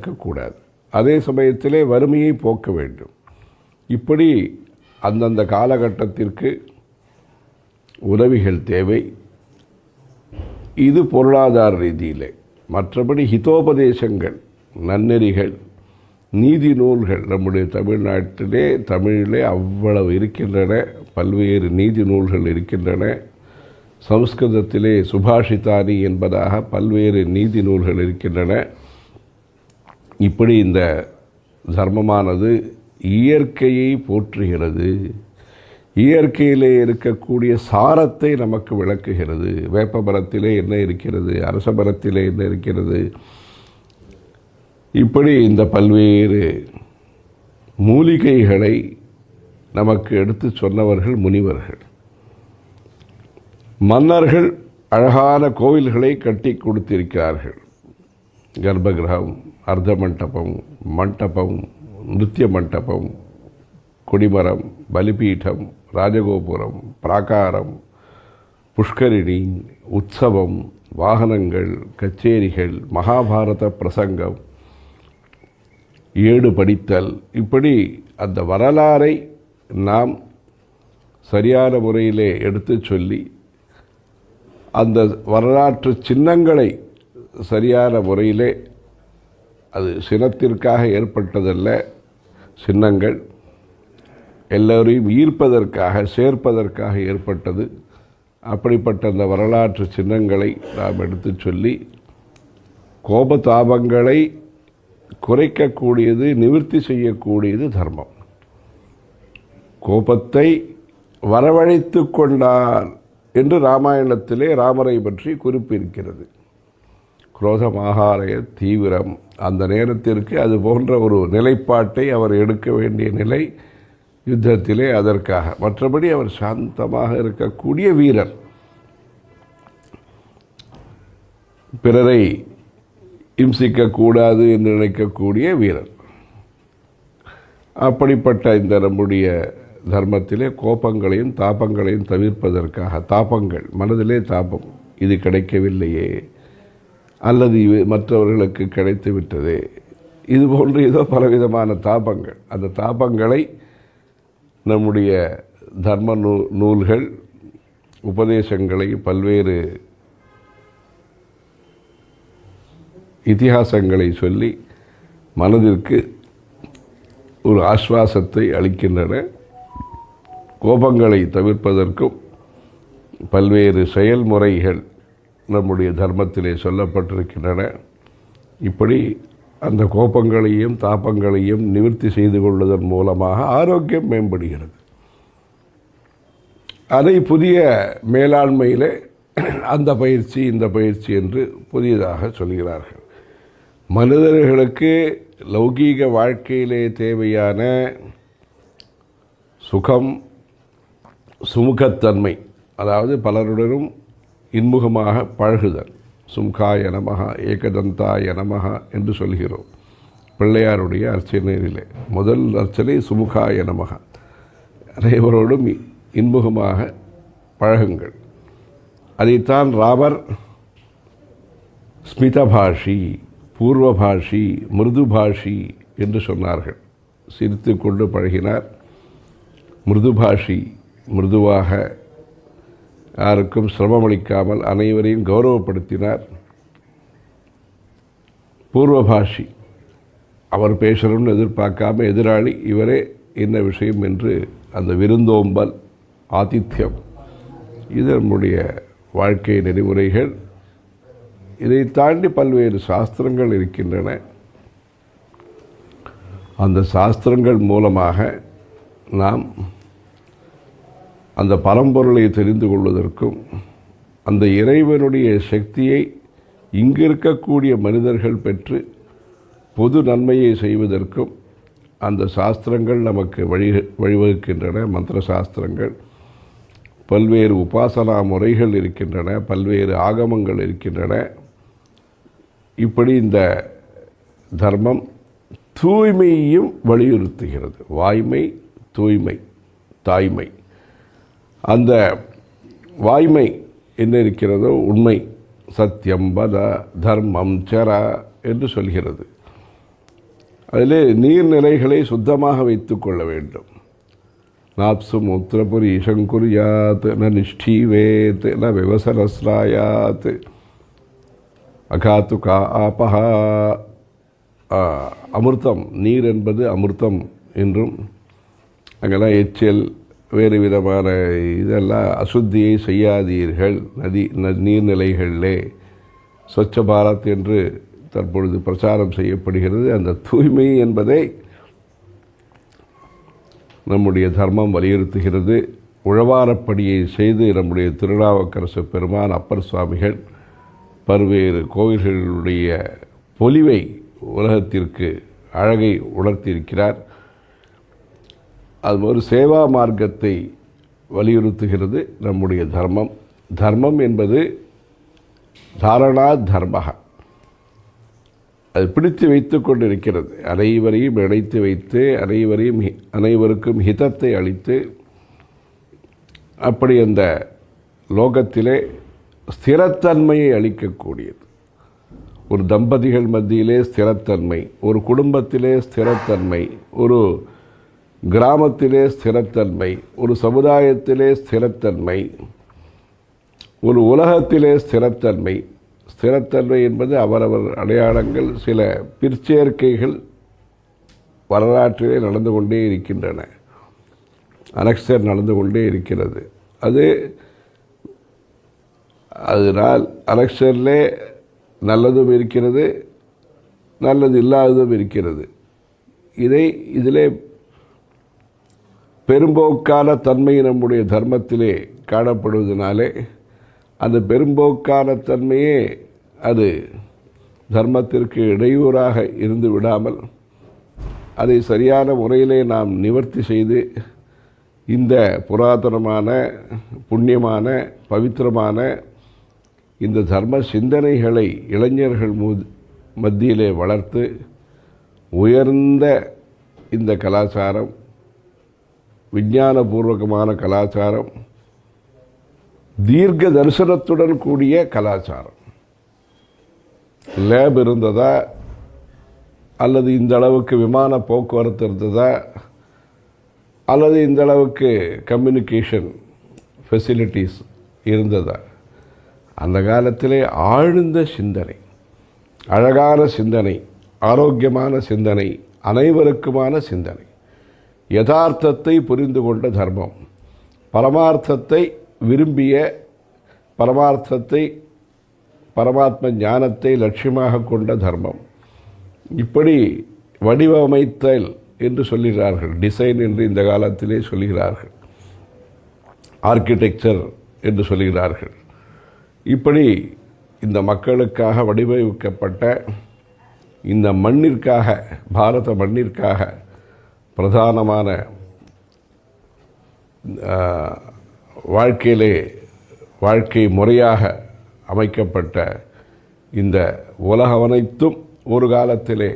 இருக்கக்கூடாது. அதே சமயத்திலே வறுமையை போக்க வேண்டும். இப்படி அந்தந்த காலகட்டத்திற்கு உதவிகள் தேவை. இது பொருளாதார ரீதியிலே. மற்றபடி ஹிதோபதேசங்கள், நன்னெறிகள், நீதி நூல்கள் நம்முடைய தமிழிலே அவ்வளவு இருக்கின்றன. பல்வேறு நீதி நூல்கள் இருக்கின்றன. சம்ஸ்கிருதத்திலே சுபாஷிதானி என்பதாக பல்வேறு நீதி நூல்கள் இருக்கின்றன. இப்படி இந்த தர்மமானது இயற்கையை போற்றுகிறது. இயற்கையிலே இருக்கக்கூடிய சாரத்தை நமக்கு விளக்குகிறது. வேப்ப மரத்திலே என்ன இருக்கிறது, அரச மரத்திலே என்ன இருக்கிறது, இப்படி இந்த பல்வேறு மூலிகைகளை நமக்கு எடுத்து சொன்னவர்கள் முனிவர்கள். மன்னர்கள் அழகான கோவில்களை கட்டி கொடுத்திருக்கிறார்கள். கர்ப்பகிரகம், அர்த்த மண்டபம், மண்டபம், நிருத்திய மண்டபம், கொடிமரம், பலிபீடம், ராஜகோபுரம், பிராகாரம், புஷ்கரிணி, உற்சவம், வாகனங்கள், கச்சேரிகள், மகாபாரத பிரசங்கம், ஏடு படித்தல், இப்படி அந்த வரலாறை நாம் சரியான முறையிலே எடுத்து சொல்லி அந்த வரலாற்று சின்னங்களை சரியான முறையிலே, அது சினத்திற்காக ஏற்பட்டதல்ல, சின்னங்கள் எல்லோரையும் ஈர்ப்பதற்காக சேர்ப்பதற்காக ஏற்பட்டது. அப்படிப்பட்ட அந்த வரலாற்று சின்னங்களை நாம் எடுத்து சொல்லி கோபதாபங்களை குறைக்கக்கூடியது, நிவர்த்தி செய்யக்கூடியது தர்மம். கோபத்தை வரவழைத்து கொண்டார் என்று ராமாயணத்திலே ராமரை பற்றி குறிப்பிருக்கிறது. குரோதமாகாரைய தீவிரம், அந்த நேரத்திற்கு அது போன்ற ஒரு நிலைப்பாட்டை அவர் எடுக்க வேண்டிய நிலை யுத்தத்திலே. அதற்காக மற்றபடி அவர் சாந்தமாக இருக்கக்கூடிய வீரர், பிறரை இம்சிக்கக்கூடாது என்று நினைக்கக்கூடிய வீரர். அப்படிப்பட்ட இந்த நம்முடைய தர்மத்திலே கோபங்களையும் தாபங்களையும் தவிர்ப்பதற்காக, தாபங்கள் மனதிலே தாபம், இது கிடைக்கவில்லையே அல்லது மற்றவர்களுக்கு கிடைத்து விட்டதே, இது போன்று ஏதோ பலவிதமான தாபங்கள். அந்த தாபங்களை நம்முடைய தர்ம நூல்கள் உபதேசங்களை, பல்வேறு இதிகாசங்களை சொல்லி மனதிற்கு ஒரு ஆஸ்வாசத்தை அளிக்கின்றன. கோபங்களை தவிர்ப்பதற்கும் பல்வேறு செயல்முறைகள் நம்முடைய தர்மத்திலே சொல்லப்பட்டிருக்கின்றன. இப்படி அந்த கோபங்களையும் தாபங்களையும் நிவர்த்தி செய்து கொள்வதன் மூலமாக ஆரோக்கியம் மேம்படுகிறது. அதை புதிய மேலாண்மையிலே அந்த பயிற்சி இந்த பயிற்சி என்று புதியதாக சொல்கிறார்கள். மனிதர்களுக்கு லௌகீக வாழ்க்கையிலே தேவையான சுகம், சுமுகத்தன்மை, அதாவது பலருடனும் இன்முகமாக பழகுதல், சும்காய நமக, ஏகதந்தாய நமக என்று சொல்கிறோம். பிள்ளையாருடைய அர்ச்சனையிலே முதல் அர்ச்சனை சுமுகாய நமக, அனைவரோடும் இன்முகமாக பழகுங்கள். அதைத்தான் ராமர் ஸ்மிதபாஷி, பூர்வபாஷி, மிருதுபாஷி என்று சொன்னார்கள். சிரித்து கொண்டு பழகினார். மிருதுபாஷி, மிருதுவாக யாருக்கும் சிரமமளிக்காமல் அனைவரையும் கௌரவப்படுத்தினார். பூர்வபாஷி, அவர் பேசணும்னு எதிர்பார்க்காம எதிராளி இவரே என்ன விஷயம் என்று அந்த விருந்தோம்பல், ஆதித்யம், இது நம்முடைய வாழ்க்கை நெறிமுறைகள். இதை தாண்டி பல்வேறு சாஸ்திரங்கள் இருக்கின்றன. அந்த சாஸ்திரங்கள் மூலமாக நாம் அந்த பரம்பொருளை தெரிந்து கொள்வதற்கும் அந்த இறைவனுடைய சக்தியை இங்கு இருக்கக்கூடிய மனிதர்கள் பெற்று பொது நன்மையை செய்வதற்கும் அந்த சாஸ்திரங்கள் நமக்கு வழிவகுக்கின்றன. மந்திர சாஸ்திரங்கள், பல்வேறு உபாசனா முறைகள் இருக்கின்றன, பல்வேறு ஆகமங்கள் இருக்கின்றன. இப்படி இந்த தர்மம் தூய்மையையும் வலியுறுத்துகிறது. வாய்மை, தூய்மை, தாய்மை. அந்த வாய்மை என்ன இருக்கிறதோ உண்மை, சத்தியம் வத தர்மம் சர என்று சொல்கிறது. அதிலே நீர்நிலைகளை சுத்தமாக வைத்து கொள்ள வேண்டும். நாப்சு மூத்திரபுரி ஈஷங்குரியாத் ந நிஷ்டீவேத் ந விவசரஸ்ராயாத் அகாத்து கா ஆபஹா. அமிர்தம், நீர் என்பது அமிர்தம் என்றும், அங்கெல்லாம் எச்சல் வேறு விதமான இதெல்லாம் அசுத்தியை செய்யாதீர்கள். நீர்நிலைகளிலே ஸ்வச்ச பாரத் என்று தற்பொழுது பிரச்சாரம் செய்யப்படுகிறது. அந்த தூய்மை என்பதை நம்முடைய தர்மம் வலியுறுத்துகிறது. உழவாரப்படியை செய்து நம்முடைய திருநாவுக்கரசு பெருமான் அப்பர் சுவாமிகள் பல்வேறு கோவில்களுடைய பொலிவை உலகத்திற்கு அழகை உணர்த்தியிருக்கிறார். அது ஒரு சேவா மார்க்கத்தை வலியுறுத்துகிறது நம்முடைய தர்மம். தர்மம் என்பது தாரணா தர்மக, அது பிடித்து வைத்து கொண்டிருக்கிறது. அனைவரையும் இணைத்து வைத்து அனைவருக்கும் ஹிதத்தை அளித்து, அப்படி அந்த லோகத்திலே ஸ்திரத்தன்மையை அளிக்கக்கூடியது. ஒரு தம்பதிகள் மத்தியிலே ஸ்திரத்தன்மை, ஒரு குடும்பத்திலே ஸ்திரத்தன்மை, ஒரு கிராமத்திலே ஸ்திரத்தன்மை, ஒரு சமுதாயத்திலே ஸ்திரத்தன்மை, ஒரு உலகத்திலே ஸ்திரத்தன்மை. ஸ்திரத்தன்மை என்பது அவரவர் அடையாளங்கள். சில பிற்சேர்க்கைகள் வரலாற்றிலே நடந்து கொண்டே இருக்கின்றன. அனக்சர் நடந்து கொண்டே இருக்கிறது. அதனால் அனக்சரிலே நல்லதும் இருக்கிறது, நல்லது இல்லாததும் இருக்கிறது. இதிலே பெரும்போக்கான தன்மை நம்முடைய தர்மத்திலே காணப்படுவதனாலே அந்த பெரும்போக்கான தன்மையே அது தர்மத்திற்கு இடையூறாக இருந்து விடாமல் அதை சரியான முறையிலே நாம் நிவர்த்தி செய்து இந்த புராதனமான புண்ணியமான பவித்திரமான இந்த தர்ம சிந்தனைகளை இளைஞர்கள் மத்தியிலே வளர்த்து உயர்ந்த இந்த கலாச்சாரம், விஞ்ஞானபூர்வகமான கலாச்சாரம், தீர்க்க தரிசனத்துடன் கூடிய கலாச்சாரம். லேப் இருந்ததா அல்லது இந்த அளவுக்கு விமான போக்குவரத்து இருந்ததா அல்லது இந்த அளவுக்கு கம்யூனிகேஷன் ஃபெசிலிட்டிஸ் இருந்ததா? அந்த காலத்திலே ஆழ்ந்த சிந்தனை, அழகான சிந்தனை, ஆரோக்கியமான சிந்தனை, அனைவருக்குமான சிந்தனை, யதார்த்தத்தை புரிந்து கொண்ட தர்மம், பரமார்த்தத்தை விரும்பிய, பரமார்த்தத்தை பரமாத்ம ஞானத்தை லட்சியமாக கொண்ட தர்மம். இப்படி வடிவமைத்தல் என்று சொல்கிறார்கள், டிசைன் என்று இந்த காலத்திலே சொல்கிறார்கள், ஆர்கிடெக்சர் என்று சொல்கிறார்கள். இப்படி இந்த மக்களுக்காக வடிவமைக்கப்பட்ட இந்த மண்ணிற்காக, பாரத மண்ணிற்காக பிரதானமான வாழ்க்கை முறையாக அமைக்கப்பட்ட இந்த உலகம் அனைத்தும் ஒரு காலத்திலே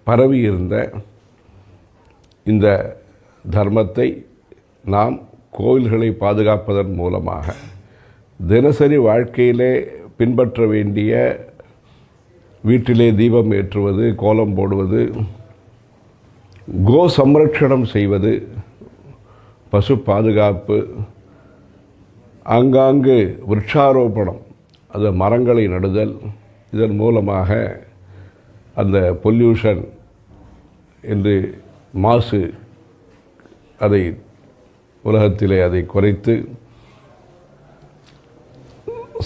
பரவி இருந்த இந்த தர்மத்தை நாம் கோவில்களை பாதுகாப்பதன் மூலமாக தினசரி வாழ்க்கையிலே பின்பற்ற வேண்டிய, வீட்டிலே தீபம் ஏற்றுவது, கோலம் போடுவது, கோ சம்ரட்சணம் செய்வது, பசு பாதுகாப்பு, ஆங்காங்கு விருட்சாரோபணம், அது மரங்களை நடுதல், இதன் மூலமாக அந்த பொல்யூஷன் என்று மாசு அதை உலகத்திலே அதை குறைத்து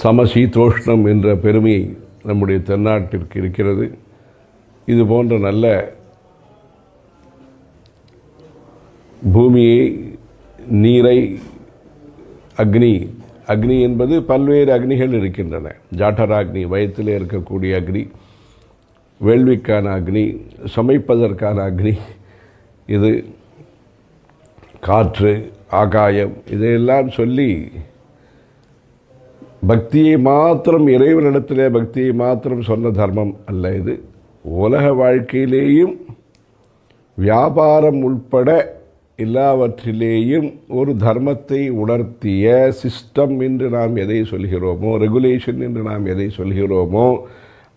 சமசீதோஷ்ணம் என்ற பெருமை நம்முடைய தென்னாட்டிற்கு இருக்கிறது. இது போன்ற நல்ல பூமியை, நீரை, அக்னி என்பது பல்வேறு அக்னிகள் இருக்கின்றன. ஜாட்டராக்னி, வயத்திலே இருக்கக்கூடிய அக்னி, வேள்விக்கான அக்னி, சமைப்பதற்கான அக்னி, இது காற்று, ஆகாயம், இதையெல்லாம் சொல்லி பக்தியை மாத்திரம், இறைவனிடத்திலே பக்தியை மாத்திரம் சொன்ன தர்மம் அல்ல இது. உலக வாழ்க்கையிலேயும் வியாபாரம் உட்பட எல்லாவற்றிலேயும் ஒரு தர்மத்தை உணர்த்திய சிஸ்டம் என்று நாம் எதை சொல்கிறோமோ, ரெகுலேஷன் என்று நாம் எதை சொல்கிறோமோ,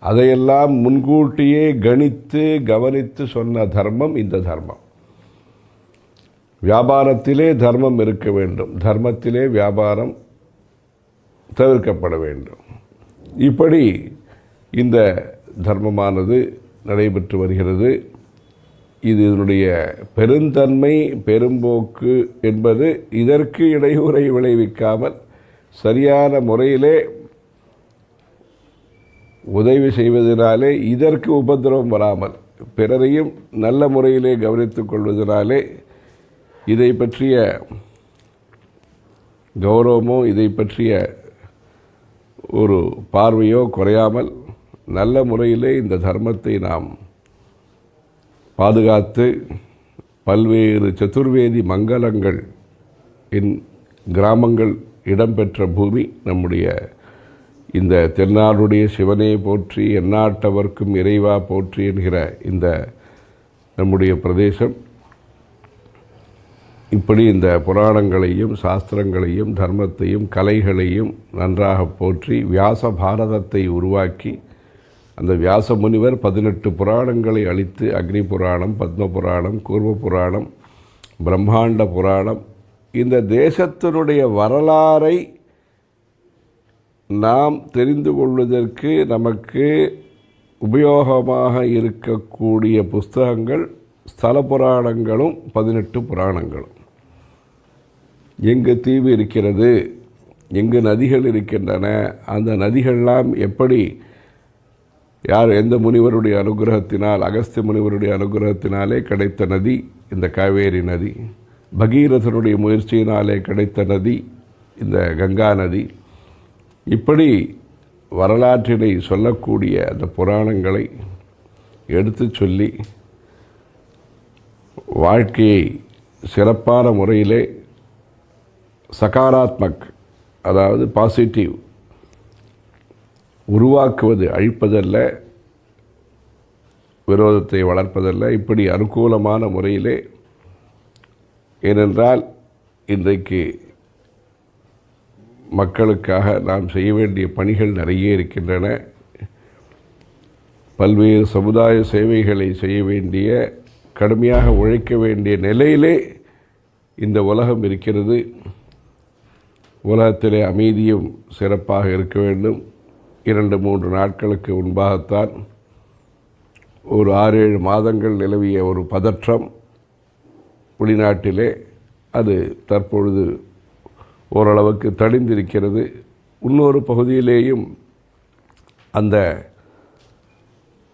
அதையெல்லாம் முன்கூட்டியே கணித்து கவனித்து சொன்ன தர்மம் இந்த தர்மம். வியாபாரத்திலே தர்மம் இருக்க வேண்டும், தர்மத்திலே வியாபாரம் தவிர்க்கப்பட வேண்டும். இப்படி இந்த தர்மமானது நடைபெற்று வருகிறது. இதனுடைய பெருந்தன்மை பெரும்போக்கு என்பது இதற்கு இடையூறை விளைவிக்காமல் சரியான முறையிலே உதவி செய்வதனாலே இதற்கு உபத்திரவம் வராமல் பிறரையும் நல்ல முறையிலே கவனித்துக் கொள்வதனாலே இதை பற்றிய கௌரவமோ இதை பற்றிய ஒரு பார்வையோ குறையாமல் நல்ல முறையிலே இந்த தர்மத்தை நாம் பாதுகாத்து பல்வேறு சதுர்வேதி மங்களங்கள் கிராமங்கள் இடம்பெற்ற பூமி நம்முடைய இந்த தென்னாடுடைய சிவனே போற்றி எந்நாட்டவர்க்கும் இறைவா போற்றி என்கிற இந்த நம்முடைய பிரதேசம் இப்படி இந்த புராணங்களையும் சாஸ்திரங்களையும் தர்மத்தையும் கலைகளையும் நன்றாக போற்றி வியாச பாரதத்தை உருவாக்கி அந்த வியாச முனிவர் 18 புராணங்களை அளித்து அக்னி புராணம், பத்ம புராணம், கூர்ம புராணம், பிரம்மாண்ட புராணம், இந்த தேசத்தினுடைய வரலாறை நாம் தெரிந்து கொள்வதற்கு நமக்கு உபயோகமாக இருக்கக்கூடிய புஸ்தகங்கள் ஸ்தல புராணங்களும் 18 புராணங்களும். எங்கு தீவு இருக்கிறது, எங்கு நதிகள் இருக்கின்றன, அந்த நதிகள்லாம் எப்படி எந்த முனிவருடைய அனுகிரகத்தினால், அகஸ்திய முனிவருடைய அனுகிரகத்தினாலே கிடைத்த நதி இந்த காவேரி நதி, பகீரதனுடைய முயற்சியினாலே கிடைத்த நதி இந்த கங்கா நதி. இப்படி வரலாற்றினை சொல்லக்கூடிய அந்த புராணங்களை எடுத்து சொல்லி வாழ்க்கையை சிறப்பான முறையிலே சகாராத்மக், அதாவது பாசிட்டிவ் உருவாக்குவது, அழிப்பதல்ல, விரோதத்தை வளர்ப்பதல்ல, இப்படி அனுகூலமான முறையிலே. ஏனென்றால் இன்றைக்கு மக்களுக்காக நாம் செய்ய வேண்டிய பணிகள் நிறைய இருக்கின்றன. பல்வேறு சமுதாய சேவைகளை செய்ய வேண்டிய, கடுமையாக உழைக்க வேண்டிய நிலையிலே இந்த உலகம் இருக்கிறது. உலகத்திலே அமைதியும் சிறப்பாக இருக்க வேண்டும். 2-3 நாட்களுக்கு முன்பாகத்தான் ஒரு 6-7 மாதங்கள் நிலவிய ஒரு பதற்றம் வெளிநாட்டிலே, அது தற்பொழுது ஓரளவுக்கு தணிந்திருக்கிறது. இன்னொரு பகுதியிலேயும் அந்த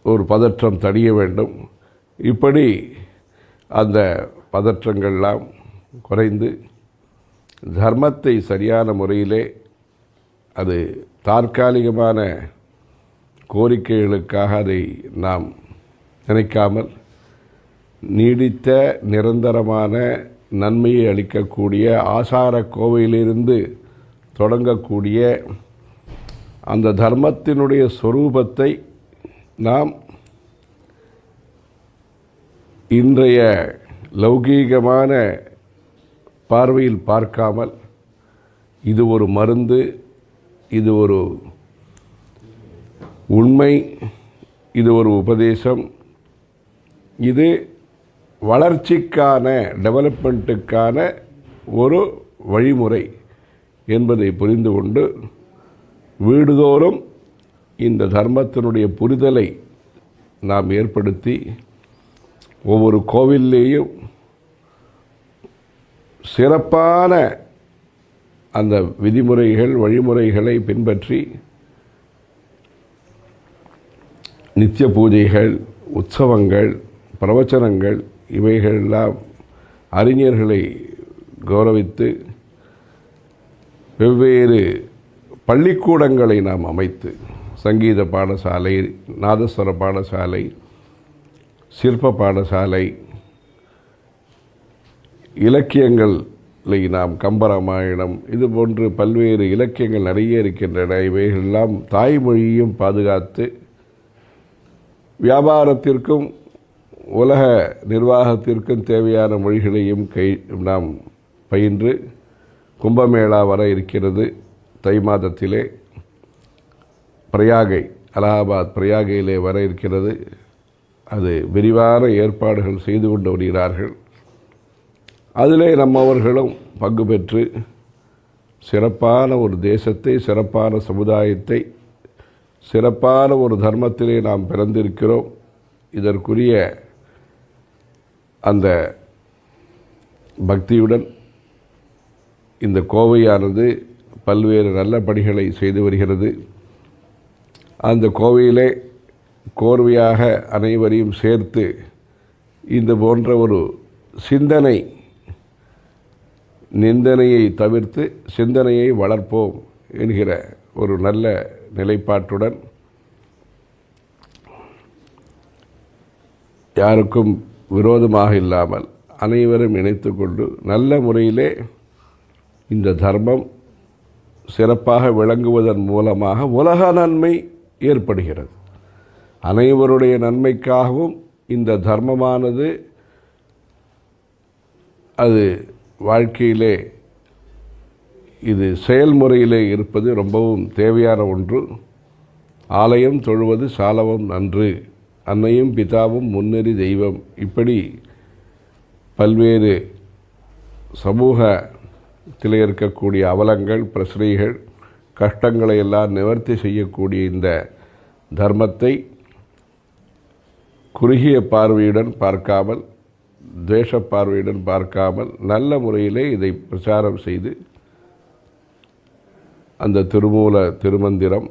ஒரு பதற்றம் தணிய வேண்டும். இப்படி அந்த பதற்றங்கள்லாம் குறைந்து தர்மத்தை சரியான முறையிலே, அது தற்காலிகமான கோரிக்கைகளுக்காக அதை நாம் நினைக்காமல் நீடித்த நிரந்தரமான நன்மையை அளிக்கக்கூடிய ஆசார கோவையிலிருந்து தொடங்கக்கூடிய அந்த தர்மத்தினுடைய சொரூபத்தை நாம் இன்றைய லௌகீகமான பார்வையில் பார்க்காமல், இது ஒரு மருந்து, இது ஒரு உண்மை, இது ஒரு உபதேசம், இது வளர்ச்சிக்கான, டெவலப்மெண்ட்டுக்கான ஒரு வழிமுறை என்பதை புரிந்து கொண்டு வீடுதோறும் இந்த தர்மத்தினுடைய புரிதலை நாம் ஏற்படுத்தி ஒவ்வொரு கோவில்லேயும் சிறப்பான அந்த விதிமுறைகள் வழிமுறைகளை பின்பற்றி நித்திய பூஜைகள், உற்சவங்கள், பிரவச்சனங்கள் இவைகளெல்லாம் அறிஞர்களை கௌரவித்து வெவ்வேறு பள்ளிக்கூடங்களை நாம் அமைத்து சங்கீத பாடசாலை, நாதஸ்வர பாடசாலை, சிற்ப பாடசாலை, இலக்கியங்களை நாம் கம்பராமாயணம், இது போன்று பல்வேறு இலக்கியங்கள் நிறைய இருக்கின்றன. இவைகளெல்லாம் தாய்மொழியையும் பாதுகாத்து வியாபாரத்திற்கும் உலக நிர்வாகத்திற்கும் தேவையான மொழிகளையும் நாம் பயின்று கும்பமேளா வர இருக்கிறது. தை மாதத்திலே பிரயாகை அலகாபாத் பிரயாகையிலே வர இருக்கிறது. அது விரிவான ஏற்பாடுகள் செய்து கொண்டு வருகிறார்கள். அதிலே நம்மவர்களும் பங்கு பெற்று சிறப்பான ஒரு தேசத்தை, சிறப்பான சமுதாயத்தை, சிறப்பான ஒரு தர்மத்திலே நாம் பிறந்திருக்கிறோம். இதற்குரிய அந்த பக்தியுடன் இந்த கோவையானது பல்வேறு நல்ல பணிகளை செய்து வருகிறது. அந்த கோவையிலே கோர்வையாக அனைவரையும் சேர்த்து இந்த போன்ற ஒரு சிந்தனை, நிந்தனையை தவிர்த்து சிந்தனையை வளர்ப்போம் என்கிற ஒரு நல்ல நிலைப்பாட்டுடன் யாருக்கும் விரோதமாக இல்லாமல் அனைவரும் இணைத்து கொண்டு நல்ல முறையிலே இந்த தர்மம் சிறப்பாக விளங்குவதன் மூலமாக உலக நன்மை ஏற்படுகிறது. அனைவருடைய நன்மைக்காகவும் இந்த தர்மமானது அது வாழ்க்கையிலே இது செயல்முறையிலே இருப்பது ரொம்பவும் தேவையான ஒன்று. ஆலயம் தொழுவது சாலவும் நன்று, அன்னையும் பிதாவும் முன்னறி தெய்வம், இப்படி பல்வேறு சமூகத்தில் இருக்கக்கூடிய அவலங்கள், பிரச்சனைகள், கஷ்டங்களை எல்லாம் நிவர்த்தி செய்யக்கூடிய இந்த தர்மத்தை குறுகிய பார்வையுடன் பார்க்காமல், துவேஷ பார்வையுடன் பார்க்காமல் நல்ல முறையிலே இதை பிரச்சாரம் செய்து அந்த திருமூல திருமந்திரம்,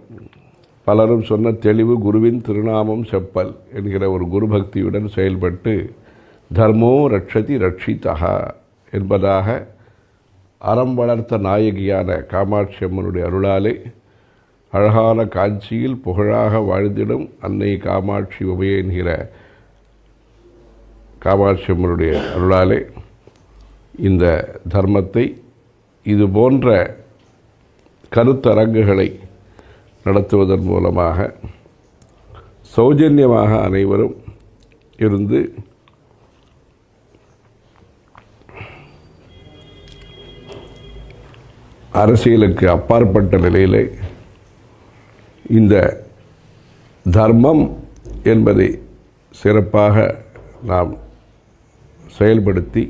பலரும் சொன்ன தெளிவு குருவின் திருநாமம் செப்பல் என்கிற ஒரு குரு பக்தியுடன் செயல்பட்டு தர்மோ ரட்சதி ரட்சிதா என்பதாக அறம் வளர்த்த நாயகியான காமாட்சி அம்மனுடைய அருளாலே அழகான காஞ்சியில் புகழாக வாழ்ந்திடும் அன்னை காமாட்சி உபய என்கிற காமாட்சி அம்மனுடைய அருளாலே இந்த தர்மத்தை இது போன்ற கருத்தரங்குகளை நடத்துவதன் மூலமாக சௌஜன்யமாக அனைவரும் இருந்து அரசியலுக்கு அப்பாற்பட்ட நிலையிலே இந்த தர்மம் என்பதை சிறப்பாக நாம் செயல்படுத்தி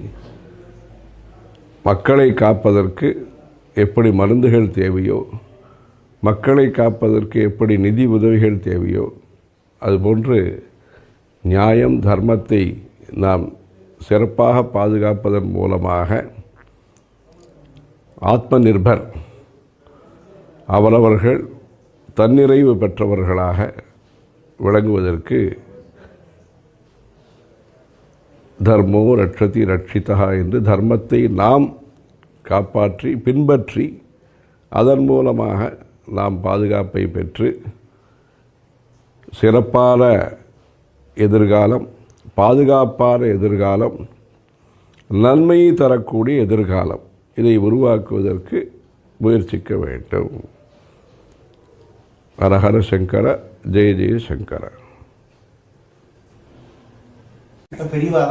மக்களை காப்பதற்கு எப்படி மருந்துகள் தேவையோ, மக்களை காப்பதற்கு எப்படி நிதி உதவிகள் தேவையோ, அதுபோன்று நியாயம் தர்மத்தை நாம் சிறப்பாக பாதுகாப்பதன் மூலமாக ஆத்ம நிர்பர் அவரவர்கள் தன்னிறைவு பெற்றவர்களாக விளங்குவதற்கு தர்மோ ரட்சதி ரட்சிதா என்று தர்மத்தை நாம் காப்பாற்றி பின்பற்றி அதன் மூலமாக நாம் பாதுகாப்பை பெற்று சிறப்பான எதிர்காலம், பாதுகாப்பான எதிர்காலம், நன்மையை தரக்கூடிய எதிர்காலம், இதை உருவாக்குவதற்கு முயற்சிக்க வேண்டும். ஹரஹர சங்கர, ஜெய ஜெய சங்கர. பெரியவா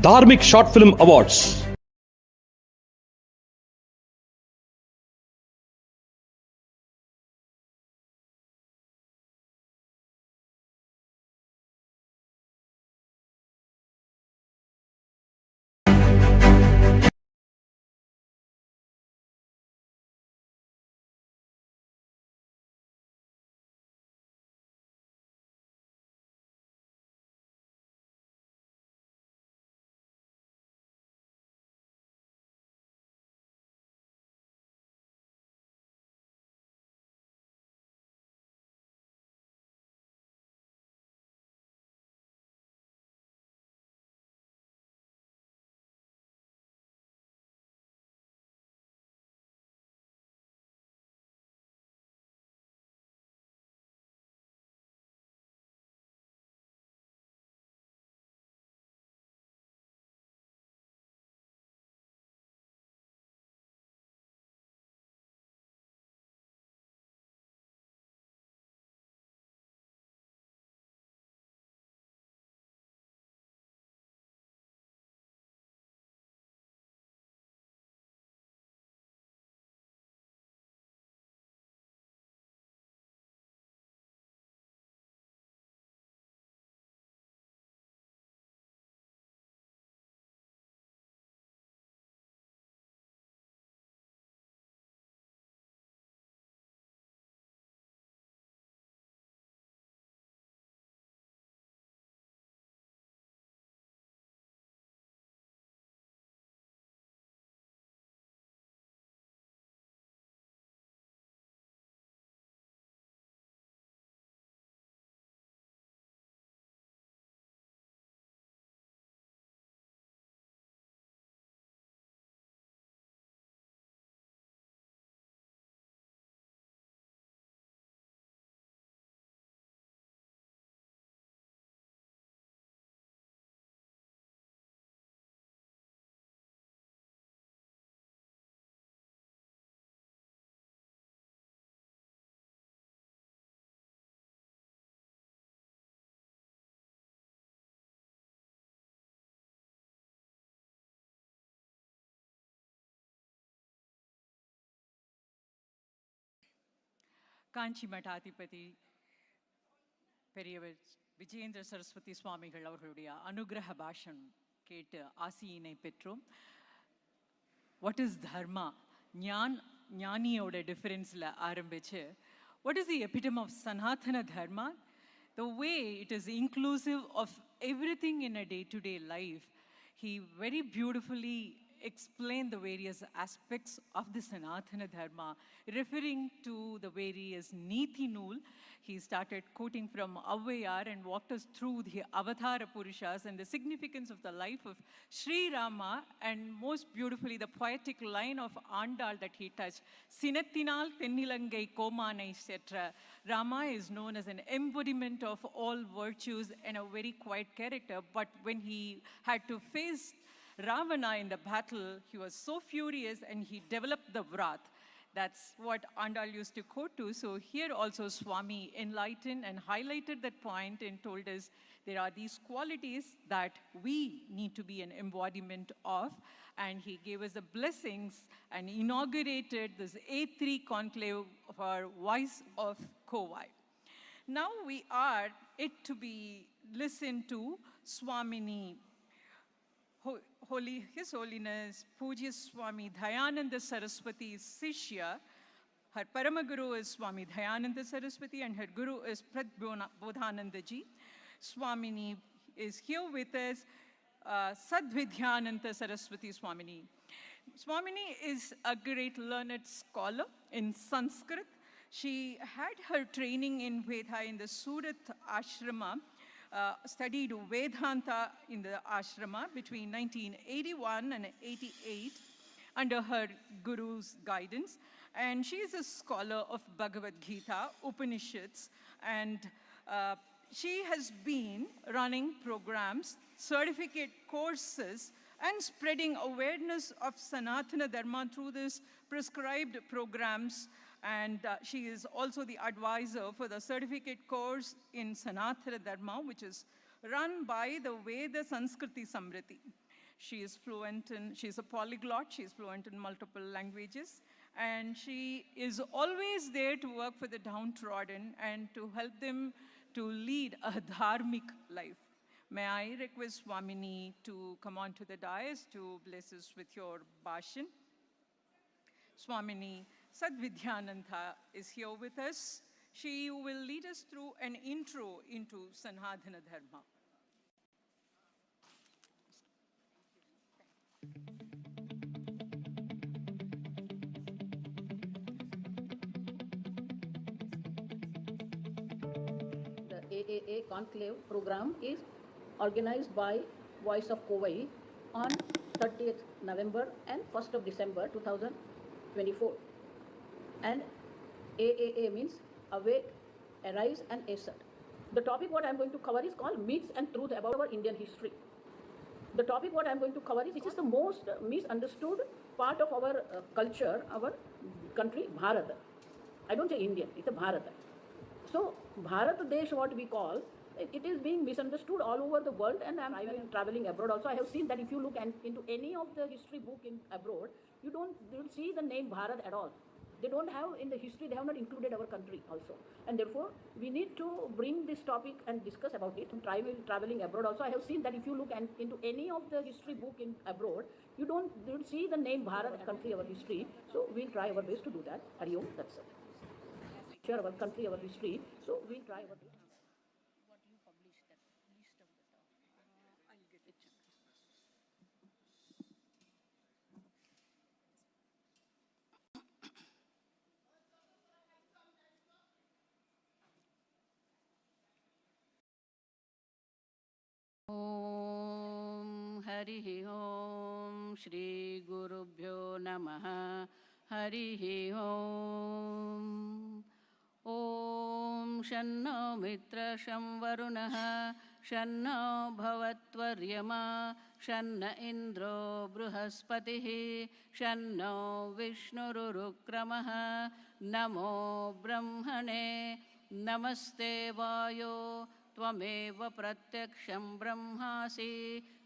Dharmic Short Film Awards. காஞ்சி மடாதிபதி பெரியவர் விஜயேந்திர சரஸ்வதி சுவாமிகள் அவர்களுடைய அனுகிரக பாஷணம் கேட்டு ஆசியினை பெற்றோம். வாட் இஸ் தர்மா? ஞானியோட டிஃபரன்ஸில் ஆரம்பிச்சு what is the epitome of Sanatana Dharma? The way it is inclusive of everything in a day-to-day life. He very beautifully explained the various aspects of the Sanatana Dharma, referring to the various Niti Nool. He started quoting from Avayar and walked us through the Avatara Purushas and the significance of the life of Sri Rama, and most beautifully the poetic line of Andal that he touched. Sinathinal Tennilangai Komanai Setra. Rama is known as an embodiment of all virtues and a very quiet character, but when he had to face Ravana in the battle, he was so furious and he developed the wrath. That's what Andal used to quote to. So here also Swami enlightened and highlighted that point and told us there are these qualities that we need to be an embodiment of. And he gave us the blessings and inaugurated this A3 conclave of our Voice of Covai. Now we are it to be listened to Swamini, His Holiness Pujya Swami Dayananda Saraswati's Sishya. Her Paramaguru is Swami Dayananda Saraswati and her Guru is Prat Bodhananda Ji. Swamini is here with us, Sadvidyananda Saraswati Swamini. Swamini is a great learned scholar in Sanskrit. She had her training in Veda in the Surat Ashrama, studied Vedanta in the ashrama between 1981 and 88 under her guru's guidance. And she is a scholar of Bhagavad Gita, Upanishads, and she has been running programs, certificate courses, and spreading awareness of Sanatana Dharma through these prescribed programs. And she is also the advisor for the certificate course in Sanatana Dharma, which is run by the Veda Sanskriti Samriti. She's a polyglot, she's fluent in multiple languages, and she is always there to work for the downtrodden and to help them to lead a dharmic life. May I request Swamini to come on to the dais to bless us with your bhashan. Swamini Sadvidyananda is here with us. She will lead us through an intro into Sanatana Dharma. The AAA Conclave program is organized by Voice of Covai on 30th November and 1st of December 2024. And AAA means Awake, Arise and Assert. The topic what I am going to cover is called Myths and Truth about our Indian history. The topic what I am going to cover is which is the most misunderstood part of our culture, our country, Bharat. I don't say Indian, it's a Bharat. So Bharat Desh, what we call, it is being misunderstood all over the world, and I am traveling abroad also. I have seen that if you look into any of the history book in abroad, you don't see the name Bharat at all. They don't have in the history, they have not included our country also. And therefore, we need to bring this topic and discuss about it. Traveling abroad also, I have seen that if you look into any of the history book in abroad, you don't see the name Bharat, country, our history. So we'll try our best to do that. Hari Om, that's it. Share our country, our history. So we'll try our best. What you publish, that list of the top. I'll get it. Om Hari Om Shri Gurubhyo Namaha Hari Om Om Shanno Mitra Sham Varunaha Shanno Bhavatvaryama Shanna Indro Bruhaspatihi Shanno Vishnurukramaha Namo Brahmane Namaste Vayo त्वमेव प्रत्यक्षं ब्रह्मासि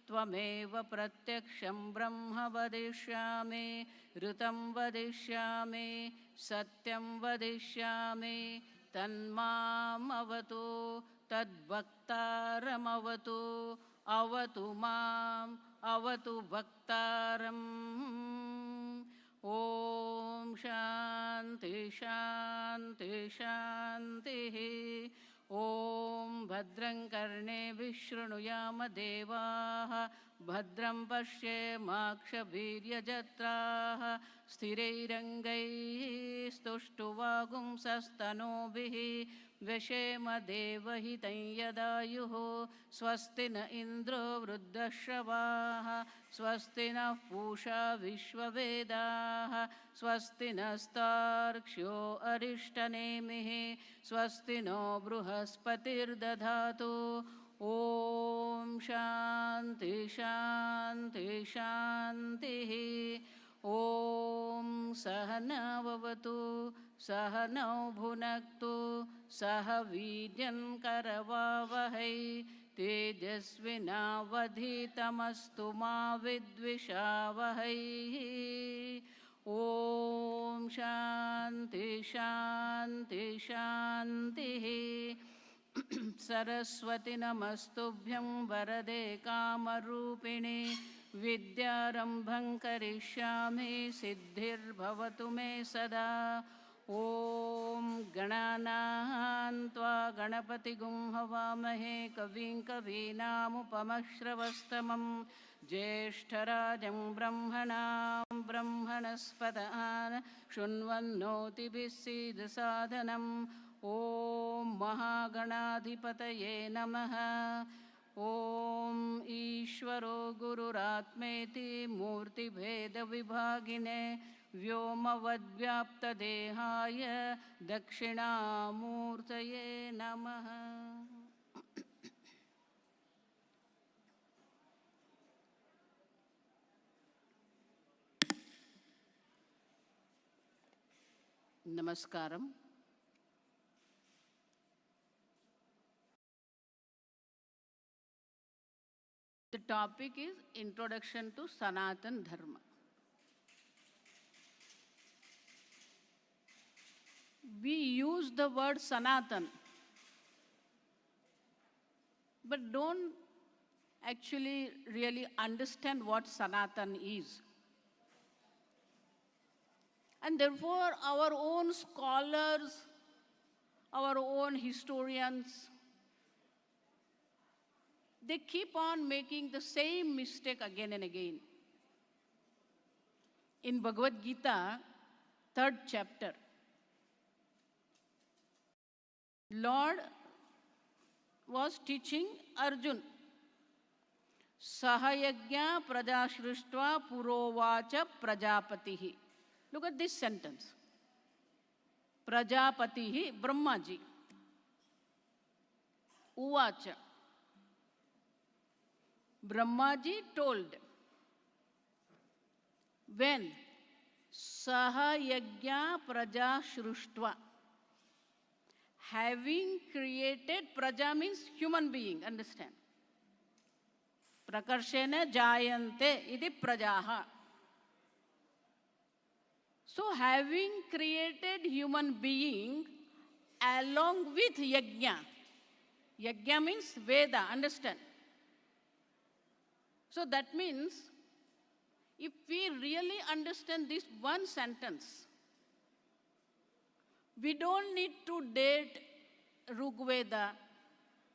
त्वमेव प्रत्यक्षं ब्रह्म वदिष्यामि ऋतं वदिष्यामि सत्यं वदिष्यामि तन्मामवतु तद्भक्तारमवतु अवतु माम् अवतु भक्तारम् ॐ शान्ति शान्ति शान्तिः ॐ भद्रं कर्णेभिः शृणुयाम देवाः भद्रं पश्येमाक्षवीर्यजत्राः स्थिरैरङ्गैः स्तुष्टुवागुंसस्तनूभिः व्यशेम देवहितं यदायुः स्वस्ति न इन्द्रो वृद्धश्रवाः स्वस्ति नः पूषा विश्ववेदाः स्वस्ति नस्तार्क्ष्यो अरिष्टनेमिः स्वस्ति नो बृहस्पतिर्दधातु ॐ शान्ति शान्ति शान्तिः ॐ सहनाववतु सहनौ भुनक्तु सह वीर्यं करवावहै तेजस्विनावधीतमस्तु मा विद्विषावहै ॐ शान्ति शान्ति शान्तिः सरस्वति नमस्तुभ्यं वरदे कामरूपिणि विद्यारम्भं करिष्यामि सिद्धिर्भवतु मे सदा ॐ गणानां त्वा गणपतिगुं हवामहे कविं कवीनामुपमश्रवस्तमं ज्येष्ठराजं ब्रह्मणां ब्रह्मणस्पदान् शृण्वन्नोतिभिः सीदसादनम् ॐ महागणाधिपतये नमः ॐ ईश्वरो गुरुरात्मेति मूर्तिभेदविभागिने व्योमवद्व्याप्तदेहाय दक्षिणामूर्तये नमः नमस्कारम The topic is Introduction to Sanatan Dharma. We use the word Sanatan, but don't actually really understand what Sanatan is. And therefore, our own scholars, our own historians, they keep on making the same mistake again and again. In Bhagavad Gita, 3rd chapter, Lord was teaching Arjun, Sahayagya prajashrishtva purovacha prajapatihi. Look at this sentence. Prajapatihi, Brahmaji. Uvacha. Brahmaji told, when Sahayagya prajashrishtva, having created, praja means human being, understand? Prakarshena jayante iti prajaha. So having created human being along with yajna. Yajna means Veda, understand? So that means if we really understand this one sentence, we don't need to date Rigveda,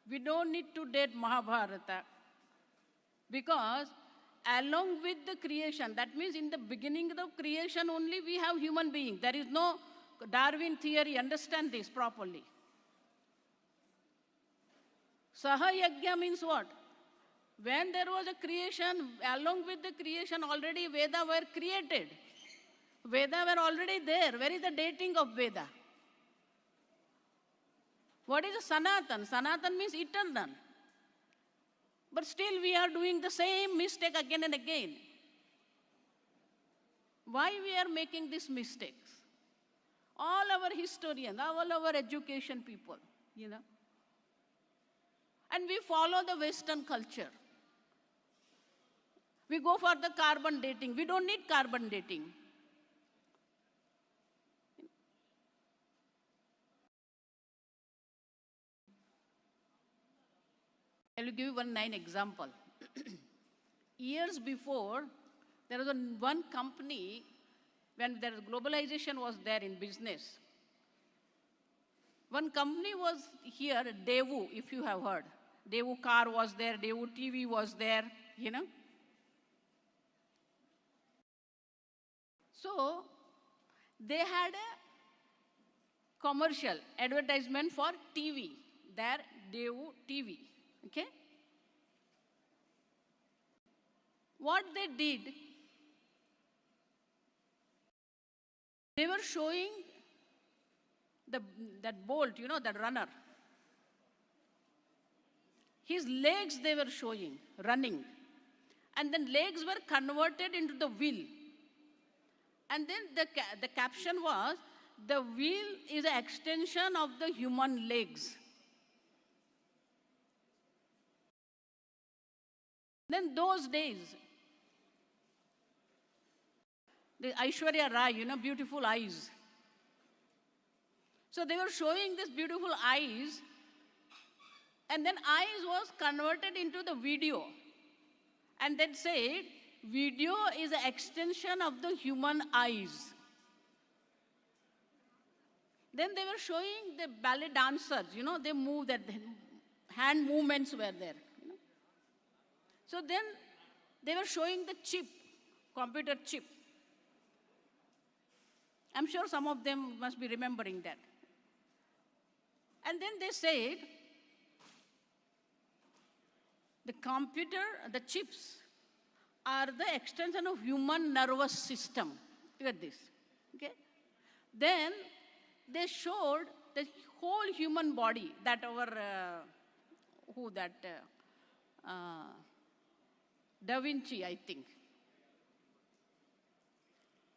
we don't need to date Mahabharata, because along with the creation, that means in the beginning of creation only we have human being. There is no Darwin theory, understand this properly. Sahayagya means what? When there was a creation, along with the creation already Veda were created. Veda were already there. Where is the dating of Veda? What is a Sanatan? Sanatan means eternal. But still we are doing the same mistake again and again. Why we are making these mistakes? All our historians, all our education people, you know. And we follow the Western culture. We go for the carbon dating. We don't need carbon dating. I will give you one example. Years before, there was one company, when there globalization was there in business. One company was here, Daewoo, if you have heard. Daewoo car was there, Daewoo TV was there, you know. So, they had a commercial advertisement for TV, their Daewoo TV. Okay? What they did, they were showing that bolt, you know, that runner. His legs they were showing, running. And then legs were converted into the wheel. And then the caption was, the wheel is an extension of the human legs. Then those days, the Aishwarya Rai, you know, beautiful eyes. So they were showing this beautiful eyes, and then eyes was converted into the video. And then said, video is an extension of the human eyes. Then they were showing the ballet dancers, you know, they move, that hand movements were there. You know? So then they were showing the chip, computer chip. I'm sure some of them must be remembering that. And then they said, the computer, the chips are the extension of human nervous system. Look at this, okay? Then they showed the whole human body, that our, Da Vinci, I think.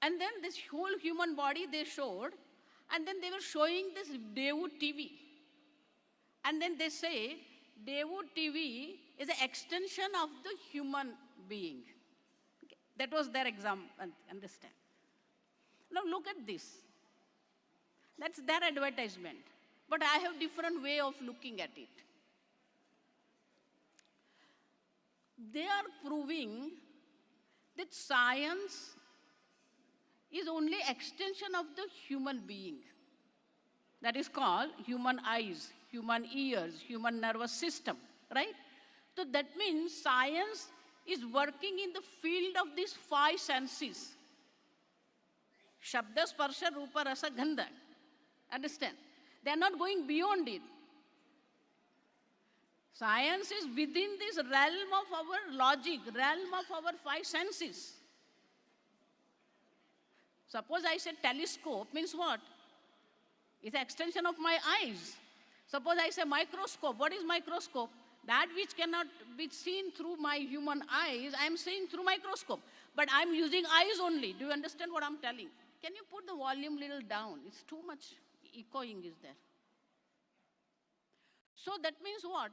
And then this whole human body they showed, and then they were showing this Daewoo TV. And then they say, Daewoo TV is an extension of the human being. Okay. That was their example, understand. Now look at this. That's their advertisement. But I have different way of looking at it. They are proving that science is only extension of the human being. That is called human eyes, human ears, human nervous system, right? So that means science is working in the field of these 5 senses. Shabda, Sparsha, Rupa, Rasa, Gandha. Understand? They are not going beyond it. Science is within this realm of our logic, realm of our 5 senses. Suppose I say telescope means what? It's an extension of my eyes. Suppose I say microscope. What is microscope? That which cannot be seen through my human eyes, I am seeing through microscope. But I am using eyes only. Do you understand what I am telling? Can you put the volume little down? It's too much echoing is there. So that means what?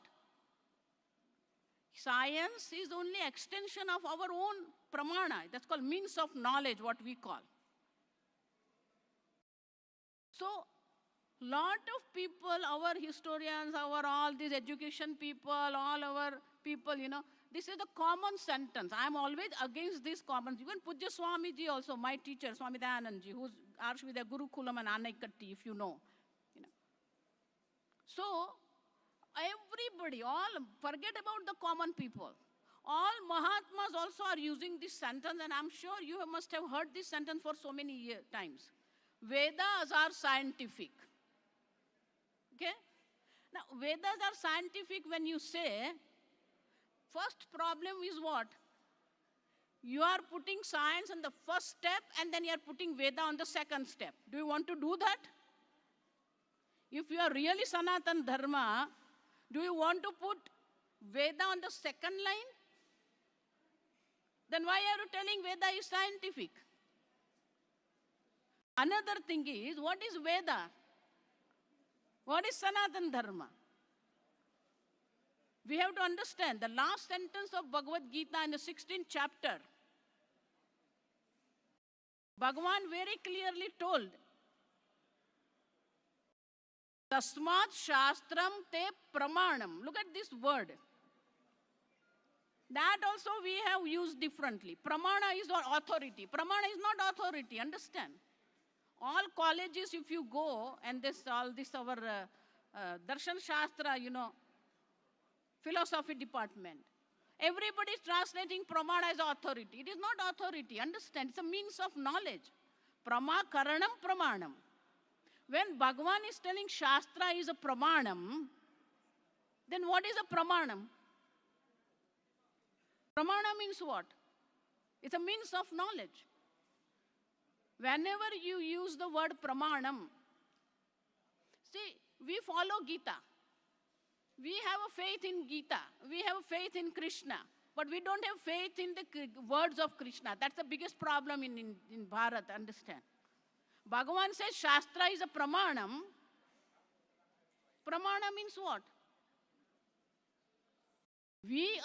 Science is only extension of our own pramana. That's called means of knowledge, what we call. So, lot of people, our historians, our all these education people, all our people, this is the common sentence. I am always against this common. Even Pujya Swamiji also, my teacher, Swami Dayanandji, who's Arshvidya Gurukulam and Anaikatti, if you know. So, everybody, all, forget about the common people. All Mahatmas also are using this sentence, and I'm sure you must have heard this sentence for so many times. Vedas are scientific. Okay? Now, Vedas are scientific when you say, first problem is what? You are putting science on the first step, and then you are putting Veda on the second step. Do you want to do that? If you are really Sanatan Dharma, do you want to put Veda on the second line? Then why are you telling Veda is scientific? Another thing is, what is Veda? What is Sanatan Dharma? We have to understand the last sentence of Bhagavad Gita in the 16th chapter. Bhagavan very clearly told, Tasmat Shastram Te Pramanam. Look at this word. That also we have used differently. Pramana is not authority. Pramana is not authority, understand? All colleges, if you go, and our Darshan Shastra, philosophy department, everybody is translating Pramana as authority. It is not authority, understand? It's a means of knowledge. Karanam Pramanam. When Bhagavan is telling Shastra is a Pramanam, then what is a Pramanam? Pramana means what? It's a means of knowledge. Whenever you use the word Pramanam, see, we follow Gita. We have a faith in Gita. We have a faith in Krishna. But we don't have faith in the words of Krishna. That's the biggest problem in Bharat, understand? Bhagavan says Shastra is a Pramanam. Pramana means what?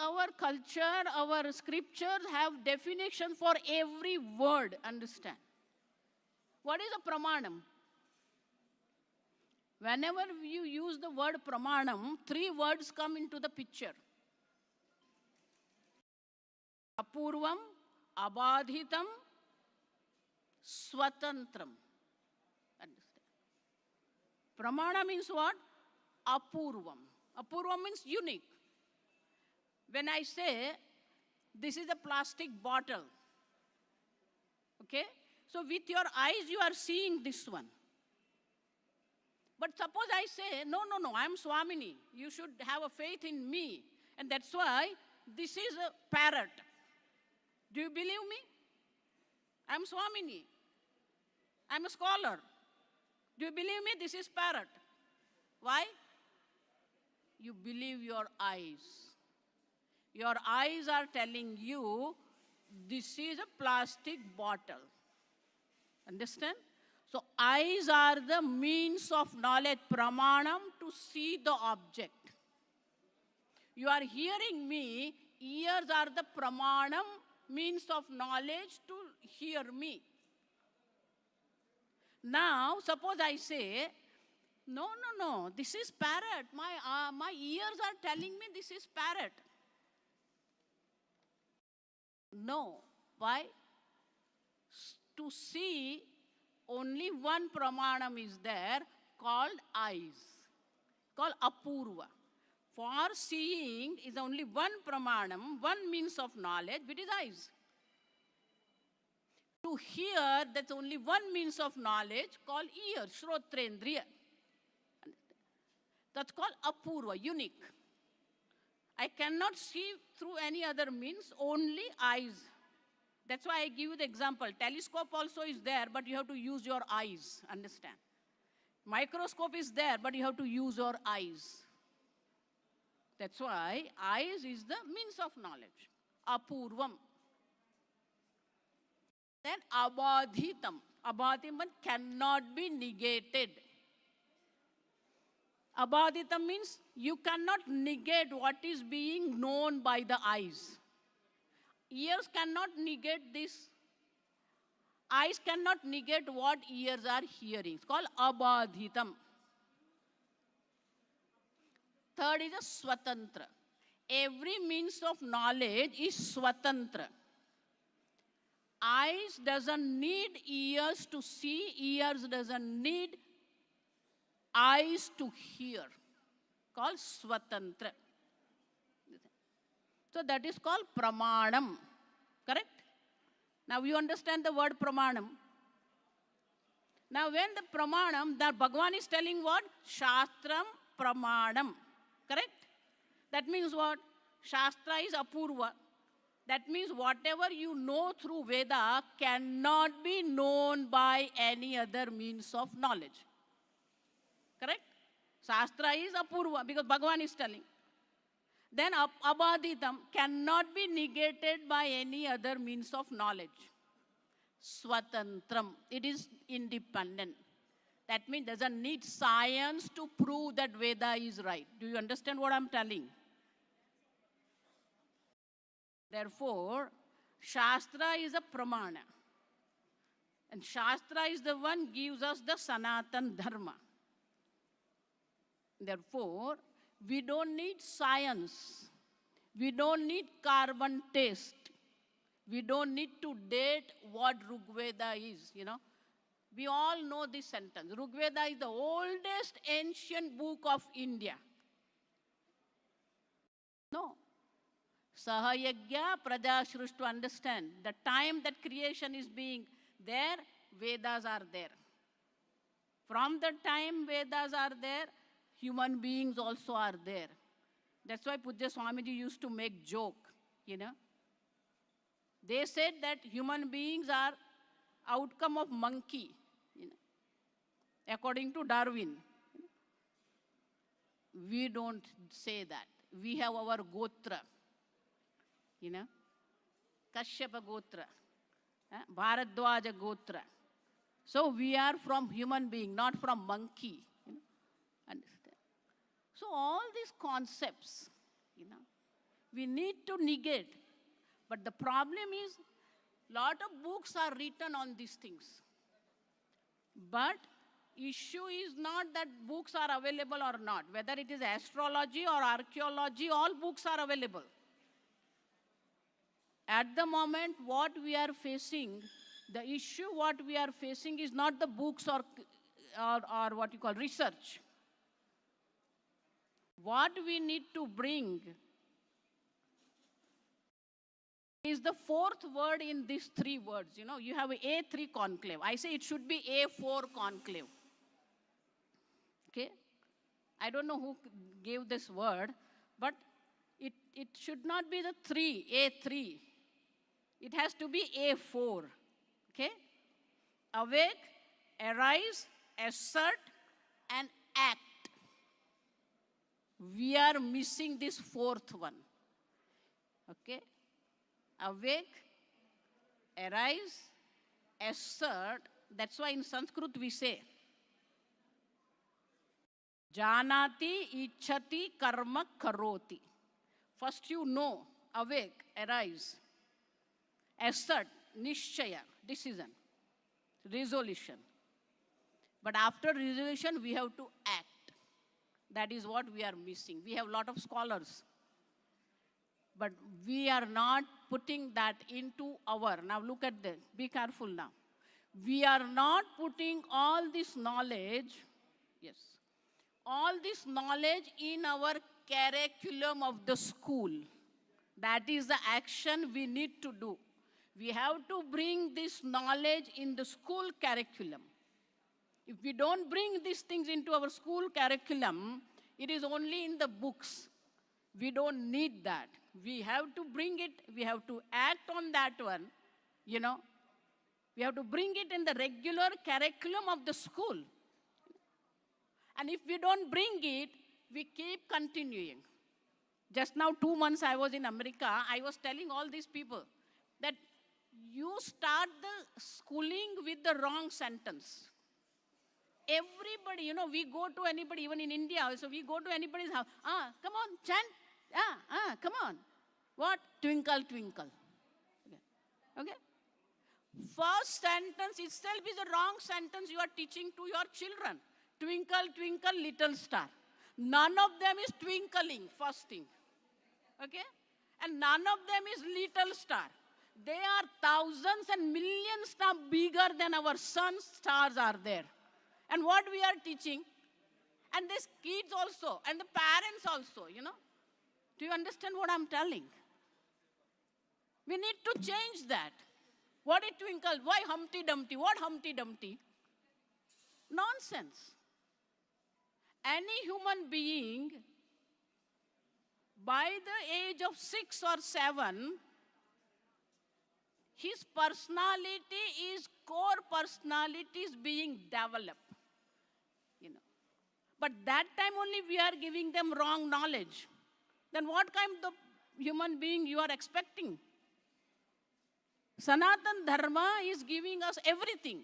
Our culture, our scriptures have definition for every word, understand? What is a Pramanam? Whenever you use the word Pramanam, 3 words come into the picture. Apurvam, Abadhitam, Swatantram. Understand? Pramana means what? Apurvam. Apurvam means unique. When I say, this is a plastic bottle, okay? So with your eyes, you are seeing this one. But suppose I say, no, I am Swamini. You should have a faith in me. And that's why this is a parrot. Do you believe me? I am Swamini. I am a scholar. Do you believe me? This is parrot. Why? You believe your eyes. Your eyes are telling you, this is a plastic bottle. Understand? So eyes are the means of knowledge, pramanam, to see the object. You are hearing me, ears are the pramanam, means of knowledge to hear me. Now, suppose I say, no, this is parrot. My ears are telling me this is parrot. No. Why? To see, only one pramanam is there called eyes, called apurva. For seeing is only one pramanam, one means of knowledge, which is eyes. To hear, that's only one means of knowledge called ear, shrotrendriya. That's called apurva, unique. I cannot see through any other means, only eyes. That's why I give you the example. Telescope also is there, but you have to use your eyes, understand? Microscope is there, but you have to use your eyes. That's why eyes is the means of knowledge. Apurvam. Then abadhitam. Abadhitam cannot be negated. Abadhitam means you cannot negate what is being known by the eyes. Ears cannot negate this. Eyes cannot negate what ears are hearing. It's called abadhitam. Third is a swatantra. Every means of knowledge is swatantra. Eyes doesn't need ears to see, ears doesn't need eyes to hear. Called swatantra. So that is called pramanam. Correct? Now you understand the word pramanam. Now when the pramanam, that Bhagavan is telling what? Shastram pramanam. Correct? That means what? Shastra is apurva. That means whatever you know through Veda cannot be known by any other means of knowledge. Correct? Shastra is apurva because Bhagavan is telling. Then abadhitam cannot be negated by any other means of knowledge. Swatantram, it is independent. That means doesn't need science to prove that Veda is right. Do you understand what I'm telling? Therefore, Shastra is a pramana. And Shastra is the one gives us the Sanatan Dharma. Therefore, we don't need science. We don't need carbon test. We don't need to date what Rigveda is, you know. We all know this sentence. Rigveda is the oldest ancient book of India. No. Sahayagya Prajashrush, to understand the time that creation is being there, Vedas are there. From the time Vedas are there, human beings also are there. That's why Pujya Swamiji used to make joke, you know. They said that human beings are outcome of monkey, you know, according to Darwin. We don't say that. We have our Gotra, you know, Kashyapa Gotra, Bharadwaja Gotra. So we are from human being, not from monkey, you know. Understand? So all these concepts, you know, we need to negate. But the problem is, lot of books are written on these things. But issue is not that books are available or not. Whether it is astrology or archaeology, all books are available. At the moment, what we are facing, the issue what we are facing is not the books or what you call research. What we need to bring is the fourth word in these three words. You know, you have A3 conclave. I say it should be A4 conclave. Okay? I don't know who gave this word, but it should not be the 3, A3. It has to be A4. Okay? Awake, arise, assert, and act. We are missing this fourth one. Okay? Awake, arise, assert. That's why in Sanskrit we say, Janati ichhati karma karoti. First you know, awake, arise, assert, nishchaya, decision, resolution. But after resolution, we have to act. That is what we are missing. We have a lot of scholars, but we are not putting that into our, now look at this, be careful now. We are not putting all this knowledge, yes, all this knowledge in our curriculum of the school. That is the action we need to do. We have to bring this knowledge in the school curriculum. If we don't bring these things into our school curriculum, it is only in the books. We don't need that. We have to bring it, we have to act on that one, you know. We have to bring it in the regular curriculum of the school. And if we don't bring it, we keep continuing. Just now, 2 months I was in America, I was telling all these people that you start the schooling with the wrong sentence. Everybody, you know, we go to anybody, even in India also, we go to anybody's house. Come on, chant. Come on. What? Twinkle, twinkle. Okay? First sentence itself is a wrong sentence you are teaching to your children. Twinkle, twinkle, little star. None of them is twinkling, first thing. Okay? And none of them is little star. They are thousands and millions now bigger than our sun's stars are there. And what we are teaching, and these kids also, and the parents also, you know. Do you understand what I'm telling? We need to change that. What is twinkle? Why Humpty Dumpty? What Humpty Dumpty? Nonsense. Any human being, by the age of 6 or 7, his personality is, core personality is being developed. You know. But that time only we are giving them wrong knowledge. Then what kind of human being you are expecting? Sanatan Dharma is giving us everything.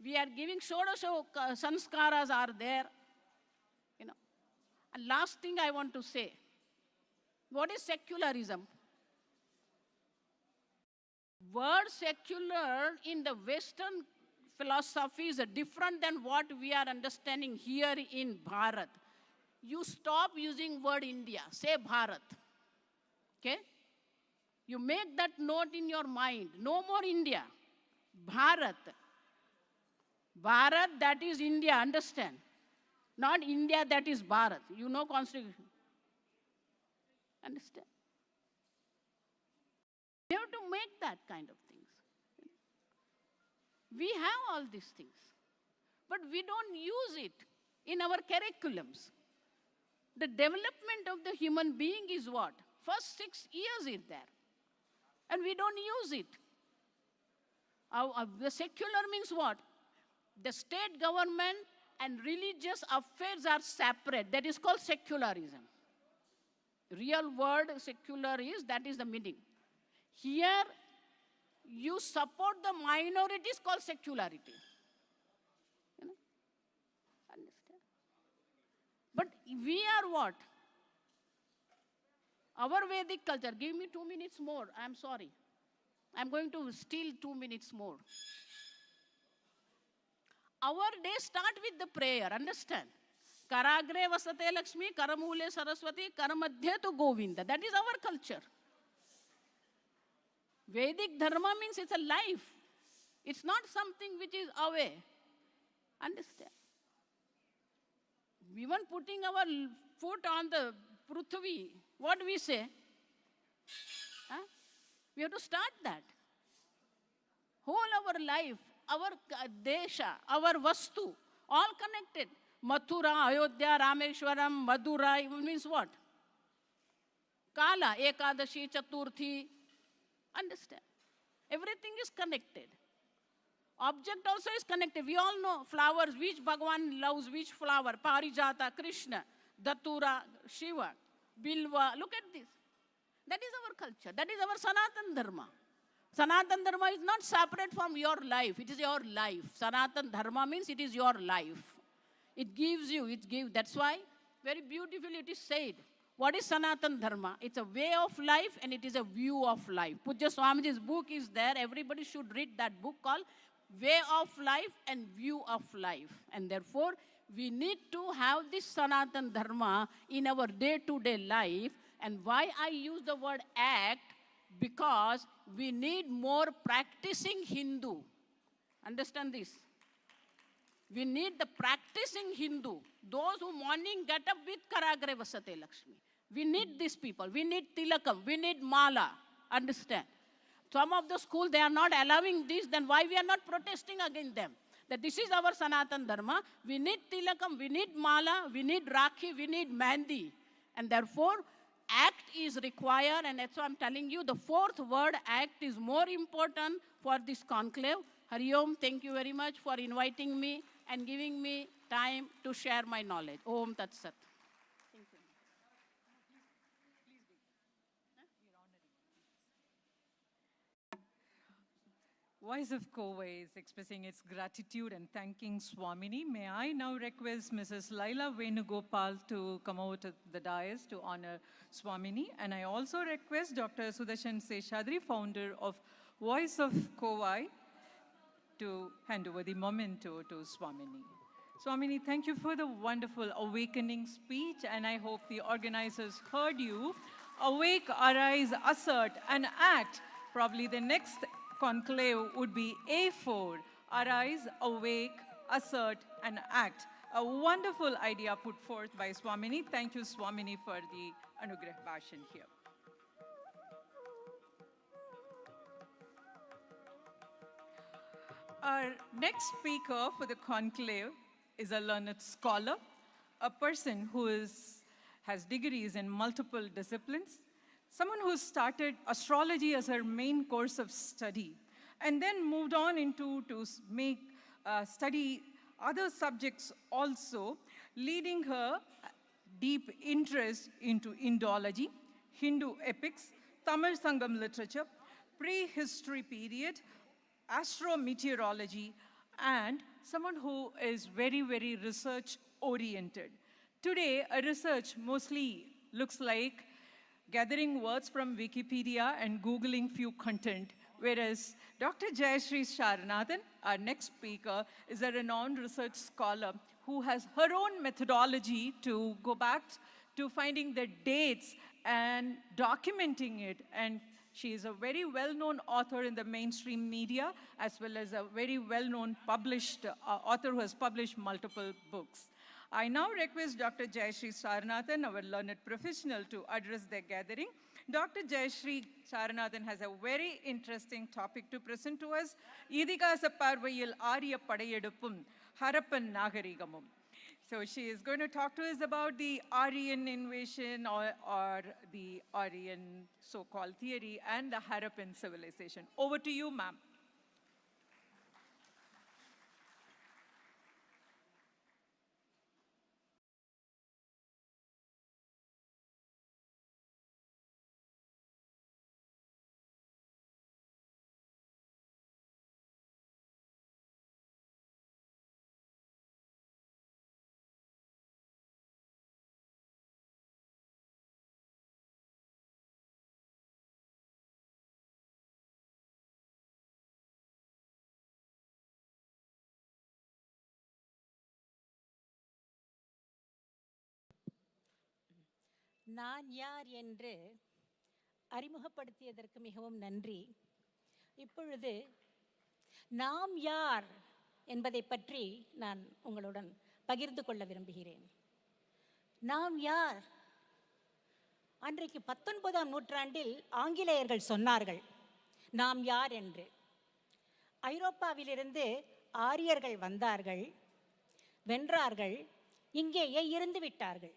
We are giving Shodasha sanskaras are there. You know. And last thing I want to say, what is secularism? Word secular in the Western philosophy is different than what we are understanding here in Bharat. You stop using word India, say Bharat. Okay? You make that note in your mind. No more India. Bharat. Bharat, that is India, understand? Not India, that is Bharat. You know Constitution. Understand? We have to make that kind of things. We have all these things, but we don't use it in our curriculums. The development of the human being is what? First 6 years is there, and we don't use it. The secular means what? The state government and religious affairs are separate. That is called secularism. Real word secular is, that is the meaning. Here, you support the minorities, called secularity. You know? Understand? But we are what? Our Vedic culture, give me 2 minutes more, I'm sorry. I'm going to steal 2 minutes more. Our day start with the prayer, understand? Karagre vasate Lakshmi, Karamule Saraswati, Karamadhya tu Govinda. That is our culture. Vedic Dharma means it's a life. It's not something which is away. Understand? Even putting our foot on the Prithvi, what we say? Huh? We have to start that. Whole our life, our desha, our vastu, all connected. Mathura, Ayodhya, Rameshwaram, Madurai, means what? Kala, Ekadashi, Chaturthi. Understand? Everything is connected. Object also is connected. We all know flowers, which Bhagavan loves which flower. Parijata, Krishna, Datura, Shiva, Bilva. Look at this. That is our culture. That is our Sanatan Dharma. Sanatan Dharma is not separate from your life. It is your life. Sanatan Dharma means it is your life. It gives you, it gives. That's why very beautifully it is said. What is Sanatan Dharma? It's a way of life and it is a view of life. Pujya Swamiji's book is there. Everybody should read that book called Way of Life and View of Life. And therefore, we need to have this Sanatan Dharma in our day-to-day life. And why I use the word act? Because we need more practicing Hindu. Understand this? We need the practicing Hindu. Those who morning get up with Karagre Vasate Lakshmi. We need these people. We need Tilakam. We need Mala. Understand? Some of the schools, they are not allowing this. Then why we are not protesting against them? That this is our Sanatan Dharma. We need Tilakam. We need Mala. We need Rakhi. We need Mehndi. And therefore, act is required. And that's why I'm telling you, the fourth word, act, is more important for this conclave. Hari Om, thank you very much for inviting me and giving me time to share my knowledge. Om Tat Sat. Thank you. Voice of Covai is expressing its gratitude and thanking Swamini. May I now request Mrs. Laila Venugopal to come out to the dais to honor Swamini. And I also request Dr. Sudarshan Seshadri, founder of Voice of Covai, to hand over the memento to Swamini. Swamini, thank you for the wonderful awakening speech, and I hope the organizers heard you. Awake, arise, assert, and act. Probably the next conclave would be A4. Arise, awake, assert, and act. A wonderful idea put forth by Swamini. Thank you, Swamini, for the Anugrah Bhashan here. Our next speaker for the conclave is a learned scholar, a person who has degrees in multiple disciplines, someone who started astrology as her main course of study, and then moved on to study other subjects also, leading her deep interest into Indology, Hindu epics, Tamil Sangam literature, prehistory period, astrometeorology, and someone who is very, very research-oriented. Today, a research mostly looks like gathering words from Wikipedia and Googling few content, whereas Dr. Jayashree Sharanathan, our next speaker, is a renowned research scholar who has her own methodology to go back to finding the dates and documenting it. And she is a very well-known author in the mainstream media, as well as a very well-known published author who has published multiple books. I now request Dr. Jayashree Sharanathan, our learned professional, to address the gathering. Dr. Jayashree Sharanathan has a very interesting topic to present to us. Idikasa Parvayil Arya Padayeduppum Harappan Nagarigamum. So she is going to talk to us about the Aryan invasion or the Aryan so-called theory and the Harappan civilization. Over to you, ma'am. நான் யார் என்று அறிமுகப்படுத்தியதற்கு மிகவும் நன்றி. இப்பொழுது நாம் யார் என்பதை பற்றி நான் உங்களுடன் பகிர்ந்து கொள்ள விரும்புகிறேன். நாம் யார்? அன்றைக்கு 19ஆம் நூற்றாண்டில் ஆங்கிலேயர்கள் சொன்னார்கள் நாம் யார் என்று. ஐரோப்பாவிலிருந்து ஆரியர்கள் வந்தார்கள், வென்றார்கள், இங்கேயே இருந்து விட்டார்கள்.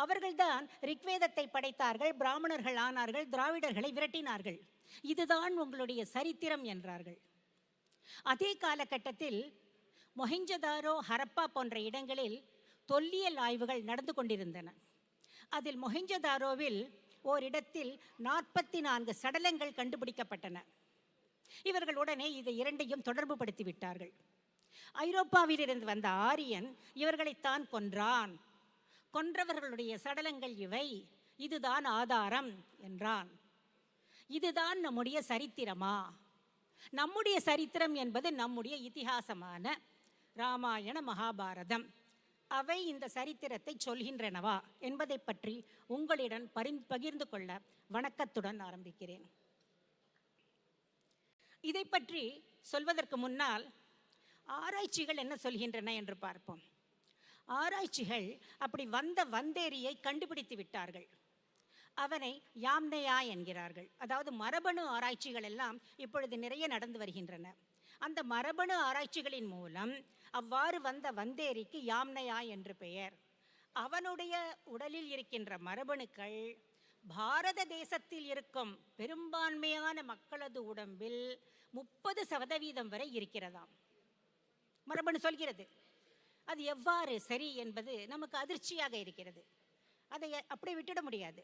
அவர்கள்தான் ரிக்வேதத்தை படைத்தார்கள், பிராமணர்கள் ஆனார்கள், திராவிடர்களை விரட்டினார்கள். இதுதான் உங்களுடைய சரித்திரம் என்றார்கள். அதே காலகட்டத்தில் மொஹெஞ்சதாரோ, ஹரப்பா போன்ற இடங்களில் தொல்லியல் ஆய்வுகள் நடந்து கொண்டிருந்தன. அதில் மொஹெஞ்சதாரோவில் ஓரிடத்தில் 44 சடலங்கள் கண்டுபிடிக்கப்பட்டன. இவர்கள் உடனே இதை இரண்டையும் தொடர்பு படுத்தி விட்டார்கள். ஐரோப்பாவிலிருந்து வந்த ஆரியன் இவர்களைத்தான் கொன்றான், கொன்றவர்களுடைய சடலங்கள் இவை, இதுதான் ஆதாரம் என்றான். இதுதான் நம்முடைய சரித்திரமா? நம்முடைய சரித்திரம் என்பது நம்முடைய இதிகாசமான ராமாயண மகாபாரதம். அவை இந்த சரித்திரத்தை சொல்கின்றனவா என்பதை பற்றி உங்களிடம் பகிர்ந்து கொள்ள வணக்கத்துடன் ஆரம்பிக்கிறேன். இதை பற்றி சொல்வதற்கு முன்னால் ஆராய்ச்சிகள் என்ன சொல்கின்றன என்று பார்ப்போம். ஆராய்ச்சிகள் அப்படி வந்த வந்தேரியை கண்டுபிடித்து விட்டார்கள். அவனை யாம்னையா என்கிறார்கள். அதாவது மரபணு ஆராய்ச்சிகள் எல்லாம் இப்பொழுது நிறைய நடந்து வருகின்றன. அந்த மரபணு ஆராய்ச்சிகளின் மூலம் அவ்வாறு வந்த வந்தேரிக்கு யாம்னையா என்று பெயர். அவனுடைய உடலில் இருக்கின்ற மரபணுக்கள் பாரத தேசத்தில் இருக்கும் பெரும்பான்மையான மக்களது உடம்பில் 30% வரை இருக்கிறதாம். மரபணு சொல்கிறது. அது எவ்வாறு சரி என்பது நமக்கு அதிர்ச்சியாக இருக்கிறது. அதை அப்படியே விட்டுட முடியாது.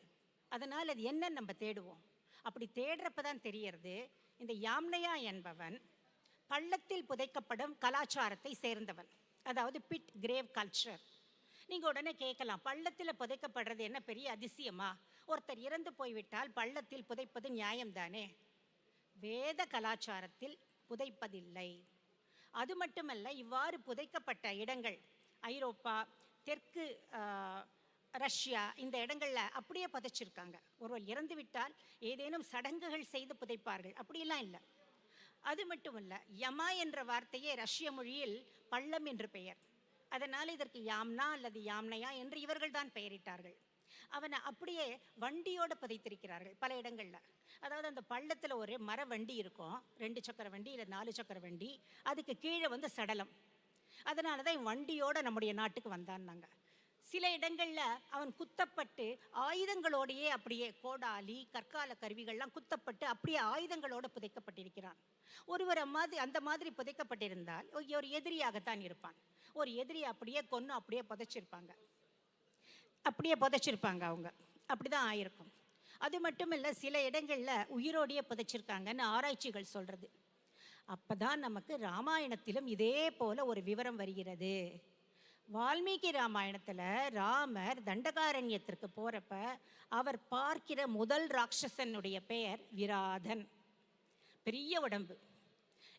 அதனால் அது என்னன்னு நம்ம தேடுவோம். அப்படி தேடுறப்ப தான் தெரியறது, இந்த யாம்னையா என்பவன் பள்ளத்தில் புதைக்கப்படும் கலாச்சாரத்தை சேர்ந்தவன். அதாவது பிட் கிரேவ் கல்ச்சர். நீங்கள் உடனே கேட்கலாம், பள்ளத்தில் புதைக்கப்படுறது என்ன பெரிய அதிசயமா? ஒருத்தர் இறந்து போய்விட்டால் பள்ளத்தில் புதைப்பது நியாயம்தானே? வேத கலாச்சாரத்தில் புதைப்பதில்லை. அது மட்டுமல்ல, இவ்வாறு புதைக்கப்பட்ட இடங்கள் ஐரோப்பா, தெற்கு ரஷ்யா, இந்த இடங்களில் அப்படியே புதைச்சிருக்காங்க. ஒருவர் இறந்து விட்டால் ஏதேனும் சடங்குகள் செய்து புதைப்பார்கள், அப்படியெல்லாம் இல்லை. அது மட்டும் இல்லை, யமா என்ற வார்த்தையே ரஷ்ய மொழியில் பள்ளம் என்று பெயர். அதனால் இதற்கு யாம்னா அல்லது யாம்னையா என்று இவர்கள் தான் பெயரிட்டார்கள். அவனை அப்படியே வண்டியோடு புதைத்திருக்கிறார்கள் பல இடங்களில். அதாவது அந்த பள்ளத்தில் ஒரு மர வண்டி இருக்கும், 2 சக்கர வண்டி இல்லை 4 சக்கர வண்டி, அதுக்கு கீழே வந்து சடலம். அதனால தான் வண்டியோடு நம்முடைய நாட்டுக்கு வந்தான்னாங்க. சில இடங்களில் அவன் குத்தப்பட்டு ஆயுதங்களோடையே அப்படியே கோடாலி கற்கால கருவிகள்லாம் குத்தப்பட்டு அப்படியே ஆயுதங்களோடு புதைக்கப்பட்டிருக்கிறான். ஒருவர் அந்த மாதிரி புதைக்கப்பட்டிருந்தால் ஒரு எதிரியாகத்தான் இருப்பான். ஒரு எதிரி அப்படியே கொன்று அப்படியே புதைச்சிருப்பாங்க அவங்க. அப்படி தான் ஆயிருக்கும். அது மட்டும் இல்லை, சில இடங்களில் உயிரோடையே புதைச்சிருக்காங்கன்னு ஆராய்ச்சிகள் சொல்கிறது. அப்போ தான் நமக்கு ராமாயணத்திலும் இதே போல் ஒரு விவரம் வருகிறது. வால்மீகி ராமாயணத்தில் ராமர் தண்டகாரண்யத்திற்கு போகிறப்ப அவர் பார்க்கிற முதல் ராட்சசனுடைய பெயர் விராதன். பெரிய உடம்பு.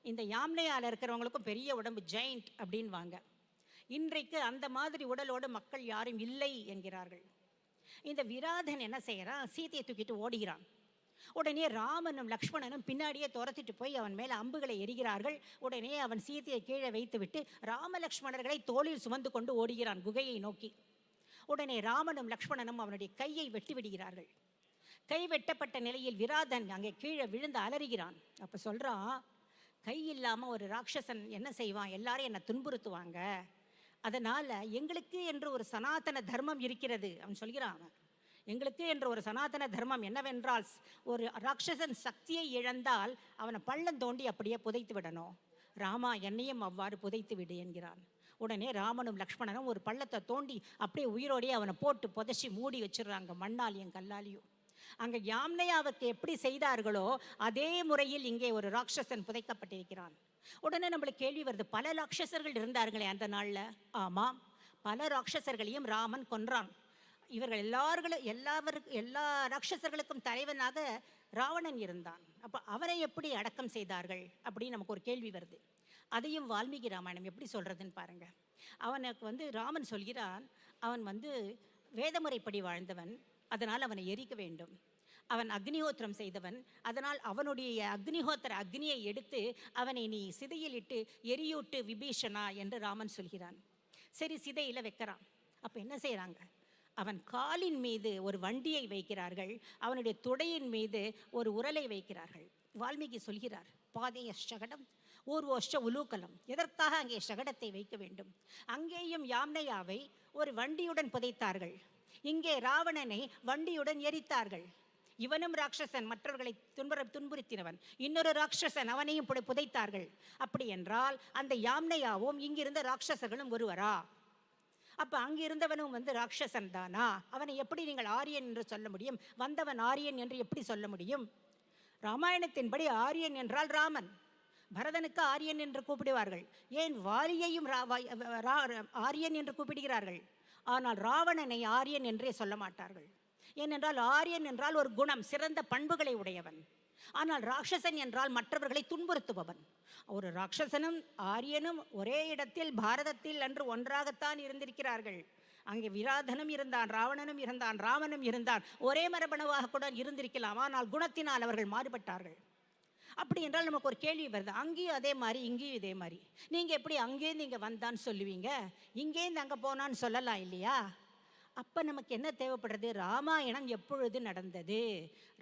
இந்த யாம்னையால் இருக்கிறவங்களுக்கும் பெரிய உடம்பு, ஜெயிண்ட் அப்படின்வாங்க. இன்றைக்கு அந்த மாதிரி உடலோடு மக்கள் யாரும் இல்லை என்கிறார்கள். இந்த விராதன் என்ன செய்கிறான்? சீதையை தூக்கிட்டு ஓடுகிறான். உடனே ராமனும் லக்ஷ்மணனும் பின்னாடியே துரத்திட்டு போய் அவன் மேலே அம்புகளை எரிகிறார்கள். உடனே அவன் சீதையை கீழே வைத்துவிட்டு ராம லக்ஷ்மணர்களை தோளில் சுமந்து கொண்டு ஓடுகிறான் குகையை நோக்கி. உடனே ராமனும் லக்ஷ்மணனும் அவனுடைய கையை வெட்டி விடுகிறார்கள். கை வெட்டப்பட்ட நிலையில் விராதன் அங்கே கீழே விழுந்து அலறுகிறான். அப்போ சொல்கிறான், கை இல்லாமல் ஒரு ராட்சசன் என்ன செய்வான்? எல்லாரும் என்னை துன்புறுத்துவாங்க. அதனால் எங்களுக்கு என்று ஒரு சனாதன தர்மம் இருக்கிறது. அவன் சொல்கிறான், எங்களுக்கு என்ற ஒரு சனாதன தர்மம் என்னவென்றால், ஒரு ராட்சசன் சக்தியை இழந்தால் அவனை பள்ளம் தோண்டி அப்படியே புதைத்து விடணும். ராமா, என்னையும் அவ்வாறு புதைத்து விடு என்கிறான். உடனே ராமனும் லக்ஷ்மணனும் ஒரு பள்ளத்தை தோண்டி அப்படியே உயிரோடையே அவனை போட்டு புதைச்சி மூடி வச்சிடுறாங்க, மண்ணாலியும் கல்லாலியும். அங்கே யாம்னையாவுக்கு எப்படி செய்தார்களோ அதே முறையில் இங்கே ஒரு ராட்சசன் புதைக்கப்பட்டிருக்கிறான். உடனே நம்மளுக்கு கேள்வி வருது, பல ராட்சசர்கள் இருந்தார்களே அந்த நாளில்? ஆமாம், பல ராட்சசர்களையும் ராமன் கொன்றான். இவர்கள் எல்லா ராட்சசர்களுக்கும் தலைவனாக ராவணன் இருந்தான். அப்போ அவனை எப்படி அடக்கம் செய்தார்கள் அப்படின்னு நமக்கு ஒரு கேள்வி வருது. அதையும் வால்மீகி ராமாயணம் எப்படி சொல்கிறதுன்னு பாருங்கள். அவனுக்கு ராமன் சொல்கிறான், அவன் வேதமுறைப்படி வாழ்ந்தவன், அதனால் அவனை எரிக்க வேண்டும். அவன் அக்னிஹோத்திரம் செய்தவன், அதனால் அவனுடைய அக்னிஹோத்திர அக்னியை எடுத்து அவனை நீ சிதையில் இட்டு எரியூட்டு விபீஷணா என்று ராமன் சொல்கிறான். சரி, சிதையில் வைக்கிறான். அப்போ என்ன செய்கிறாங்க? அவன் காலின் மீது ஒரு வண்டியை வைக்கிறார்கள், அவனுடைய துடையின் மீது ஒரு உரலை வைக்கிறார்கள். வால்மீகி சொல்கிறார், பாதைய சகடம் ஊர்வோஷ்ட உலூக்கலம். எதற்காக அங்கே சகடத்தை வைக்க வேண்டும்? அங்கேயும் யாம்னையாவை ஒரு வண்டியுடன் புதைத்தார்கள், இங்கே ராவணனை வண்டியுடன் எரித்தார்கள். இவனும் ராட்சசன், மற்றவர்களை துன்புறுத்தினவன். இன்னொரு ராட்சசன், அவனையும் புதைத்தார்கள். அப்படி என்றால் அந்த யாம்னையாவும் இங்கிருந்த ராட்சசர்களும் ஒருவரா? அப்போ அங்கிருந்தவனும் ராட்சசன் தானா? அவனை எப்படி நீங்கள் ஆரியன் என்று சொல்ல முடியும்? வந்தவன் ஆரியன் என்று எப்படி சொல்ல முடியும்? ராமாயணத்தின்படி ஆரியன் என்றால் ராமன். பரதனுக்கு ஆரியன் என்று கூப்பிடுவார்கள். ஏன் வாலியையும் ஆரியன் என்று கூப்பிடுகிறார்கள்? ஆனால் ராவணனை ஆரியன் என்றே சொல்ல மாட்டார்கள். ஏனென்றால் ஆரியன் என்றால் ஒரு குணம், சிறந்த பண்புகளை உடையவன். ஆனால் ராட்சசன் என்றால் மற்றவர்களை துன்புறுத்துபவன். ஒரு ராட்சசனும் ஆரியனும் ஒரே இடத்தில் பாரதத்தில் அன்று ஒன்றாகத்தான் இருந்திருக்கிறார்கள். அங்கே விராதனும் இருந்தான், ராவணனும் இருந்தான், ராமனும் இருந்தான், ஒரே மரபணுவாக கூட இருந்திருக்கலாம். ஆனால் குணத்தினால் அவர்கள் மாறுபட்டார்கள். அப்படி என்றால் நமக்கு ஒரு கேள்வி வருது, அங்கேயும் அதே மாதிரி இங்கேயும் இதே மாதிரி, நீங்கள் எப்படி அங்கேருந்து இங்கே வந்தான்னு சொல்லுவீங்க, இங்கேருந்து அங்கே போனான்னு சொல்லலாம் இல்லையா? அப்போ நமக்கு என்ன தேவைப்படுறது? ராமாயணம் எப்பொழுது நடந்தது,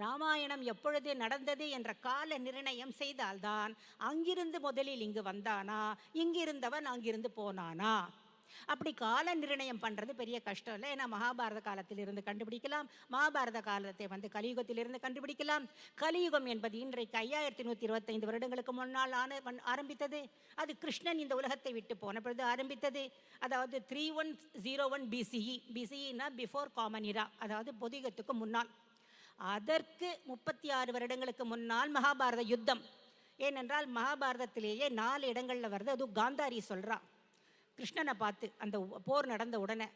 ராமாயணம் எப்பொழுது நடந்தது என்ற கால நிர்ணயம் செய்தால்தான் அங்கிருந்து முதலில் இங்கு வந்தானா, இங்கிருந்தவன் அங்கிருந்து போனானா. அப்படி கால நிர்ணயம் பண்ணுறது பெரிய கஷ்டம் இல்லை. ஏன்னா மகாபாரத காலத்திலிருந்து கண்டுபிடிக்கலாம், மகாபாரத காலத்தை கலியுகத்திலிருந்து கண்டுபிடிக்கலாம். கலியுகம் என்பது இன்றைக்கு 5125 வருடங்களுக்கு முன்னால் ஆரம்பித்தது. அது கிருஷ்ணன் இந்த உலகத்தை விட்டு போன பொழுது ஆரம்பித்தது. அதாவது 3101 பிசிஇனா பிஃபோர் காமன் இரா, அதாவது பொதுயுகத்துக்கு முன்னால். அதற்கு 36 வருடங்களுக்கு முன்னால் மகாபாரத யுத்தம். ஏனென்றால் மகாபாரதத்திலேயே 4 இடங்களில் வருது. அது காந்தாரி சொல்கிறான் கிருஷ்ணனை பார்த்து, அந்த போர் நடந்த உடனே,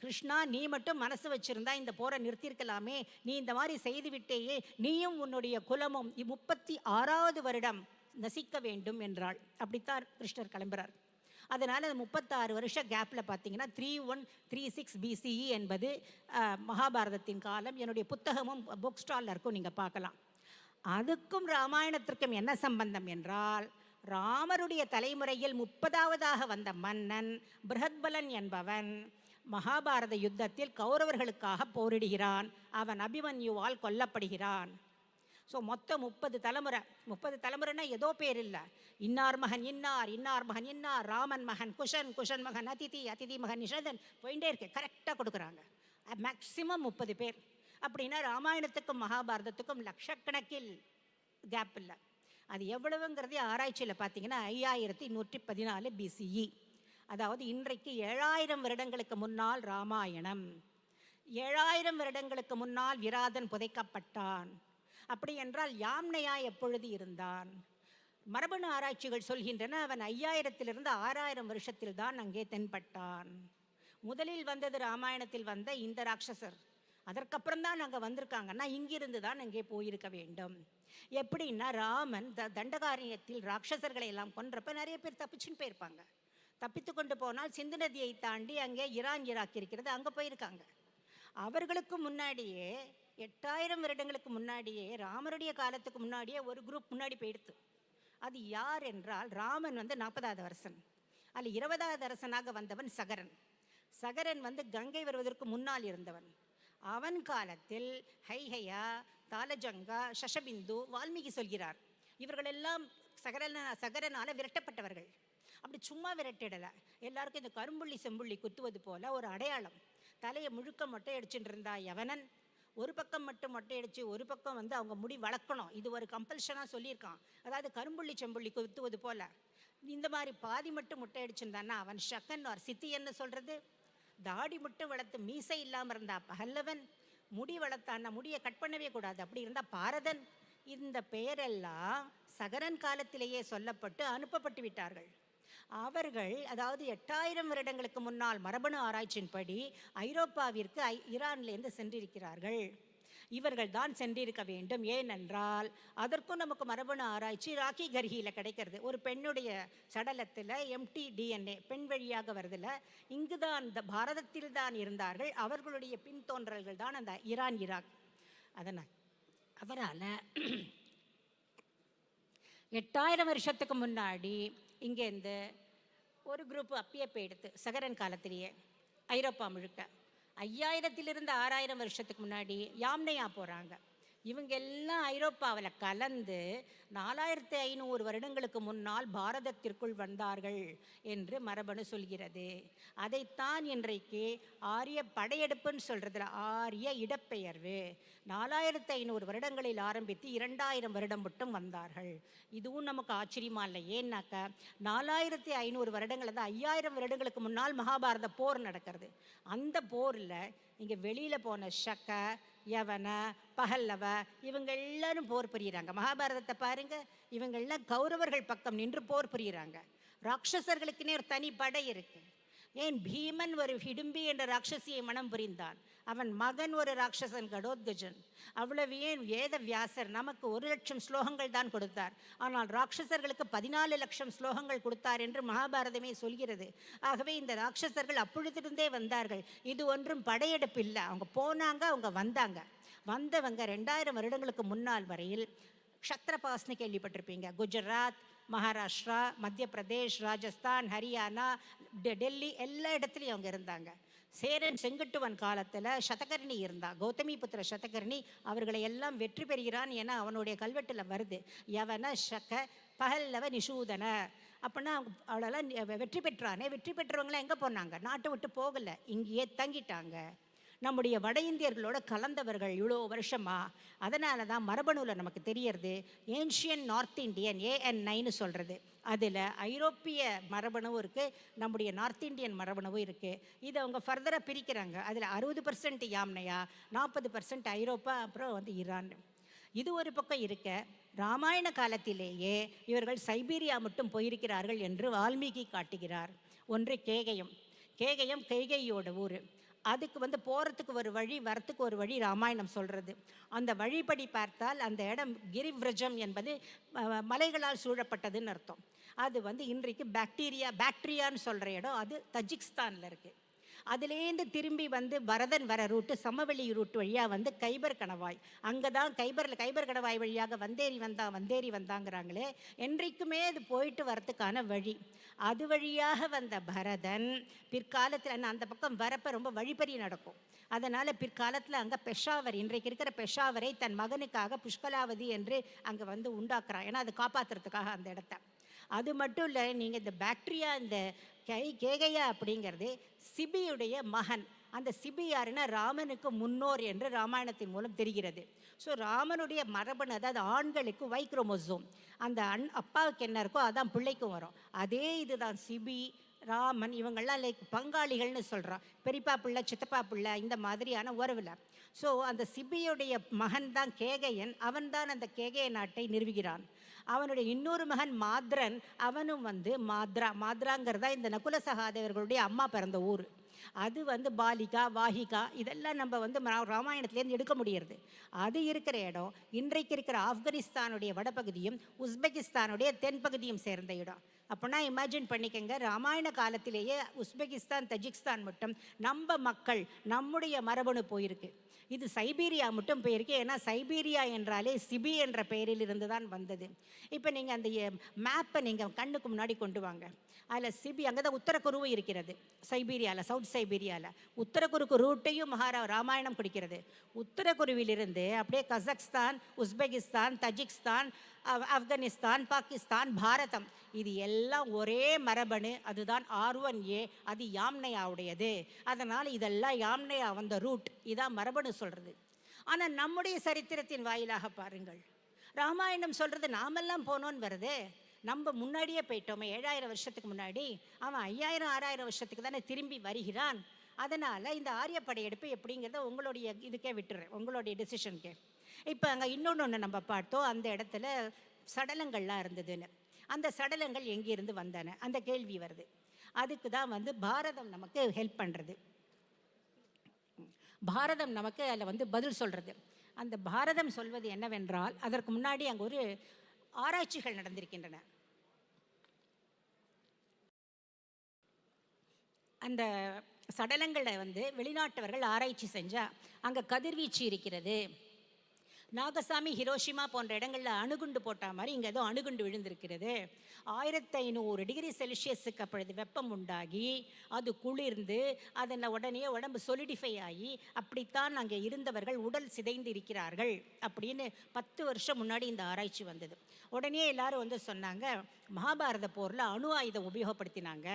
கிருஷ்ணா நீ மட்டும் மனசு வச்சிருந்தா இந்த போரை நிறுத்தியிருக்கலாமே, நீ இந்த மாதிரி செய்து விட்டேயே, நீயும் உன்னுடைய குலமும் 36வது வருடம் நசிக்க வேண்டும் என்றாள். அப்படித்தான் கிருஷ்ணர் கிளம்புறார். அதனால் அந்த 36 வருஷ கேப்பில் பார்த்தீங்கன்னா 3136 பிசிஇ என்பது மகாபாரதத்தின் காலம். என்னுடைய புத்தகமும் புக் ஸ்டாலில் இருக்கும், நீங்கள் பார்க்கலாம். அதுக்கும் ராமாயணத்திற்கும் என்ன சம்பந்தம் என்றால், ராமருடைய தலைமுறையில் 30வதாக வந்த மன்னன் பிரஹத்பலன் என்பவன் மகாபாரத யுத்தத்தில் கௌரவர்களுக்காக போரிடுகிறான். அவன் அபிமன்யுவால் கொல்லப்படுகிறான். ஸோ மொத்தம் 30 தலைமுறை. 30 தலைமுறைனா ஏதோ பேர் இல்லை. இன்னார் மகன் இன்னார், இன்னார் மகன் இன்னார், ராமன் மகன் குஷன், குஷன் மகன் அதிதி, அதிதி மகன் நிஷதன், போயிட்டே இருக்கு. கரெக்டாக கொடுக்குறாங்க. மேக்சிமம் 30 பேர். அப்படின்னா ராமாயணத்துக்கும் மகாபாரதத்துக்கும் லட்சக்கணக்கில் கேப் இல்லை. அது எவ்வளவுங்கிறதே ஆராய்ச்சியில் பார்த்தீங்கன்னா 5114 பிசிஇ. அதாவது இன்றைக்கு 7000 வருடங்களுக்கு முன்னால் ராமாயணம், 7000 வருடங்களுக்கு முன்னால் விராதன் புதைக்கப்பட்டான். அப்படி என்றால் யாம்னையா எப்பொழுது இருந்தான்? மரபணு ஆராய்ச்சிகள் சொல்கின்றன அவன் 5000 6000 வருஷத்தில் தான் அங்கே தென்பட்டான். முதலில் வந்தது ராமாயணத்தில் வந்த இந்த ராட்சசர், அதற்கப்புறம் தான் அங்கே வந்திருக்காங்கன்னா இங்கிருந்து தான் அங்கே போயிருக்க வேண்டும். எப்படின்னா ராமன் தண்டகாரண்யத்தில் ராட்சசர்களை எல்லாம் கொன்றப்ப நிறைய பேர் தப்பிச்சுன்னு போயிருப்பாங்க. தப்பித்து கொண்டு போனால் சிந்து நதியை தாண்டி அங்கே ஈராக் இருக்கிறது, அங்கே போயிருக்காங்க. அவர்களுக்கு முன்னாடியே 8000 வருடங்களுக்கு முன்னாடியே, ராமருடைய காலத்துக்கு முன்னாடியே ஒரு குரூப் முன்னாடி போயிடுத்து. அது யார் என்றால், ராமன் 40வது அரசன், அதில் 20வது அரசனாக வந்தவன் சகரன். சகரன் கங்கை வருவதற்கு முன்னால் இருந்தவன். அவன் காலத்தில் ஹைஹயா, தாலஜங்கா, சஷபிந்து, வால்மீகி சொல்கிறார், இவர்களெல்லாம் சகரனால விரட்டப்பட்டவர்கள். அப்படி சும்மா விரட்டிடலை, எல்லாருக்கும் இந்த கரும்புள்ளி செம்புள்ளி குத்துவது போல ஒரு அடையாளம். தலையை முழுக்க மொட்டை அடிச்சுட்டு இருந்தா யவனன், ஒரு பக்கம் மட்டும் மொட்டை அடித்து ஒரு பக்கம் அவங்க முடி வளர்க்கணும், இது ஒரு கம்பல்ஷனாக சொல்லியிருக்கான். அதாவது கரும்புள்ளி செம்புள்ளி குத்துவது போல. இந்த மாதிரி பாதி மட்டும் முட்டை அடிச்சுருந்தான்னா அவன் ஷக்கன் ஒரு சித்தியன்னு சொல்கிறது. தாடி மட்டும் வளர்த்து மீசை இல்லாமல் இருந்தா பகல்லவன், முடி வளர்த்தான்னா முடியை கட் பண்ணவே கூடாது, அப்படி இருந்தால் பாரதன். இந்த பெயரெல்லாம் சகரன் காலத்திலேயே சொல்லப்பட்டு அனுப்பப்பட்டு விட்டார்கள். அவர்கள் அதாவது 8000 வருடங்களுக்கு முன்னால் மரபணு ஆராய்ச்சியின்படி ஐரோப்பாவிற்கு ஈரான்லேருந்து சென்றிருக்கிறார்கள். இவர்கள் தான் சென்றிருக்க வேண்டும். ஏனென்றால் அதற்கும் நமக்கு மரபணு ஆராய்ச்சி ராக்கி கர்ஹியில் கிடைக்கிறது. ஒரு பெண்ணுடைய சடலத்தில் எம்டி டிஎன்ஏ பெண் வழியாக வருதில்ல, இங்கு தான் இந்த பாரதத்தில் தான் இருந்தார்கள். அவர்களுடைய பின்தோன்றல்கள் தான் அந்த ஈராக். அதனால் 8000 வருஷத்துக்கு முன்னாடி இங்கேருந்து ஒரு குரூப் அப்பயே போயிடுத்து. சகரன் காலத்திலேயே ஐரோப்பா முழுக்க 5000 6000 வருஷத்துக்கு முன்னாடி யாம்னையா போகிறாங்க. இவங்க எல்லாம் ஐரோப்பாவில் கலந்து 4500 வருடங்களுக்கு முன்னால் பாரதத்திற்குள் வந்தார்கள் என்று மரபணு சொல்கிறது. அதைத்தான் இன்றைக்கு ஆரிய படையெடுப்புன்னு சொல்கிறதுல ஆரிய இடப்பெயர்வு. 4500 வருடங்களில் ஆரம்பித்து 2000 வருடம் மட்டும் வந்தார்கள். இதுவும் நமக்கு ஆச்சரியமா இல்லை. ஏன்னாக்கா 4500 வருடங்கள், 5000 வருடங்களுக்கு முன்னால் மகாபாரத போர் நடக்கிறது. அந்த போரில் இங்கே வெளியில் போன ஷக்க, யவன, பகல்லவ இவங்க எல்லாரும் போர் புரியுறாங்க. மகாபாரதத்தை பாருங்க, இவங்கெல்லாம் கௌரவர்கள் பக்கம் நின்று போர் புரியுறாங்க. ராட்சசர்களுக்குன்னே ஒரு தனி படை இருக்கு. ஏன் பீமன் ஒரு ஹிடும்பி என்ற ராட்சசியை மனம் புரிந்தான், அவன் மகன் ஒரு ராட்சசன் கடோத்கஜன். அவ்வளவு ஏன் வேத வியாசர் நமக்கு 1,00,000 ஸ்லோகங்கள் தான் கொடுத்தார், ஆனால் ராட்சசர்களுக்கு 14 லட்சம் ஸ்லோகங்கள் கொடுத்தார் என்று மகாபாரதமே சொல்கிறது. ஆகவே இந்த ராட்சசர்கள் அப்பொழுதிருந்தே வந்தார்கள். இது ஒன்றும் படையெடுப்பு இல்லை, அவங்க போனாங்க, அவங்க வந்தவங்க 2000 வருடங்களுக்கு முன்னால் வரையில் க்ஷத்ரபாஸ்னு கேள்விப்பட்டிருப்பீங்க. குஜராத், மகாராஷ்டிரா, மத்திய பிரதேஷ், ராஜஸ்தான், ஹரியானா, டெல்லி எல்லா இடத்துலையும் அவங்க இருந்தாங்க. சேரன் செங்குட்டுவன் காலத்தில் சதகர்ணி இருந்தான், கௌதமி புத்திர சதகர்ணி. அவர்களை எல்லாம் வெற்றி பெறுகிறான். ஏன்னா அவனுடைய கல்வெட்டில் வருது, யவன சக பகல்லவ நிஷூதன. அப்படின்னா அவளெல்லாம் வெற்றி பெற்றானே. வெற்றி பெற்றவங்களாம் எங்கே போனாங்க? நாட்டை விட்டு போகலை, இங்கேயே தங்கிட்டாங்க. நம்முடைய வட இந்தியர்களோட கலந்தவர்கள் இவ்வளோ வருஷமா. அதனால தான் மரபணுவில் நமக்கு தெரியறது ஏன்ஷியன் நார்த் இண்டியன் AN9 சொல்கிறது. அதில் ஐரோப்பிய மரபணுவும் இருக்குது, நம்முடைய நார்த் இந்தியன் மரபணுவும் இருக்குது. இதை அவங்க ஃபர்தராக பிரிக்கிறாங்க. அதில் 60% யாம்னையா, 40% ஐரோப்பா, அப்புறம் ஈரான். இது ஒரு பக்கம் இருக்க, ராமாயண காலத்திலேயே இவர்கள் சைபீரியா மட்டும் போயிருக்கிறார்கள் என்று வால்மீகி காட்டுகிறார். ஒன்று கேகயம் கைகையோட ஊர். அதுக்கு போகிறதுக்கு ஒரு வழி, வரத்துக்கு ஒரு வழி ராமாயணம் சொல்கிறது. அந்த வழிபடி பார்த்தால் அந்த இடம் கிரிவ்ரஜம் என்பது மலைகளால் சூழப்பட்டதுன்னு அர்த்தம். அது இன்றைக்கு பாக்டீரியான்னு சொல்கிற இடம், அது தஜிக்ஸ்தானில் இருக்குது. அதுலேருந்து திரும்பி பரதன் வர ரூட்டு சமவெளி ரூட் வழியாக கைபர் கணவாய். அங்கே தான் கைபர் கணவாய் வழியாக வந்தேறி வந்தாங்கிறாங்களே. என்றைக்குமே அது போயிட்டு வரத்துக்கான வழி. அது வழியாக வந்த பரதன் பிற்காலத்தில் அந்த பக்கம் வரப்போ ரொம்ப வழிபறி நடக்கும். அதனால் பிற்காலத்தில் அங்கே பெஷாவர், இன்றைக்கு இருக்கிற பெஷாவரை தன் மகனுக்காக புஷ்கலாவதி என்று அங்கே உண்டாக்குறான். ஏன்னா அது காப்பாற்றுறதுக்காக அந்த இடத்த. அது மட்டும் இல்லை, நீங்கள் இந்த பாக்டீரியா, இந்த கேகையா அப்படிங்கிறது சிபியுடைய மகன். அந்த சிபி யாருன்னா ராமனுக்கு முன்னோர் என்று ராமாயணத்தின் மூலம் தெரிகிறது. ஸோ ராமனுடைய மரபணு, அதாவது ஆண்களுக்கு Y குரோமோசோம், அந்த அப்பாவுக்கு என்ன இருக்கோ அதான் பிள்ளைக்கும் வரும். அதே இதுதான் சிபி, ராமன், இவங்கள்லாம் லைக் பங்காளிகள்னு சொல்கிறான். பெரியப்பா பிள்ளை, சித்தப்பா பிள்ளை, இந்த மாதிரியான உறவில். ஸோ அந்த சிபியுடைய மகன் தான் கேகையன். அவன் தான் அந்த கேகைய நாட்டை நிறுவுகிறான். அவனுடைய இன்னொரு மகன் மாத்ரன், அவனும் மாத்ராங்கிறதா இந்த நகுல சகாதேவர்களுடைய அம்மா பிறந்த ஊர். அது பாலிகா, வாஹிகா, இதெல்லாம் நம்ம ராமாயணத்துலேருந்து எடுக்க முடியாது. அது இருக்கிற இடம் இன்றைக்கு இருக்கிற ஆப்கானிஸ்தானுடைய வடபகுதியும் உஸ்பெகிஸ்தானுடைய தென்பகுதியும் சேர்ந்த இடம். அப்படின்னா இமேஜின் பண்ணிக்கங்க, ராமாயண காலத்திலேயே உஸ்பெகிஸ்தான், தஜிக்ஸ்தான் மட்டும் நம்ம மக்கள், நம்முடைய மரபணு போயிருக்கு. இது சைபீரியா மட்டும் போயிருக்கு. ஏன்னா சைபீரியா என்றாலே சிபி என்ற பெயரில் இருந்து தான் வந்தது. இப்போ நீங்கள் அந்த மேப்பை நீங்கள் கண்ணுக்கு முன்னாடி கொண்டு வாங்க. அதில் சிபி, அங்கே தான் உத்தரக்குருவும் இருக்கிறது சைபீரியாவில், சவுத் சைபீரியாவில். உத்தரக்குருக்கு ரூட்டையும் ராமாயணம் கொடுக்கிறது. உத்தரக்குருவிலிருந்து அப்படியே கசக்ஸ்தான், உஸ்பெகிஸ்தான், தஜிக்ஸ்தான், ஆப்கானிஸ்தான், பாகிஸ்தான், பாரதம், இது எல்லாம் ஒரே மரபணு. அதுதான் R1A, அது யாம்னையாவுடையது. அதனால் இதெல்லாம் யாம்னையா வந்த ரூட், இதான் மரபணு சொல்கிறது. ஆனால் நம்முடைய சரித்திரத்தின் வாயிலாக பாருங்கள், ராமாயணம் சொல்கிறது நாமெல்லாம் போனோன்னு வருது. நம்ம முன்னாடியே போயிட்டோமே, 7000 வருஷத்துக்கு முன்னாடி. அவன் 5000 6000 வருஷத்துக்கு தானே திரும்பி வருகிறான். அதனால் இந்த ஆரிய படையெடுப்பு எப்படிங்கிறத உங்களுடைய இதுக்கே விட்டுறேன், உங்களுடைய டெசிஷனுக்கே. இப்போ அங்கே இன்னொன்று நம்ம பார்த்தோம், அந்த இடத்துல சடலங்கள்லாம் இருந்ததுன்னு. அந்த சடலங்கள் எங்கேருந்து வந்தன அந்த கேள்வி வருது. அதுக்கு தான் பாரதம் நமக்கு ஹெல்ப் பண்ணுறது. பாரதம் நமக்கு அதில் பதில் சொல்கிறது. அந்த பாரதம் சொல்வது என்னவென்றால், அதற்கு முன்னாடி அங்கே ஒரு ஆராய்ச்சிகள் நடந்திருக்கின்றன. அந்த சடலங்களை வெளிநாட்டவர்கள் ஆராய்ச்சி செஞ்சால் அங்கே கதிர்வீச்சு இருக்கிறது. நாகசாமி, ஹிரோஷிமா போன்ற இடங்களில் அணுகுண்டு போட்ட மாதிரி இங்கே ஏதோ அணுகுண்டு விழுந்திருக்கிறது. 1500 டிகிரி செல்சியஸுக்கு அப்பொழுது வெப்பம் உண்டாகி அது குளிர்ந்து அதில் உடனே உடம்பு சொலிடிஃபை ஆகி அப்படித்தான் அங்கே இருந்தவர்கள் உடல் சிதைந்து இருக்கிறார்கள் அப்படின்னு 10 வருஷம் முன்னாடி இந்த ஆராய்ச்சி வந்தது. உடனே எல்லாரும் சொன்னாங்க, மகாபாரத போரில் அணு ஆயுதம் உபயோகப்படுத்தினாங்க,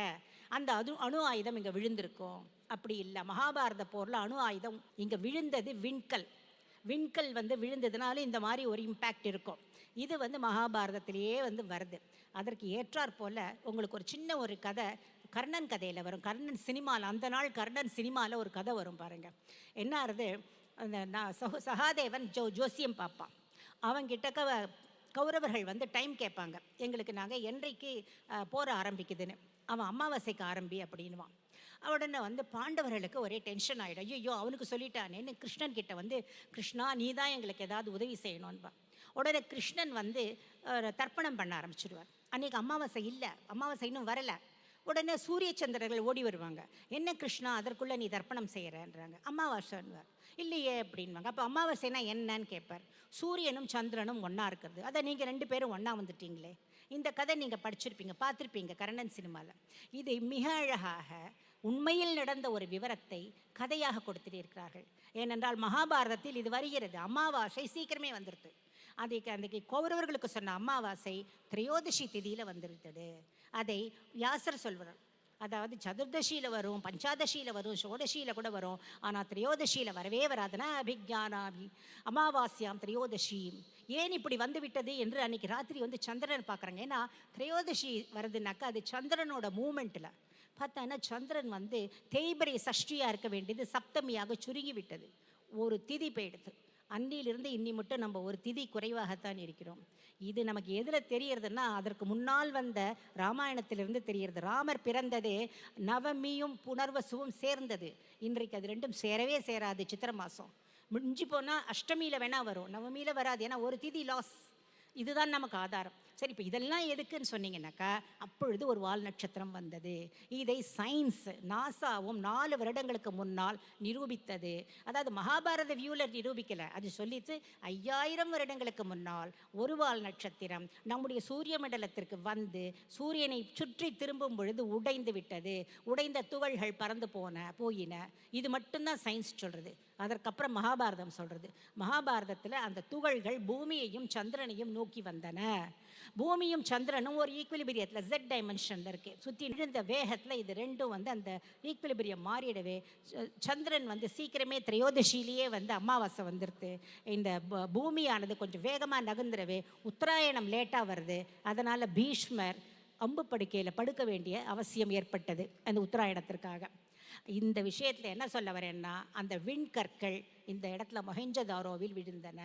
அந்த அணு ஆயுதம் இங்கே விழுந்திருக்கும். அப்படி இல்லை, மகாபாரத போரில் அணு ஆயுதம் இங்கே விழுந்தது விண்கல் விழுந்ததுனால இந்த மாதிரி ஒரு இம்பேக்ட் இருக்கும். இது மகாபாரதத்திலேயே வருது. அதற்கு ஏற்றாற் போல் உங்களுக்கு ஒரு சின்ன ஒரு கதை கர்ணன் கதையில் வரும். கர்ணன் சினிமாவில், அந்த நாள் கர்ணன் சினிமாவில் ஒரு கதை வரும் பாருங்கள். என்ன ஆகுது, அந்த சகாதேவன் ஜோசியம் பார்ப்பான். அவங்கிட்ட கௌரவர்கள் டைம் கேட்பாங்க, எங்களுக்கு நாங்கள் என்றைக்கு போர் ஆரம்பிக்குதுன்னு. அவன் அமாவாசைக்கு ஆரம்பி அப்படின்வான். உடனே வந்து பாண்டவர்களுக்கு ஒரே டென்ஷன் ஆகிடும். ஐயோ அவனுக்கு சொல்லிட்டானேன்னு கிருஷ்ணன் கிட்ட வந்து, கிருஷ்ணா நீ தான் எங்களுக்கு ஏதாவது உதவி செய்யணும்பா. உடனே கிருஷ்ணன் வந்து தர்ப்பணம் பண்ண ஆரம்பிச்சிடுவார். அன்றைக்கி அமாவாசை இல்லை, அமாவாசை இன்னும் வரலை. உடனே சூரிய சந்திரர்கள் ஓடி வருவாங்க. என்ன கிருஷ்ணா அதற்குள்ளே நீ தர்ப்பணம் செய்கிறேன்றாங்க. அமாவாசைன்னுவார். இல்லையே அப்படின்வாங்க. அப்போ அமாவாசைனா என்னன்னு கேட்பார். சூரியனும் சந்திரனும் ஒன்றா இருக்கிறது. அதை நீங்கள் 2 பேரும் ஒன்றா வந்துட்டீங்களே. இந்த கதை நீங்கள் படிச்சிருப்பீங்க, பார்த்துருப்பீங்க கர்ணன் சினிமாவில். இது மிக அழகாக உண்மையில் நடந்த ஒரு விவரத்தை கதையாக கொடுத்திருக்கிறார்கள். ஏனென்றால் மகாபாரதத்தில் இது வருகிறது. அமாவாசை சீக்கிரமே வந்துடுது. அன்றைக்கு கௌரவர்களுக்கு சொன்ன அமாவாசை திரையோதசி திதியில் வந்துருத்தது. அதை வியாசர் சொல்வார். அதாவது சதுர்தசியில் வரும், பஞ்சாதசியில் வரும், ஷோடசியில் கூட வரும். ஆனால் திரையோதசியில் வரவே வராதுன்னா அபிஜானாபி அமாவாஸ்யாம் திரையோதசி. ஏன் இப்படி வந்து விட்டது என்று அன்றைக்கி ராத்திரி வந்து சந்திரன் பார்க்குறாங்க. ஏன்னா திரையோதசி வருதுனாக்கா அது சந்திரனோட மூமெண்ட்டில் பார்த்தான்னா சந்திரன் வந்து தேய்பிரை சஷ்டியாக இருக்க வேண்டியது சப்தமியாக சுருங்கி விட்டது. ஒரு திதி போயிடுது. அன்னிலிருந்து இன்னி மட்டும் நம்ம ஒரு திதி குறைவாகத்தான் இருக்கிறோம். இது நமக்கு எதில் தெரியறதுன்னா அதற்கு முன்னால் வந்த ராமாயணத்திலிருந்து தெரிகிறது. ராமர் பிறந்ததே நவமியும் புனர்வசுவும் சேர்ந்தது. இன்றைக்கு அது ரெண்டும் சேரவே சேராது. சித்திரை மாதம் முடிஞ்சு போனால் அஷ்டமியில் வேணால் வரும், நவமியில் வராது. ஏன்னா ஒரு திதி லாஸ். இதுதான் நமக்கு ஆதாரம். சரி, இப்போ இதெல்லாம் எதுக்குன்னு சொன்னீங்கன்னாக்கா அப்பொழுது ஒரு வால் நட்சத்திரம் வந்தது. இதை சயின்ஸ் நாசாவும் 4 வருடங்களுக்கு முன்னால் நிரூபித்தது. அதாவது மகாபாரத வியூவில் நிரூபிக்கலை, அது சொல்லித்து 5000 வருடங்களுக்கு முன்னால் ஒரு வால் நட்சத்திரம் நம்முடைய சூரிய மண்டலத்திற்கு வந்து சூரியனை சுற்றி திரும்பும் பொழுது உடைந்து விட்டது. உடைந்த துகள்கள் பறந்து போயின. இது மட்டும்தான் சயின்ஸ் சொல்கிறது. அதற்கப்புறம் மகாபாரதம் சொல்கிறது. மகாபாரதத்தில் அந்த துகள்கள் பூமியையும் சந்திரனையும் நோக்கி வந்தன. பூமியும் சந்திரனும் ஒரு ஈக்குவலிபிரியத்தில் Z டைமென்ஷனில் இருக்குது. சுற்றி விழுந்த வேகத்தில் இது ரெண்டும் வந்து அந்த ஈக்குவலிபிரியம் மாறிடவே சந்திரன் வந்து சீக்கிரமே திரையோதசியிலேயே வந்து அமாவாசை வந்துடுது. இந்த பூமியானது கொஞ்சம் வேகமாக நகர்ந்துடவே உத்தராயணம் லேட்டாக வருது. அதனால் பீஷ்மர் அம்பு படுக்கையில் படுக்க வேண்டிய அவசியம் ஏற்பட்டது அந்த உத்தராயணத்திற்காக. இந்த விஷயத்தில் என்ன சொல்ல வரேன்னா அந்த விண்கற்கள் இந்த இடத்துல மொஹெஞ்சதாரோவில் விழுந்தன.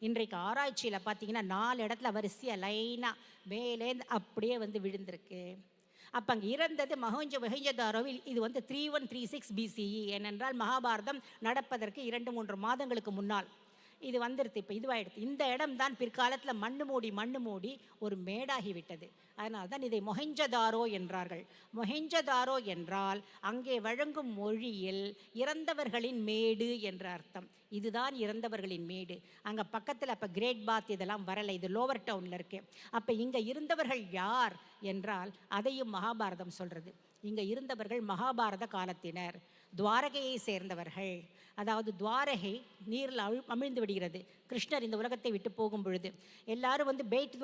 இன்றைக்கு ஆராய்ச்சியில் பார்த்தீங்கன்னா 4 இடத்துல வரிசையாக லைனாக மேலேருந்து அப்படியே வந்து விழுந்திருக்கு. அப்போ அங்கே இறந்தது மொஹெஞ்சதாரோவில். இது வந்து 3136 BCE. ஏனென்றால் மகாபாரதம் நடப்பதற்கு 2-3 மாதங்களுக்கு முன்னால் இது வந்துடுது. இப்போ இதுவாகிடுது. இந்த இடம் தான் பிற்காலத்தில் மண்ணு மூடி ஒரு மேடாகிவிட்டது. அதனால் தான் இதை மொஹெஞ்சதாரோ என்றார்கள். மொஹெஞ்சதாரோ என்றால் அங்கே வழங்கும் மொழியில் இறந்தவர்களின் மேடு என்ற அர்த்தம். இதுதான் இறந்தவர்களின் மேடு. அங்கே பக்கத்தில் அப்போ கிரேட் பாத் இதெல்லாம் வரலை, இது லோவர் டவுனில் இருக்கு. அப்போ இங்கே இருந்தவர்கள் யார் என்றால் அதையும் மகாபாரதம் சொல்கிறது. இங்கே இருந்தவர்கள் மகாபாரத காலத்தினர், துவாரகையை சேர்ந்தவர்கள். அதாவது துவாரகை நீரில் அமிழ்ந்து விடுகிறது. கிருஷ்ணர் இந்த உலகத்தை விட்டு போகும் பொழுது எல்லாரும் வந்து பெய்ட்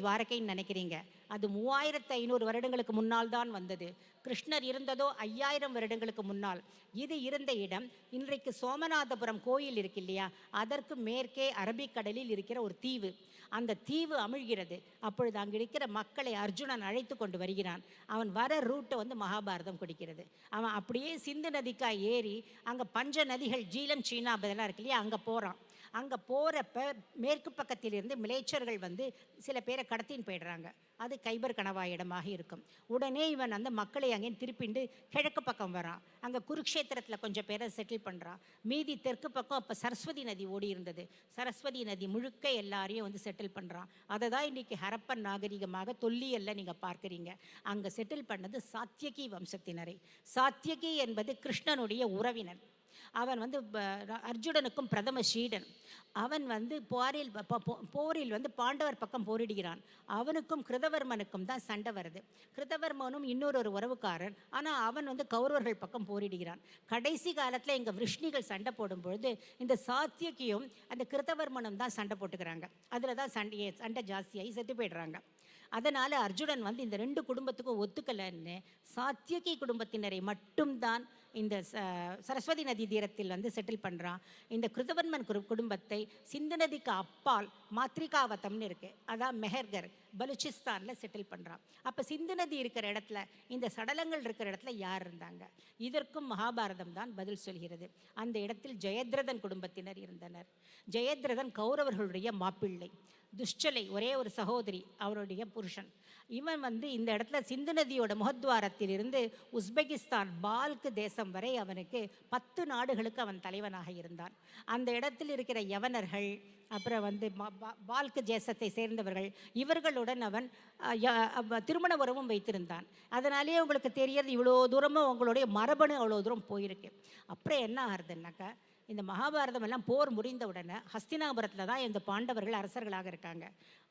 துவாரகைன்னு நினைக்கிறீங்க. அது 3500 வருடங்களுக்கு முன்னால் தான் வந்தது. கிருஷ்ணர் இருந்ததோ 5000 வருடங்களுக்கு முன்னால். இது இருந்த இடம் இன்றைக்கு சோமநாதபுரம் கோயில் இருக்கு இல்லையா, அதற்கு மேற்கே அரபிக்கடலில் இருக்கிற ஒரு தீவு. அந்த தீவு அமிழ்கிறது. அப்பொழுது அங்கே இருக்கிற மக்களை அர்ஜுனன் அழைத்து கொண்டு வருகிறான். அவன் வர ரூட்டை வந்து மகாபாரதம் கொடுக்கிறது. அவன் அப்படியே சிந்து நதிக்காய் ஏறி அங்கே பஞ்ச நதிகள் ஜீலம் சீனா இதெல்லாம் இருக்கு இல்லையா, அங்கே போகிறான். அங்கே போகிறப்ப மேற்கு பக்கத்திலிருந்து மிலேச்சர்கள் வந்து சில பேரை கடத்தின்னு போயிடுறாங்க. அது கைபர் கணவா இடமாக இருக்கும். உடனே இவன் அந்த மக்களை அங்கேயும் திருப்பிண்டு கிழக்கு பக்கம் வரான். அங்கே குருக்ஷேத்திரத்தில் கொஞ்சம் பேரை செட்டில் பண்ணுறான். மீதி தெற்கு பக்கம் அப்போ சரஸ்வதி நதி ஓடி இருந்தது. சரஸ்வதி நதி முழுக்க எல்லாரையும் வந்து செட்டில் பண்ணுறான். அதை தான் இன்றைக்கி ஹரப்பன் நாகரிகமாக தொல்லியல்ல நீங்கள் பார்க்குறீங்க. அங்கே செட்டில் பண்ணது சாத்தியகி வம்சத்தினரை. சாத்தியகி என்பது கிருஷ்ணனுடைய உறவினன். அவன் வந்து அர்ஜுனனுக்கும் பிரதம சீடன். அவன் வந்து போரில் வந்து பாண்டவர் பக்கம் போரிடுகிறான். அவனுக்கும் கிருதவர்மனுக்கும் தான் சண்டை வருது. கிருதவர்மனும் இன்னொரு உறவுக்காரன். ஆனால் அவன் வந்து கௌரவர்கள் பக்கம் போரிடுகிறான். கடைசி காலத்தில் இங்கே விஷ்ணிகள் சண்டை போடும்பொழுது இந்த சாத்தியகியும் அந்த கிருதவர்மனும் தான் சண்டை போட்டுக்கிறாங்க. அதில் தான் சண்டை ஜாஸ்தியாகி செத்து போய்டுறாங்க. அதனால் அர்ஜுனன் வந்து இந்த 2 குடும்பத்துக்கும் ஒத்துக்கலைன்னு சாத்தியகி குடும்பத்தினரை மட்டும்தான் இந்த சரஸ்வதி நதி தீரத்தில் வந்து செட்டில் பண்ணுறான். இந்த கிருதவர்மன் குடும்பத்தை சிந்து நதிக்கு அப்பால் மாத்ரிகாவதம்னு இருக்குது, அதான் மெஹர்கர் பலுச்சிஸ்தானில் செட்டில் பண்ணுறான். அப்போ சிந்து நதி இருக்கிற இடத்துல இந்த சடலங்கள் இருக்கிற இடத்துல யார் இருந்தாங்க? இதற்கும் மகாபாரதம் தான் பதில் சொல்கிறது. அந்த இடத்தில் ஜெயத்ரதன் குடும்பத்தினர் இருந்தனர். ஜெயத்ரதன் கௌரவர்களுடைய மாப்பிள்ளை. துஷ்சலை ஒரே ஒரு சகோதரி, அவருடைய புருஷன். இவன் வந்து இந்த இடத்துல சிந்து நதியோட முகத்வாரத்திலிருந்து உஸ்பெகிஸ்தான் பால்க் தேசம் வரை அவனுக்கு 10 நாடுகளுக்கு அவன் தலைவனாக இருந்தான். அந்த இடத்தில் இருக்கிற யவனர்கள், அப்புறம் வந்து பால்க் தேசத்தை சேர்ந்தவர்கள், இவர்களுடன் அவன் திருமண உறவும் வைத்திருந்தான். அதனாலேயே உங்களுக்கு தெரியறது இவ்வளோ தூரமும் அவங்களுடைய மரபணு அவ்வளோ தூரம் போயிருக்கு. அப்புறம் என்ன ஆகுதுன்னாக்கா, இந்த மகாபாரதம் எல்லாம் போர் முடிந்த உடனே ஹஸ்தினாபுரத்தில் தான் இந்த பாண்டவர்கள் அரசர்களாக இருக்காங்க.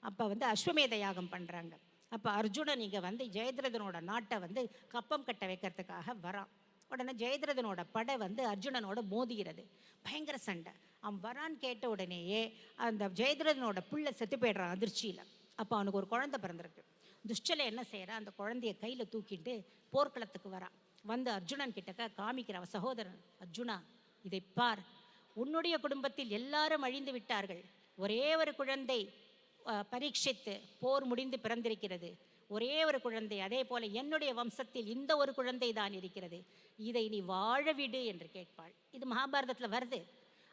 அப்போ வந்து அஸ்வமேத யாகம் பண்ணுறாங்க. அப்போ அர்ஜுனன் இங்கே வந்து ஜெயத்ரதனோட நாட்டை வந்து கப்பம் கட்ட வைக்கிறதுக்காக வரான். உடனே ஜெயத்ரதனோட படை வந்து அர்ஜுனனோட மோதுகிறது. பயங்கர சண்டை. அவன் வரான்னு கேட்ட உடனேயே அந்த ஜெயத்ரதனோட பிள்ளை செத்து போய்டுறான் அதிர்ச்சியில். அப்போ அவனுக்கு ஒரு குழந்தை பிறந்திருக்கு. துஷ்சலை என்ன செய்கிறான், அந்த குழந்தைய கையில் தூக்கிட்டு போர்க்களத்துக்கு வரான். வந்து அர்ஜுனன் கிட்டக்க காமிக்கிற அவன் சகோதரன், அர்ஜுனா இதை பார், உன்னுடைய குடும்பத்தில் எல்லாரும் அழிந்து விட்டார்கள், ஒரே ஒரு குழந்தை பரீட்சித்து போர் முடிந்து பிறந்திருக்கிறது, ஒரே ஒரு குழந்தை, அதே போல என்னுடைய வம்சத்தில் இந்த ஒரு குழந்தை தான் இருக்கிறது, இதை நீ வாழ விடு என்று கேட்பாள். இது மகாபாரதத்தில் வருது.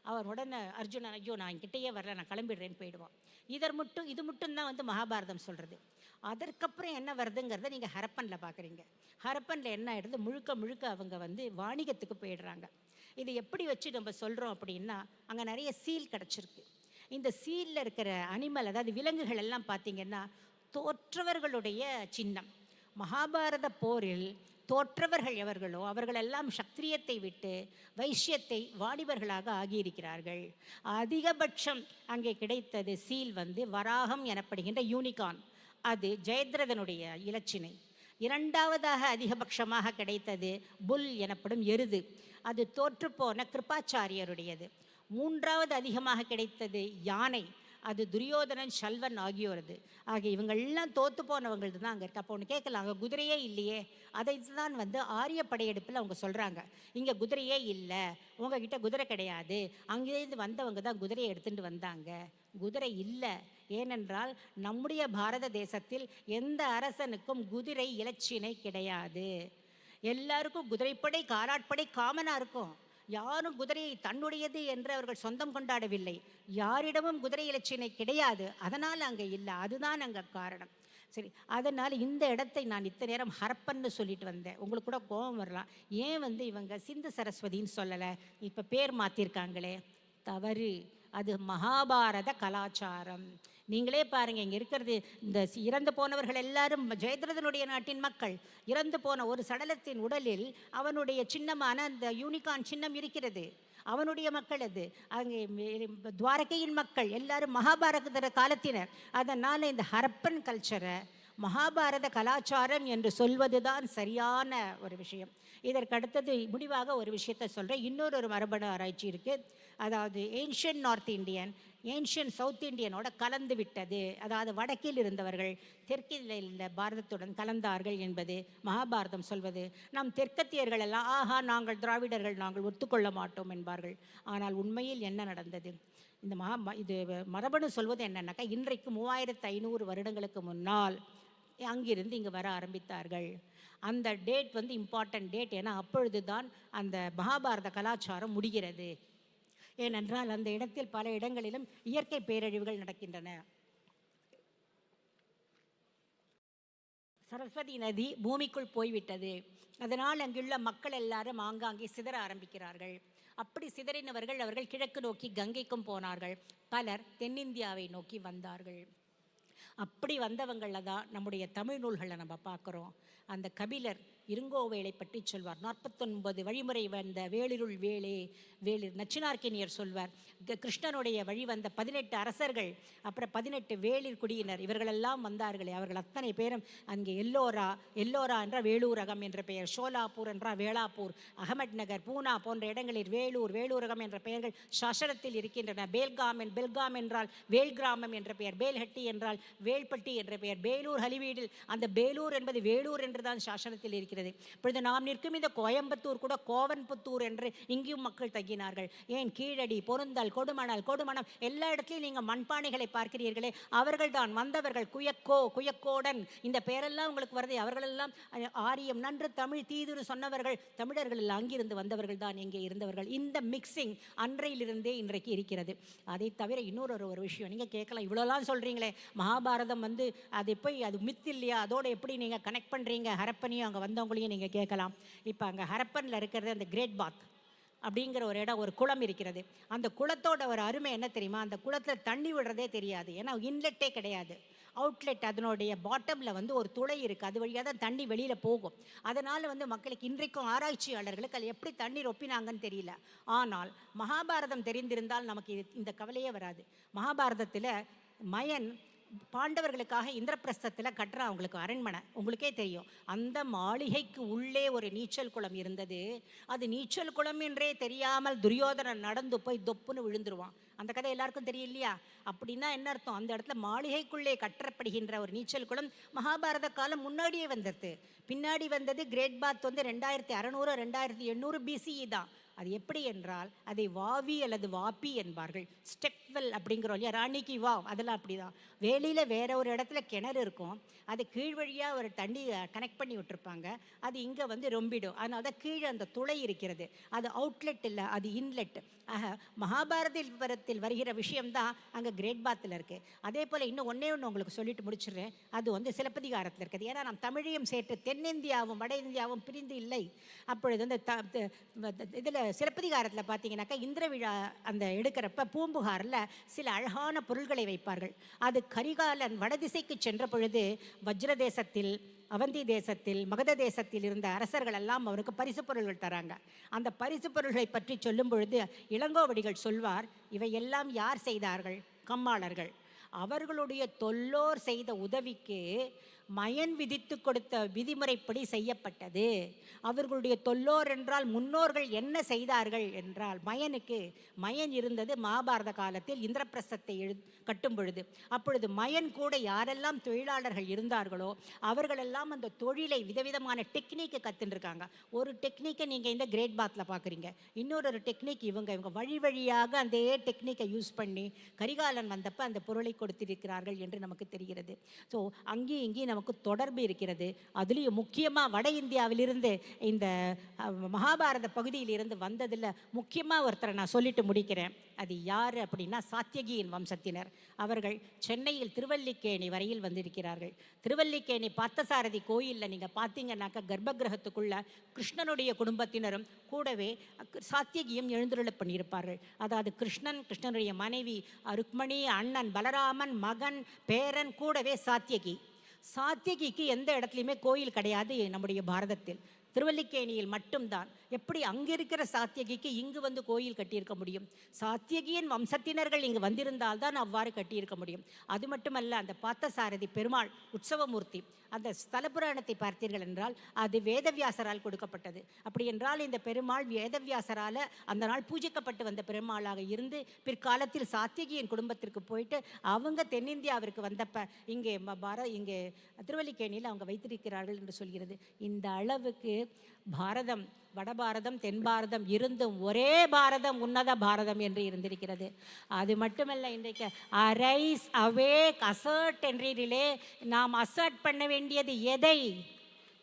அவன் உடனே அர்ஜுனன், ஐயோ நான் என்கிட்டயே வரல, நான் கிளம்பிடுறேன்னு போயிடுவான். இது மட்டும்தான் வந்து மகாபாரதம் சொல்கிறது. அதற்கப்புறம் என்ன வருதுங்கிறத நீங்கள் ஹரப்பனில் பார்க்குறீங்க. ஹரப்பனில் என்ன ஆகிடுது, முழுக்க அவங்க வந்து வாணிகத்துக்கு போயிடுறாங்க. இது எப்படி வச்சு நம்ம சொல்கிறோம் அப்படின்னா, அங்கே நிறைய சீல் கிடச்சிருக்கு. இந்த சீலில் இருக்கிற அனிமல், அதாவது விலங்குகள் எல்லாம் பார்த்திங்கன்னா தோற்றவர்களுடைய சின்னம். மகாபாரத போரில் தோற்றவர்கள் எவர்களோ அவர்களெல்லாம் சத்திரியத்தை விட்டு வைஷ்யத்தை வாடிவர்களாக ஆகியிருக்கிறார்கள். அதிகபட்சம் அங்கே கிடைத்தது சீல் வந்து வராகம் எனப்படுகின்ற யூனிகார்ன், அது ஜெயத்ரதனுடைய இலச்சினை. இரண்டாவதாக அதிகபட்சமாக கிடைத்தது புல் எனப்படும் எருது, அது தோற்றுப்போன கிருபாச்சாரியருடையது. மூன்றாவது அதிகமாக கிடைத்தது யானை, அது துரியோதனன் சல்வன் ஆகியோரது. ஆக இவங்கள்லாம் தோற்று போனவங்களது தான் அங்கே இருக்கு. அப்போ ஒன்று கேட்கலாம், அங்கே குதிரையே இல்லையே, அதை தான் வந்து ஆரிய படையெடுப்பில் அவங்க சொல்கிறாங்க, இங்கே குதிரையே இல்லை, உங்ககிட்ட குதிரை கிடையாது, அங்கேருந்து வந்தவங்க தான் குதிரையை எடுத்துகிட்டு வந்தாங்க. குதிரை இல்லை, ஏனென்றால் நம்முடைய பாரத தேசத்தில் எந்த அரசனுக்கும் குதிரை இலச்சினை கிடையாது. எல்லாருக்கும் குதிரைப்படை காலாட்படை காமனாக இருக்கும். யாரும் குதிரையை தன்னுடையது என்று அவர்கள் சொந்தம் கொண்டாடவில்லை. யாரிடமும் குதிரை இலச்சினை கிடையாது, அதனால் அங்கே இல்லை, அதுதான் அங்கே காரணம். சரி, அதனால் இந்த இடத்தை நான் இத்தனை நேரம் ஹரப்பன்னு சொல்லிட்டு வந்தேன். உங்களுக்கு கூட கோபம் வரலாம், ஏன் வந்து இவங்க சிந்து சரஸ்வதின்னு சொல்லலை, இப்போ பேர் மாற்றிருக்காங்களே. தவறு, அது மகாபாரத கலாச்சாரம். நீங்களே பாருங்கள், இங்கே இருக்கிறது இந்த இறந்து போனவர்கள் எல்லாரும் ஜெயத்ரதனுடைய நாட்டின் மக்கள். இறந்து போன ஒரு சடலத்தின் உடலில் அவனுடைய சின்னமான அந்த யூனிகார்ன் சின்னம் இருக்கிறது, அவனுடைய மக்கள் அது. அங்கே துவாரகையின் மக்கள் எல்லாரும் மகாபாரத காலத்தினர். அதனால் இந்த ஹரப்பன் கல்ச்சரை மகாபாரத கலாச்சாரம் என்று சொல்வது தான் சரியான ஒரு விஷயம். இதற்கு அடுத்தது முடிவாக ஒரு விஷயத்தை சொல்கிறேன். இன்னொரு மரபணு ஆராய்ச்சி இருக்குது. அதாவது ancient north Indian ancient south இந்தியனோட கலந்து விட்டது. அதாவது வடக்கில் இருந்தவர்கள் தெற்கில் இருந்த பாரதத்துடன் கலந்தார்கள் என்பது மகாபாரதம் சொல்வது. நம் தெற்கத்தியர்கள் எல்லாம் ஆஹா நாங்கள் திராவிடர்கள், நாங்கள் ஒத்துக்கொள்ள மாட்டோம் என்பார்கள். ஆனால் உண்மையில் என்ன நடந்தது? இந்த இது மரபணு சொல்வது என்னன்னாக்கா, இன்றைக்கு 3500 வருடங்களுக்கு முன்னால் அங்கிருந்து இங்கே வர ஆரம்பித்தார்கள். அந்த டேட் வந்து இம்பார்ட்டன்ட் டேட். ஏன்னா அப்பொழுது தான் அந்த மகாபாரத கலாச்சாரம் முடிகிறது. ஏனென்றால் அந்த இடத்தில் பல இடங்களிலும் இயற்கை பேரழிவுகள் நடக்கின்றன. சரஸ்வதி நதி பூமிக்குள் போய்விட்டது. அதனால் அங்குள்ள மக்கள் எல்லாரும் ஆங்காங்கே சிதற ஆரம்பிக்கிறார்கள். அப்படி சிதறினவர்கள் அவர்கள் கிழக்கு நோக்கி கங்கைக்கும் போனார்கள். பலர் தென்னிந்தியாவை நோக்கி வந்தார்கள். அப்படி வந்தவங்களில் தான் நம்முடைய தமிழ் நூல்களை நம்ம பார்க்குறோம். அந்த கபிலர் இருங்கோவேளை பற்றி சொல்வார். 49 வழிமுறை வந்த வேளிருள் வேளிர் நச்சினார்க்கினியர் சொல்வார். கிருஷ்ணனுடைய வழி வந்த 18 அரசர்கள், அப்புறம் 18 வேளிர் குடியினர், இவர்களெல்லாம் வந்தார்களே, அவர்கள் அத்தனை பேரும் அங்கே எல்லோரா என்ற வேலூரகம் என்ற பெயர், ஷோலாப்பூர் என்றால் வேளாப்பூர், அகமட் நகர், பூனா போன்ற இடங்களில் வேலூரகம் என்ற பெயர்கள் சாசனத்தில் இருக்கின்றன. பெல்காம் என்றால் வேல் கிராமம் என்ற பெயர், பேல்ஹட்டி என்றால் வேல்பட்டி என்ற பெயர், பேலூர் ஹலிவீடில் அந்த பேலூர் என்பது வேலூர் என்றுதான் சாசனத்தில் இருக்கிறது. இருக்கிறது. இப்பொழுது நாம் நிற்கும் இந்த கோயம்புத்தூர் கூட கோவன்புத்தூர் என்று இங்கேயும் மக்கள் தங்கினார்கள். ஏன் கீழடி, பொருந்தல், கொடுமணம் எல்லா இடத்துலையும் நீங்கள் மண்பானைகளை பார்க்கிறீர்களே, அவர்கள் தான் வந்தவர்கள். குயக்கோடன் இந்த பேரெல்லாம் உங்களுக்கு வருது. அவர்களெல்லாம் ஆரியம் நன்று தமிழ் தீதுன்னு சொன்னவர்கள் தமிழர்கள் எல்லாம் அங்கிருந்து வந்தவர்கள் தான் இங்கே இருந்தவர்கள். இந்த மிக்சிங் அன்றையிலிருந்தே இன்றைக்கு இருக்கிறது. அதை தவிர இன்னொரு விஷயம் நீங்கள் கேட்கலாம், இவ்வளோலாம் சொல்கிறீங்களே, மகாபாரதம் அது போய் அது மித் இல்லையா, அதோட எப்படி நீங்கள் கனெக்ட் பண்ணுறீங்க ஹரப்பனையும் அங்கே வந்தவங்களையும் நீங்கள் கேட்கலாம். இப்போ அங்கே ஹரப்பனில் இருக்கிறது அந்த கிரேட் பாத் அப்படிங்கிற ஒரு இடம், ஒரு குளம் இருக்கிறது. அந்த குளத்தோட ஒரு அருமை என்ன தெரியுமா, அந்த குளத்தில் தண்ணி விடுறதே தெரியாது. ஏன்னா இன்லெட்டே கிடையாது, அவுட்லெட். அதனுடைய பாட்டமில் ஒரு துளை இருக்குது, அது வழியாக தான் தண்ணி வெளியில் போகும். அதனால் மக்களுக்கு இன்றைக்கும் ஆராய்ச்சியாளர்களுக்கு அது எப்படி தண்ணீர் ஒப்பினாங்கன்னு தெரியல. ஆனால் மகாபாரதம் தெரிந்திருந்தால் நமக்கு இந்த கவலையே வராது. மகாபாரதத்தில் மயன் பாண்டவர்களுக்காக இந்திரபிரஸ்தத்தில் கட்டுற அவங்களுக்கு அரண்மனை உங்களுக்கே தெரியும். அந்த மாளிகைக்கு உள்ளே ஒரு நீச்சல் குளம் இருந்தது. அது நீச்சல் குளம் என்றே தெரியாமல் துரியோதனன் நடந்து போய் தொப்புன்னு விழுந்துருவான். அந்த கதை எல்லாருக்கும் தெரியும் இல்லையா? அப்படின்னா என்ன அர்த்தம், அந்த இடத்துல மாளிகைக்குள்ளே கட்டப்படுகின்ற ஒரு நீச்சல் குளம் மகாபாரத காலம் முன்னாடியே வந்தது. பின்னாடி வந்தது கிரேட் பாத் 2600 2800 BCE தான். அது எப்படி என்றால் அதை வாவி அல்லது வாப்பி என்பார்கள். ஸ்டெப்வெல் அப்படிங்கிறோம் இல்லையா, ராணிக்கு வாவ், அதெல்லாம் அப்படி தான். வேலியில் வேற ஒரு இடத்துல கிணறு இருக்கும், அது கீழ் வழியாக ஒரு தண்ணி கனெக்ட் பண்ணி விட்டுருப்பாங்க. அது இங்கே ரொம்பிடும். அதனால தான் கீழே அந்த துளை இருக்கிறது. அது அவுட்லெட் இல்லை, அது இன்லெட். ஆக மகாபாரதத்தில் வருகிற விஷயம்தான் அங்கே கிரேட் பாத்தில் இருக்குது. அதே போல் இன்னும் ஒன்றே உங்களுக்கு சொல்லிட்டு முடிச்சிடுறேன். அது சிலப்பதிகாரத்தில் இருக்குது. ஏன்னா நம் தமிழையும் சேர்த்து தென்னிந்தியாவும் வட இந்தியாவும் பிரிந்து இல்லை. அப்பொழுது இதில் சிலப்பதிகாரத்தில் பார்த்தீங்கன்னாக்கா இந்திர விழா அந்த எடுக்கிறப்ப பூம்புகாரில் சில அழகான பொருள்களை வைப்பார்கள். அது கரிகாலன் வடதிசைக்கு சென்ற பொழுது வஜ்ர தேசத்தில், அவந்தி தேசத்தில், மகத தேசத்தில் இருந்த அரசர்கள் எல்லாம் அவருக்கு பரிசு பொருள்கள் தராங்க. அந்த பரிசு பொருள்களை பற்றி சொல்லும் பொழுது இளங்கோவடிகள் சொல்வார், இவையெல்லாம் யார் செய்தார்கள்? கம்மாளர்கள். அவர்களுடைய தொல்லோர் செய்த உதவிக்கு மயன் விதித்து கொடுத்த விதிமுறைப்படி செய்யப்பட்டது. அவர்களுடைய தொல்லோர் என்றால் முன்னோர்கள் என்ன செய்தார்கள் என்றால், மயன் இருந்தது மகாபாரத காலத்தில் இந்திரபிரஸ்தத்தை கட்டும் பொழுது. அப்பொழுது மயன் கூட யாரெல்லாம் தொழிலாளர்கள் இருந்தார்களோ அவர்களெல்லாம் அந்த தொழிலை விதவிதமான டெக்னிக்கை கற்றுருக்காங்க. ஒரு டெக்னிக்கை நீங்கள் இந்த கிரேட் பாத்தில் பார்க்குறீங்க, இன்னொரு டெக்னிக் இவங்க வழியாக அந்த டெக்னிக்கை யூஸ் பண்ணி கரிகாலன் வந்தப்போ அந்த பொருளை கொடுத்திருக்கிறார்கள் என்று நமக்கு தெரிகிறது. ஸோ அங்கேயும் இங்கேயும் நமக்கு தொடர்பு இருக்கிறது. அதுலேயும் முக்கியமாக வட இந்தியாவிலிருந்து இந்த மகாபாரத பகுதியிலிருந்து வந்ததில் முக்கியமாக ஒருத்தரை நான் சொல்லிட்டு முடிக்கிறேன். அது யார் அப்படின்னா சாத்தியகியின் வம்சத்தினர். அவர்கள் சென்னையில் திருவல்லிக்கேணி வரையில் வந்திருக்கிறார்கள். திருவல்லிக்கேணி பார்த்தசாரதி கோயிலில் நீங்கள் பார்த்தீங்கன்னாக்கா கர்ப்பகிரகத்துக்குள்ள கிருஷ்ணனுடைய குடும்பத்தினரும் கூடவே சாத்தியகியும் எழுந்துருள பண்ணியிருப்பார்கள். அதாவது கிருஷ்ணனுடைய மனைவி ருக்மணி, அண்ணன் பலராமன், மகன், பேரன், கூடவே சாத்தியகிக்கு எந்த இடத்துலையுமே கோயில் கிடையாது நம்முடைய பாரதத்தில். திருவல்லிக்கேணியில் மட்டும்தான். எப்படி அங்கே இருக்கிற சாத்தியகிக்கு இங்கு கோயில் கட்டியிருக்க முடியும்? சாத்தியகியின் வம்சத்தினர்கள் இங்கு வந்திருந்தால் தான் அவ்வாறு கட்டியிருக்க முடியும். அது மட்டுமல்ல, அந்த பார்த்தசாரதி பெருமாள் உற்சவமூர்த்தி, அந்த ஸ்தல புராணத்தை பார்த்தீர்கள் என்றால் அது வேதவியாசரால் கொடுக்கப்பட்டது. அப்படி என்றால் இந்த பெருமாள் வேதவியாசரால் அந்த நாள் பூஜிக்கப்பட்டு வந்த பெருமாளாக இருந்து பிற்காலத்தில் சாத்தியகியின் குடும்பத்திற்கு போயிட்டு அவங்க தென்னிந்தியாவிற்கு வந்தப்ப இங்கே திருவல்லிக்கேணியில் அவங்க வைத்திருக்கிறார்கள் என்று சொல்கிறது. இந்த அளவுக்கு பாரதம், வடபாரதம், தென் பாரதம் இருந்தும் ஒரே பாரதம், உன்னத பாரதம் என்று இருந்திருக்கிறது. அது மட்டுமல்ல, இன்றைக்கு அரைஸ் அவேக் அசர்ட் என்றீர்களே, நாம் அசர்ட் பண்ண வேண்டியது எதை?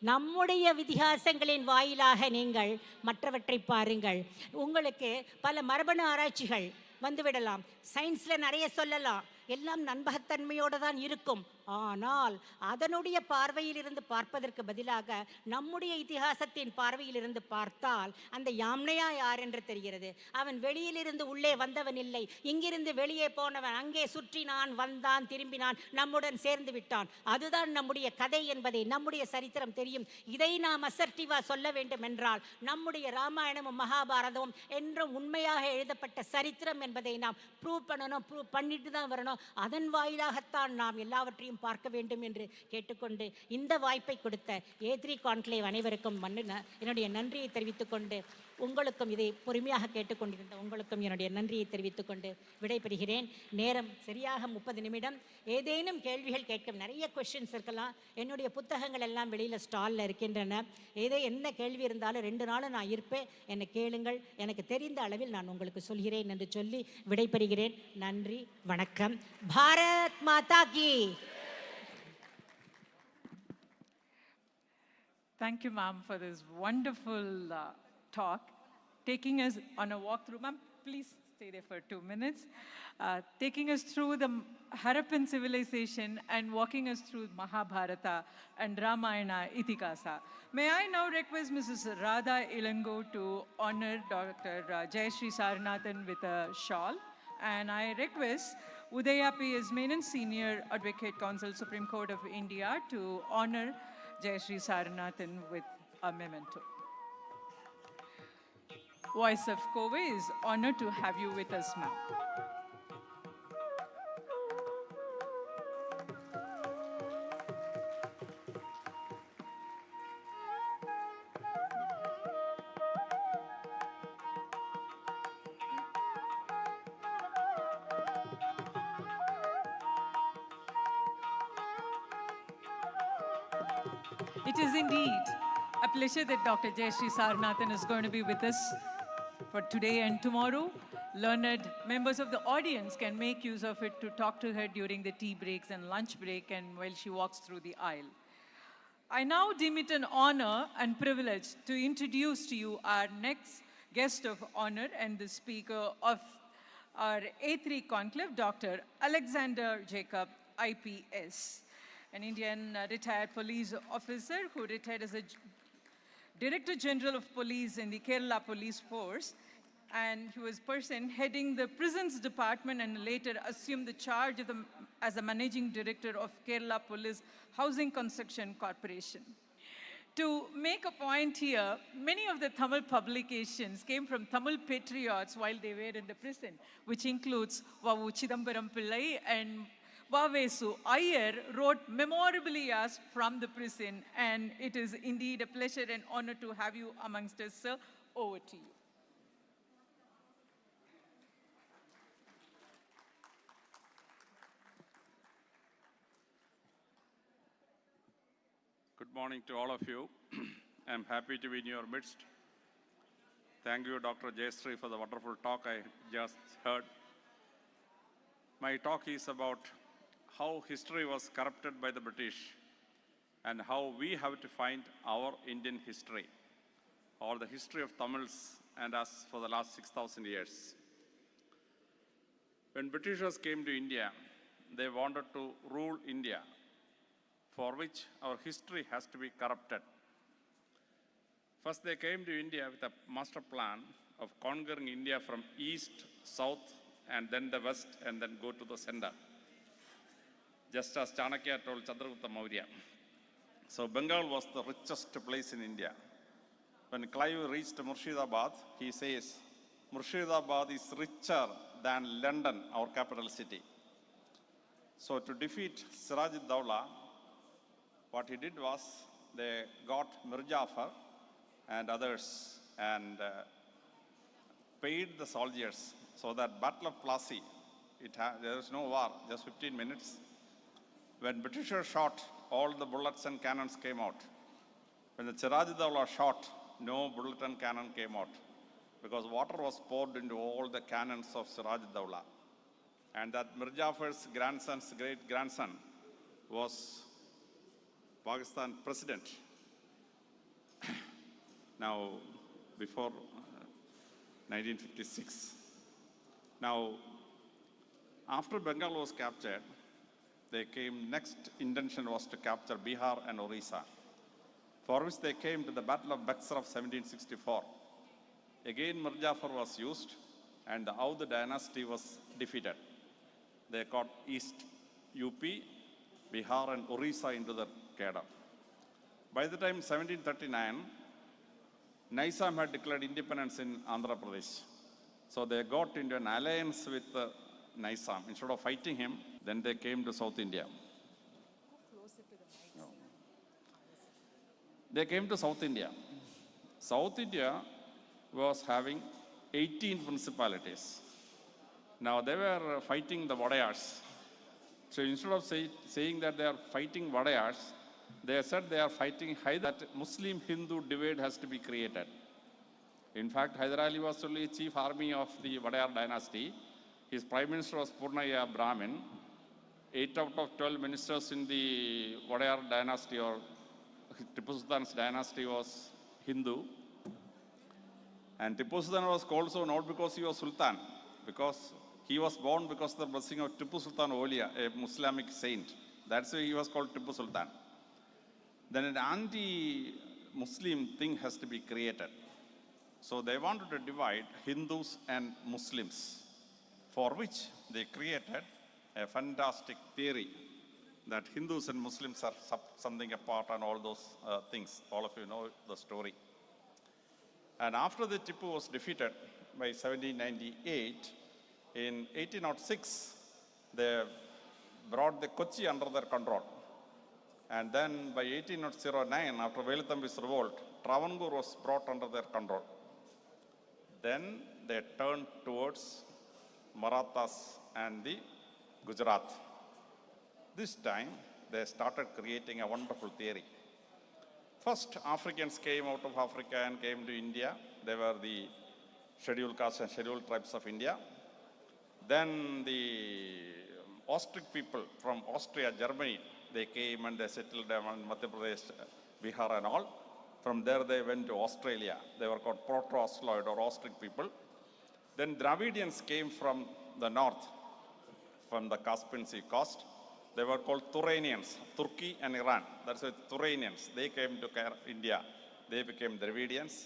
நம்முடைய இதிகாசங்களின் வாயிலாக நீங்கள் மற்றவற்றை பாருங்கள். உங்களுக்கு பல மரபணு ஆராய்ச்சிகள் வந்துவிடலாம், சயின்ஸில் நிறைய சொல்லலாம், எல்லாம் நம்பகத்தன்மையோடு தான் இருக்கும். ஆனால் அதனுடைய பார்வையிலிருந்து பார்ப்பதற்கு பதிலாக நம்முடைய இதிகாசத்தின் பார்வையிலிருந்து பார்த்தால் அந்த யாம்னையா யார் என்று தெரிகிறது. அவன் வெளியிலிருந்து உள்ளே வந்தவன் இல்லை, இங்கிருந்து வெளியே போனவன், அங்கே சுற்றினான், வந்தான், திரும்பினான், நம்முடன் சேர்ந்து விட்டான். அதுதான் நம்முடைய கதை என்பதை நம்முடைய சரித்திரம் தெரியும். இதை நாம் அசர்டிவா சொல்ல வேண்டும் என்றால் நம்முடைய ராமாயணமும் மகாபாரதமும் என்றும் உண்மையாக எழுதப்பட்ட சரித்திரம் என்பதை நாம் ப்ரூவ் பண்ணணும், ப்ரூவ் பண்ணிட்டு தான் வரணும். அதன் வாயிலாகத்தான் நாம் எல்லாவற்றையும் பார்க்க வேண்டும் என்று கேட்டுக்கொண்டு இந்த வாய்ப்பை கொடுத்த A3 கான்க்ளேவ் அனைவருக்கும் என்னுடைய நன்றியை தெரிவித்துக் கொண்டு உங்களுக்கும் இதை பொறுமையாக கேட்டுக்கொண்டிருந்த உங்களுக்கும் என்னுடைய நன்றியை தெரிவித்துக் கொண்டு விடைபெறுகிறேன். நேரம் சரியாக 30 நிமிடம். ஏதேனும் கேள்விகள் கேட்கும், நிறைய கொஸ்டின்ஸ் இருக்கலாம். என்னுடைய புத்தகங்கள் எல்லாம் வெளியில் ஸ்டாலில் இருக்கின்றன. என்ன கேள்வி இருந்தாலும் 2 நாளும் நான் இருப்பேன், என்னை கேளுங்கள். எனக்கு தெரிந்த அளவில் நான் உங்களுக்கு சொல்கிறேன் என்று சொல்லி விடைபெறுகிறேன். நன்றி, வணக்கம். பாரத் மாதா கி. Thank you, ma'am, for this wonderful talk, taking us on a walk through. Ma'am, please stay there for 2 minutes. Taking us through the Harappan civilization and walking us through Mahabharata and Ramayana Itikasa. May I now request Mrs. Radha Ilango to honor Dr. Jayashree Saranathan with a shawl. And I request Udaya P.S. Menon, Senior Advocate Counsel, Supreme Court of India, to honor Jayashree Saranathan with a memento. Voice of Covai is honored to have you with us, ma'am. It is indeed a pleasure that Dr. Jayashree Saranathan is going to be with us for today and tomorrow. Learned members of the audience can make use of it to talk to her during the tea breaks and lunch break and while she walks through the aisle. I now deem it an honor and privilege to introduce to you our next guest of honor and the speaker of our A3 Conclave, Dr. Alexander Jacob, IPS, an Indian retired police officer who retired as a Director General of Police in the Kerala Police Force, and he was person heading the Prisons Department and later assumed the charge of as a Managing Director of Kerala Police Housing Construction Corporation. To make a point here, many of the Tamil publications came from Tamil patriots while they were in the prison, which includes Vavu Chidambaram Pillai and Vavesu Iyer wrote memorably as from the prison, and it is indeed a pleasure and honor to have you amongst us, sir. Over to you. Good morning to all of you. I'm happy to be in your midst. Thank you, Dr. Jayashree, for the wonderful talk I just heard. My talk is about how history was corrupted by the British and how we have to find our Indian history, or the history of Tamils and us for the last 6,000 years. When Britishers came to India, they wanted to rule India, for which our history has to be corrupted. First, they came to India with a master plan of conquering India from east, south, and then the west, and then go to the center, just as Chanakya told Chandragupta Maurya. So Bengal was the richest place in India. When Clive reached Murshidabad, he says, Murshidabad is richer than London, our capital city. So to defeat Siraj-ud-Dawla, what he did was, they got Mir Jafar and others and paid the soldiers. So that Battle of Plassey, there was no war, just 15 minutes. When Britishers shot, all the bullets and cannons came out. When the Siraj-ud-Dawla shot, no bullet and cannon came out, because water was poured into all the cannons of Siraj-ud-Dawla. And that Mir Jafar's grandson's great-grandson was Pakistan president. Now, before 1956. Now, after Bengal was captured, next intention was to capture Bihar and Orissa, for which they came to the Battle of Buxar of 1764. Again, Mir Jafar was used, and the Audh dynasty was defeated. They got East UP, Bihar and Orissa into the cadre. By the time 1739, Nizam had declared independence in Andhra Pradesh. So they got into an alliance with Nizam. Instead of fighting him, then they came to South India. They came to South India. South India was having 18 principalities. Now they were fighting the Wadayars. So instead of saying that they are fighting Wadayars, they said they are fighting Hyder, that Muslim-Hindu divide has to be created. In fact, Hyder Ali was only chief army of the Wadayar dynasty. His prime minister was Purnaya Brahmin. 8 out of 12 ministers in the Wadayar dynasty or Tipu Sultan's dynasty was Hindu. And Tipu Sultan was called so not because he was Sultan, because he was born because of the blessing of Tipu Sultan Olia, a Muslimic saint. That's why he was called Tipu Sultan. Then an anti-Muslim thing has to be created. So they wanted to divide Hindus and Muslims, for which they created a fantastic theory that Hindus and Muslims are something apart and all those things. All of you know the story. And after the Tipu was defeated by 1798, in 1806, they brought the Kochi under their control. And then by 1809, after Veluthambi's revolt, Travancore was brought under their control. Then they turned towards Marathas and the Gujarat. This time, they started creating a wonderful theory. First, Africans came out of Africa and came to India. They were the scheduled castes and scheduled tribes of India. Then the Austric people from Austria, Germany, they came and they settled down in Madhya Pradesh, Bihar and all. From there they went to Australia. They were called Proto-Australoid or Austric people. Then Dravidians came from the north, from the Caspian Sea coast. They were called Turanians, Turkey and Iran. That's why Turanians. They came to India. They became Dravidians.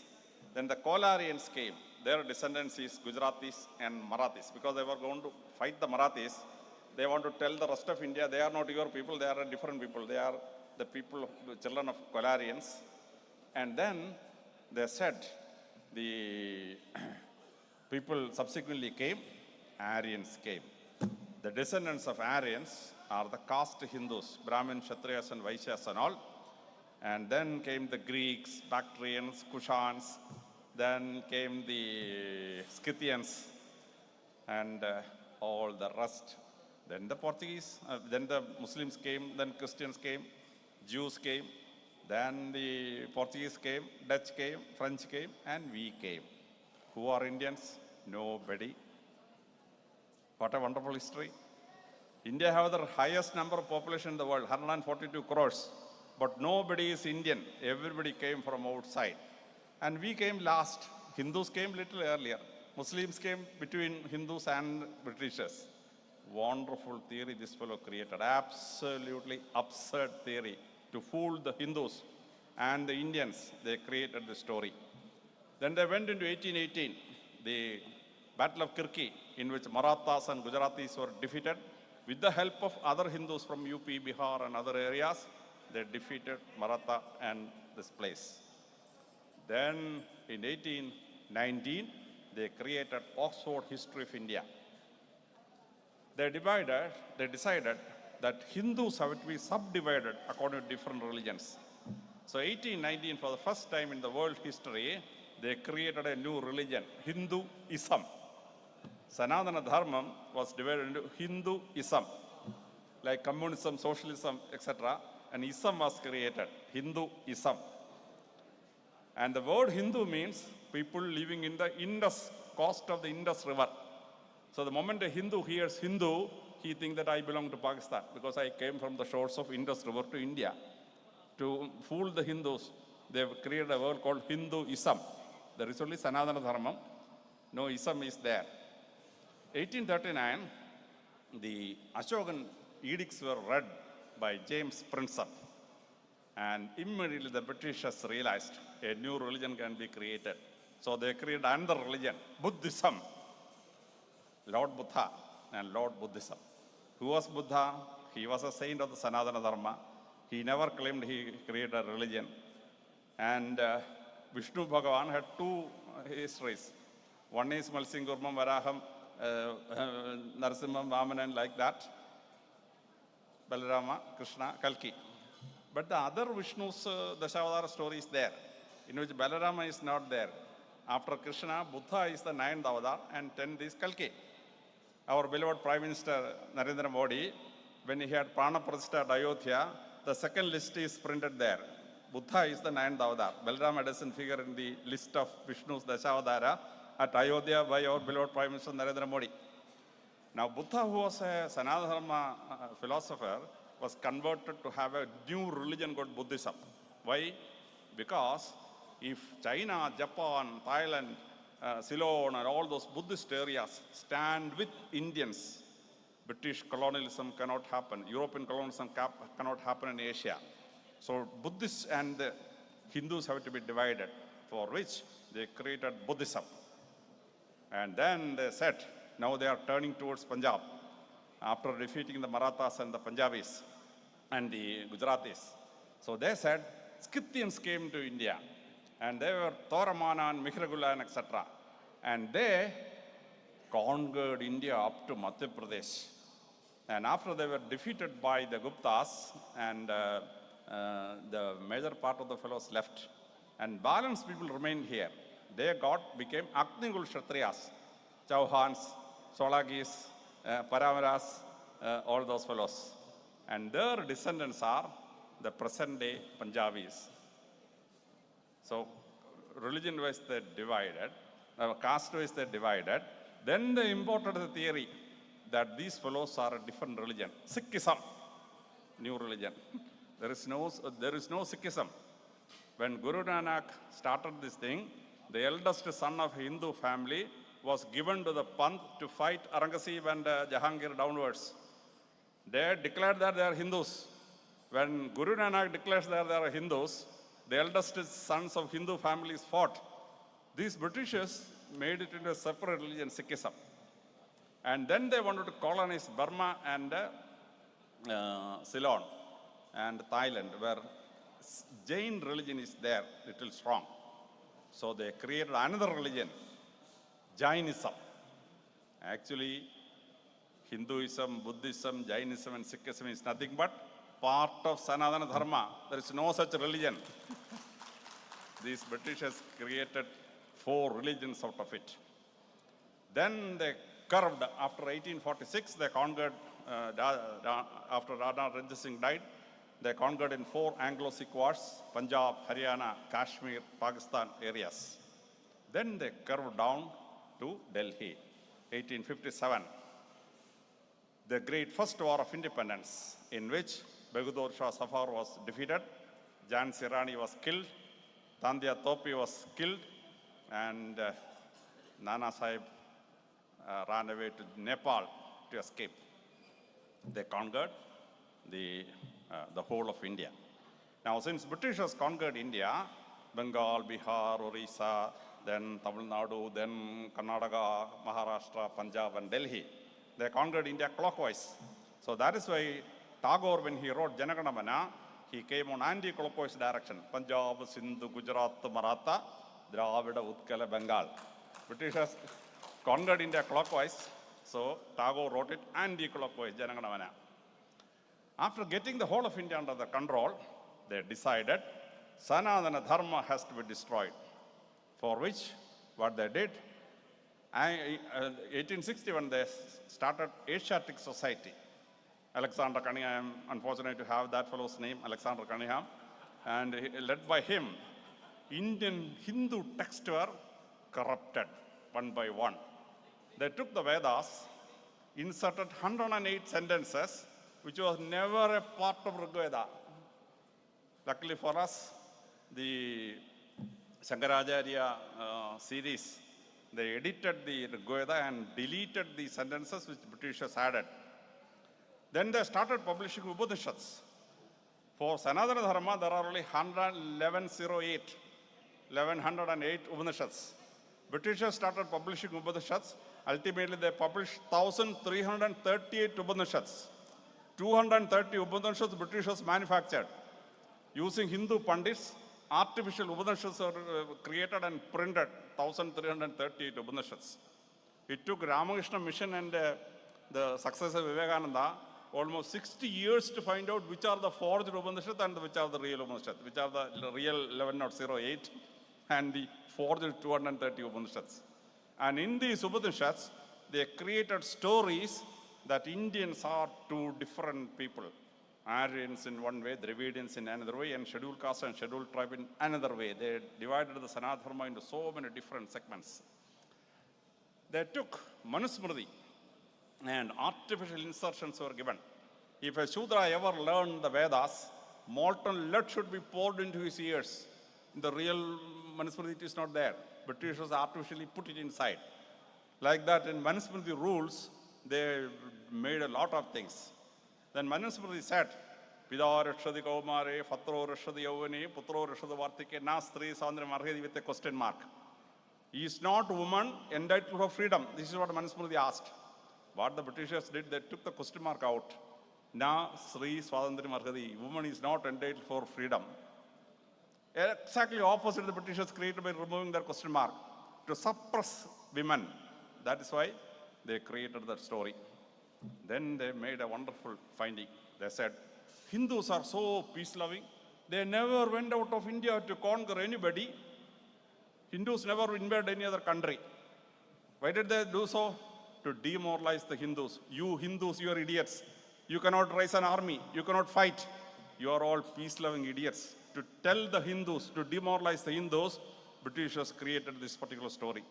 Then the Kolarians came. Their descendants is Gujaratis and Marathis. Because they were going to fight the Marathis, they want to tell the rest of India, they are not your people, they are different people. They are the people, the children of Kolarians. And then they said the people subsequently came, Aryans came. The descendants of Aryans are the caste Hindus, Brahmin, Kshatriyas and Vaishyas and all. And then came the Greeks, Bactrians, Kushans, then came the Scythians and all the rest. Then the Portuguese, then the Muslims came, then Christians came, Jews came, then the Portuguese came, Dutch came, French came, and we came. Who are Indians? Nobody. What a wonderful history. India has the highest number of population in the world, 142 crores. But nobody is Indian. Everybody came from outside. And we came last. Hindus came little earlier. Muslims came between Hindus and Britishers. Wonderful theory this fellow created. Absolutely absurd theory to fool the Hindus and the Indians. They created the story. Then they went into 1818, the Battle of Kirki, in which Marathas and Gujaratis were defeated. With the help of other Hindus from UP, Bihar and other areas, they defeated Maratha and this place. Then in 1819, they created Oxford History of India. They decided that Hindus have to be subdivided according to different religions. So 1819, for the first time in the world history, they created a new religion, Hinduism. Sanatana Dharma was divided into Hinduism, like communism, socialism, etc. And Islam was created, Hinduism. And the word Hindu means people living in the Indus, coast of the Indus River. So the moment a Hindu hears Hindu, he thinks that I belong to Pakistan because I came from the shores of Indus River to India. To fool the Hindus, they've created a word called Hinduism. There is only Sanatana Dharma. No Islam is there. 1839, the Ashokan edicts were read by James Prinsep. And immediately the Britishers realized a new religion can be created. So they created another religion, Buddhism. Lord Buddha and Lord Buddhism. Who was Buddha? He was a saint of the Sanatana Dharma. He never claimed he created a religion. And Vishnu Bhagavan had two histories. One is Malsingurmam, Varaham, Narasimham, Vamanan, like that. Balarama, Krishna, Kalki. But the other Vishnu's Dashavadara story is there, in which Balarama is not there. After Krishna, Buddha is the 9th avatar and 10th is Kalki. Our beloved Prime Minister Narendra Modi, when he had Prana Pratishtha at Ayodhya, the second list is printed there. Buddha is the 9th avatar. Balrama doesn't figure in the list of Vishnu's Dashavadara at Ayodhya by our beloved Prime Minister Narendra Modi. Now, Buddha, who was a Sanatana Dharma philosopher, was converted to have a new religion called Buddhism. Why? Because if China, Japan, Thailand, Ceylon, and all those Buddhist areas stand with Indians, British colonialism cannot happen. European colonialism cannot happen in Asia. So Buddhists and the Hindus have to be divided, for which they created Buddhism. And then they said, now they are turning towards Punjab after defeating the Marathas and the Punjabis and the Gujaratis. So they said, Scythians came to India, and they were Toramana and Mihiragula and etc. And they conquered India up to Madhya Pradesh. And after they were defeated by the Guptas, and the major part of the fellows left, and balanced people remained here. They became Agnigul Kshatriyas, Chauhans, Solagis, Paravaras, all those fellows. And their descendants are the present-day Punjabis. So, religion-wise they divided, caste-wise they divided. Then they imported the theory that these fellows are a different religion. Sikhism, new religion. There is no Sikhism. When Guru Nanak started this thing, the eldest son of Hindu family was given to the Panth to fight Aurangzeb and Jahangir downwards. They declared that they are Hindus. When Guru Nanak declares that they are Hindus, the eldest sons of Hindu families fought. These Britishers made it into a separate religion, Sikhism. And then they wanted to colonize Burma and Ceylon and Thailand, where Jain religion is there, little strong. So they created another religion, Jainism. Actually, Hinduism, Buddhism, Jainism, and Sikhism is nothing but part of Sanatana Dharma. There is no such religion. These Britishers created 4 religions out of it. Then they curved, after 1846, they conquered, after Rana Ranjit Singh died, they conquered in 4 Anglo-Sikh wars, Punjab, Haryana, Kashmir, Pakistan areas. Then they curved down to Delhi, 1857. The great first war of independence, in which Bahadur Shah Zafar was defeated, Jhansi Rani was killed, Tandya Topi was killed, and Nana Sahib ran away to Nepal to escape. They conquered the whole of India. Now, since Britishers conquered India, Bengal, Bihar, Orissa, then Tamil Nadu, then Karnataka, Maharashtra, Punjab, and Delhi, they conquered India clockwise. So that is why Tagore, when he wrote Janaganamana, he came on anti-clockwise direction. Punjab, Sindhu, Gujarat, Maratha, Dravida, Utkala, Bengal. Britishers conquered India clockwise, so Tagore wrote it anti-clockwise, Janaganamana. After getting the whole of India under the control, they decided Sanatana Dharma has to be destroyed. For which, what they did, 1861 they started Asiatic Society. Alexander Cunningham, unfortunate to have that fellow's name, Alexander Cunningham, and led by him, Indian Hindu texts were corrupted one by one. They took the Vedas, inserted 108 sentences, which was never a part of Rigveda. Luckily for us, the Shankaracharya series, they edited the Rigveda and deleted the sentences which Britishers added. Then they started publishing Upanishads. For Sanatana Dharma, there are only 1108 Upanishads. Britishers started publishing Upanishads. Ultimately, they published 1,338 Upanishads. 230 Upanishads Britishers manufactured. Using Hindu Pandits, artificial Upanishads are created and printed, 1,338 Upanishads. It took Ramakrishna Mission and the successor Vivekananda almost 60 years to find out which are the forged Upanishads and which are the real Upanishads, which are the real 1108 and the forged 230 Upanishads. And in these Upanishads, they created stories that Indians are two different people. Aryans in one way, Dravidians in another way, and scheduled caste and scheduled tribe in another way. They divided the Sanatana into so many different segments. They took Manusmriti and artificial insertions were given. If a Shudra ever learned the Vedas, molten lead should be poured into his ears. In the real Manusmriti, it is not there. Britishers artificially put it inside. Like that, in Manusmriti rules, they made a lot of things. Then Manusmriti said, Pida Rashadi Kaumare, Fatro Rashadi Yavani, Putro Rashadi Vartike, Nastri Sandra Marhedi with a question mark. He is not woman entitled for freedom. This is what Manusmriti asked. What the Britishers did, they took the question mark out. Na Sri Swadandri Marhadi, woman is not entitled for freedom. Exactly opposite the Britishers created by removing their question mark to suppress women. That is why they created that story. Then they made a wonderful finding. They said, Hindus are so peace-loving. They never went out of India to conquer anybody. Hindus never invaded any other country. Why did they do so? To demoralize the Hindus. You Hindus, you are idiots. You cannot raise an army. You cannot fight. You are all peace-loving idiots. To tell the Hindus, to demoralize the Hindus, Britishers created this particular story.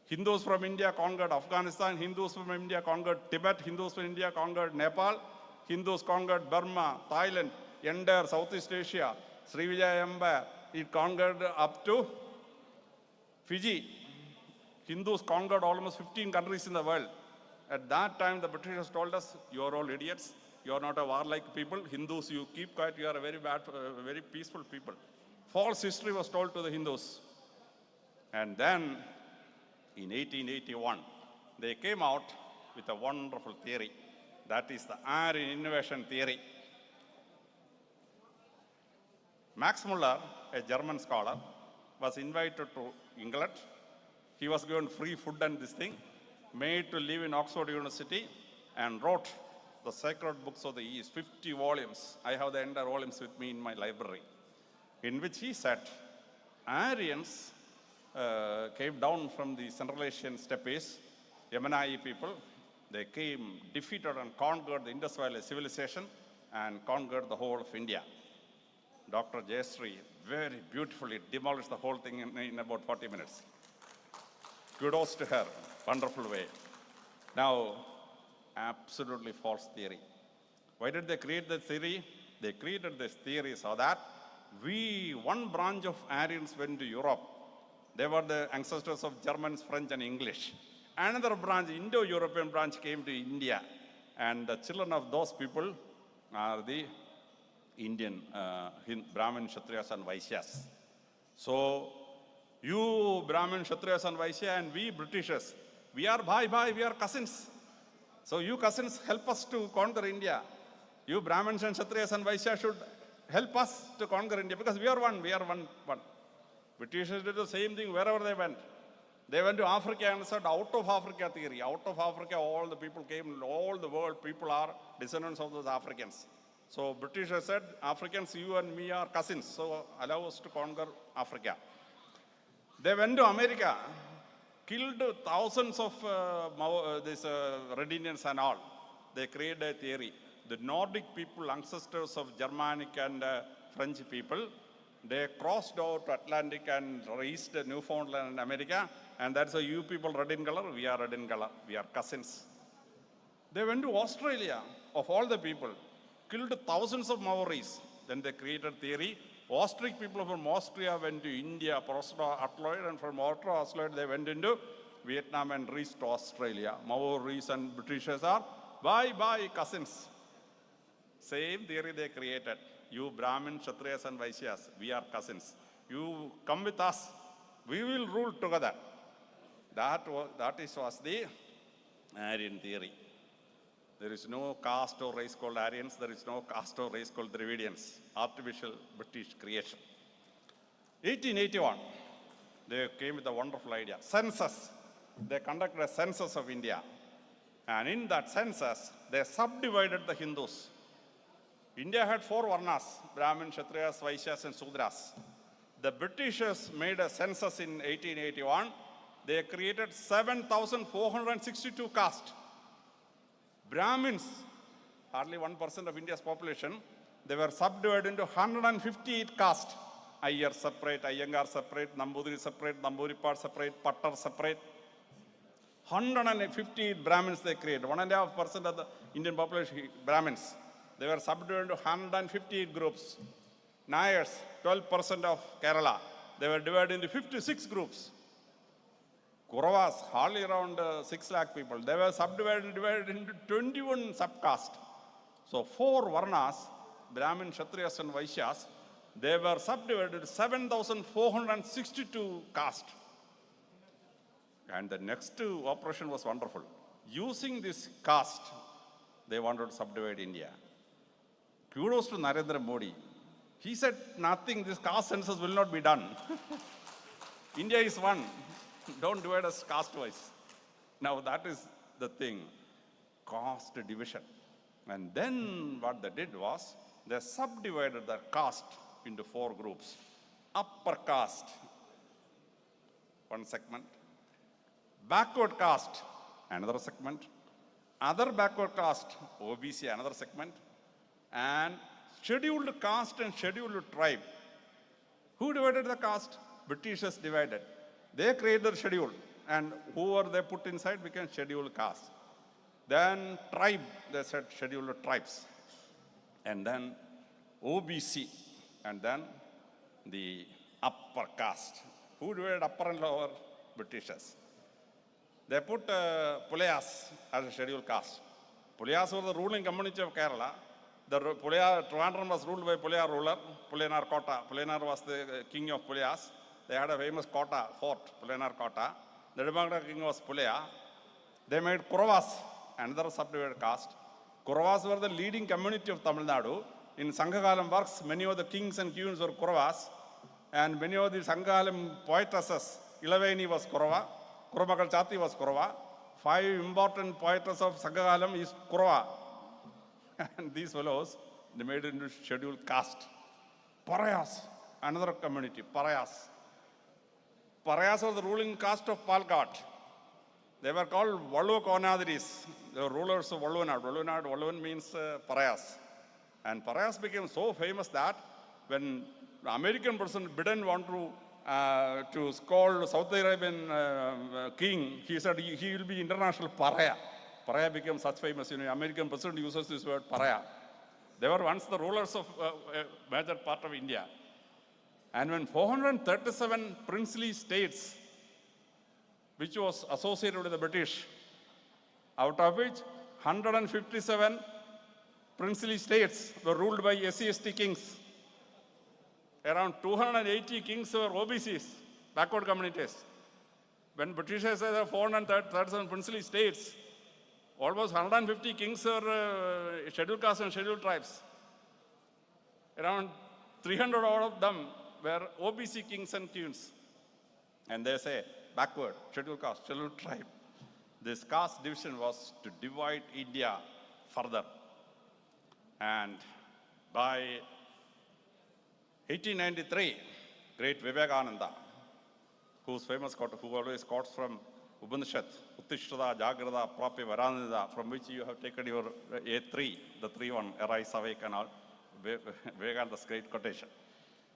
Hindus from India conquered Afghanistan, Hindus from India conquered Tibet, Hindus from India conquered Nepal, Hindus conquered Burma, Thailand, entire Southeast Asia, Srivijaya Empire, it conquered up to Fiji. Hindus conquered almost 15 countries in the world. At that time, the Britishers told us, you are all idiots, you are not a warlike people, Hindus, you keep quiet, you are a very bad, very peaceful people. False history was told to the Hindus. And then, in 1881, they came out with a wonderful theory. That is the Aryan innovation theory. Max Muller, a German scholar, was invited to England. He was given free food and this thing, made to live in Oxford University, and wrote the Sacred Books of the East, 50 volumes. I have the entire volumes with me in my library, in which he said, Aryans came down from the Central Asian steppes, Yemenite people. They came, defeated and conquered the Indus Valley civilization and conquered the whole of India. Dr. Jayashree very beautifully demolished the whole thing in about 40 minutes. Kudos to her, wonderful way. Now, absolutely false theory. Why did they create the theory? They created this theory so that one branch of Aryans went to Europe. They were the ancestors of Germans, French, and English. Another branch, Indo-European branch, came to India. And the children of those people are the Indian Brahmin, Kshatriyas, and Vaishyas. So, you Brahmin, Kshatriyas, and Vaishya, and we Britishers, we are bhai, we are cousins. So, you cousins help us to conquer India. You Brahmins and Kshatriyas and Vaishya should help us to conquer India because we are one. Britishers did the same thing wherever they went. They went to Africa and said, out of Africa theory. Out of Africa, all the people came, all the world people are descendants of those Africans. So Britishers said, Africans, you and me are cousins, so allow us to conquer Africa. They went to America, killed thousands of Red Indians and all. They created a theory. The Nordic people, ancestors of Germanic and French people, they crossed over to Atlantic and reached Newfoundland and America, and that's why you people red in color, we are red in color, we are cousins. They went to Australia, of all the people, killed thousands of Maoris. Then they created theory. Austric people from Austria went to India, Austro-Atloid, and from Austro-Atloid they went into Vietnam and reached Australia. Maoris and Britishers are bye cousins. Same theory they created. You Brahmin, Kshatriyas, and Vaishyas, we are cousins. You come with us, we will rule together. That was the Aryan theory. There is no caste or race called Aryans. There is no caste or race called Dravidians. Artificial British creation. 1881, they came with a wonderful idea. Census. They conducted a census of India. And in that census, they subdivided the Hindus. India had 4 Varnas, Brahmin, Kshatriyas, Vaishyas, and Sudras. The Britishers made a census in 1881. They created 7,462 castes. Brahmins, hardly 1% of India's population, they were subdivided into 158 castes. Iyer separate, Iyengar separate, Nambudiri separate, Namburipad separate, Pattar separate. 158 Brahmins they created. 1.5% of the Indian population, Brahmins. They were subdivided into 158 groups. Nayars, 12% of Kerala. They were divided into 56 groups. Kauravas, hardly around 6 lakh people. They were divided into 21 subcastes. So 4 Varnas, Brahmin, Kshatriyas and Vaishyas, they were subdivided into 7,462 castes. And the next operation was wonderful. Using this caste, they wanted to subdivide India. Kudos to Narendra Modi. He said, nothing, this caste census will not be done. India is one. Don't divide us caste-wise. Now that is the thing, caste division. And then what they did was, they subdivided their caste into 4 groups. Upper caste, one segment. Backward caste, another segment. Other backward caste, OBC, another segment. And scheduled caste and scheduled tribe. Who divided the caste? Britishers divided. They created the schedule, and whoever they put inside became scheduled caste. Then tribe, they said scheduled tribes. And then OBC, and then the upper caste. Who divided upper and lower? Britishers. They put Pulayas as a scheduled caste. Pulayas were the ruling community of Kerala. The Trivandrum was ruled by Pulaya ruler, Pulayanar Kota. Pulayanar was the king of Pulayas. They had a famous Kota, fort, Pulayanar Kota. The Dimangala king was Pulaya. They made Kauravas, another subdivided caste. Kauravas were the leading community of Tamil Nadu. In Sanghakalam works, many of the kings and queens were Kauravas. And many of the Sanghakalam poetesses, Ilaveni was Kaurava, Kurumakal Chati was Kaurava. 5 important poetesses of Sanghakalam is Kaurava. And these fellows, they made it into scheduled caste. Parayas, another community, Parayas. Parayas were the ruling caste of Palghat. They were called Vallu Konadiris. They were rulers of Vallunad. Vallunad means Parayas. And Parayas became so famous that when the American president Biden wanted to scold South Arabian king, he said he will be international Paraya. Paraya became such famous, American president uses this word Paraya. They were once the rulers of a major part of India. And when 437 princely states, which was associated with the British, out of which 157 princely states were ruled by SC/ST kings. Around 280 kings were OBCs, backward communities. When Britishers said there are 437 princely states, almost 150 kings were scheduled castes and scheduled tribes. Around 300 of them were OBC kings and queens. And they say, backward, scheduled caste, scheduled tribe. This caste division was to divide India further. And by 1893, great Vivekananda, whose famous quote, who always quotes from Upanishad, Uttishtata, Jagrata, Prapya, Varanida, from which you have taken your A3, the 3-1, arise, awake and all, Vivekananda's great quotation.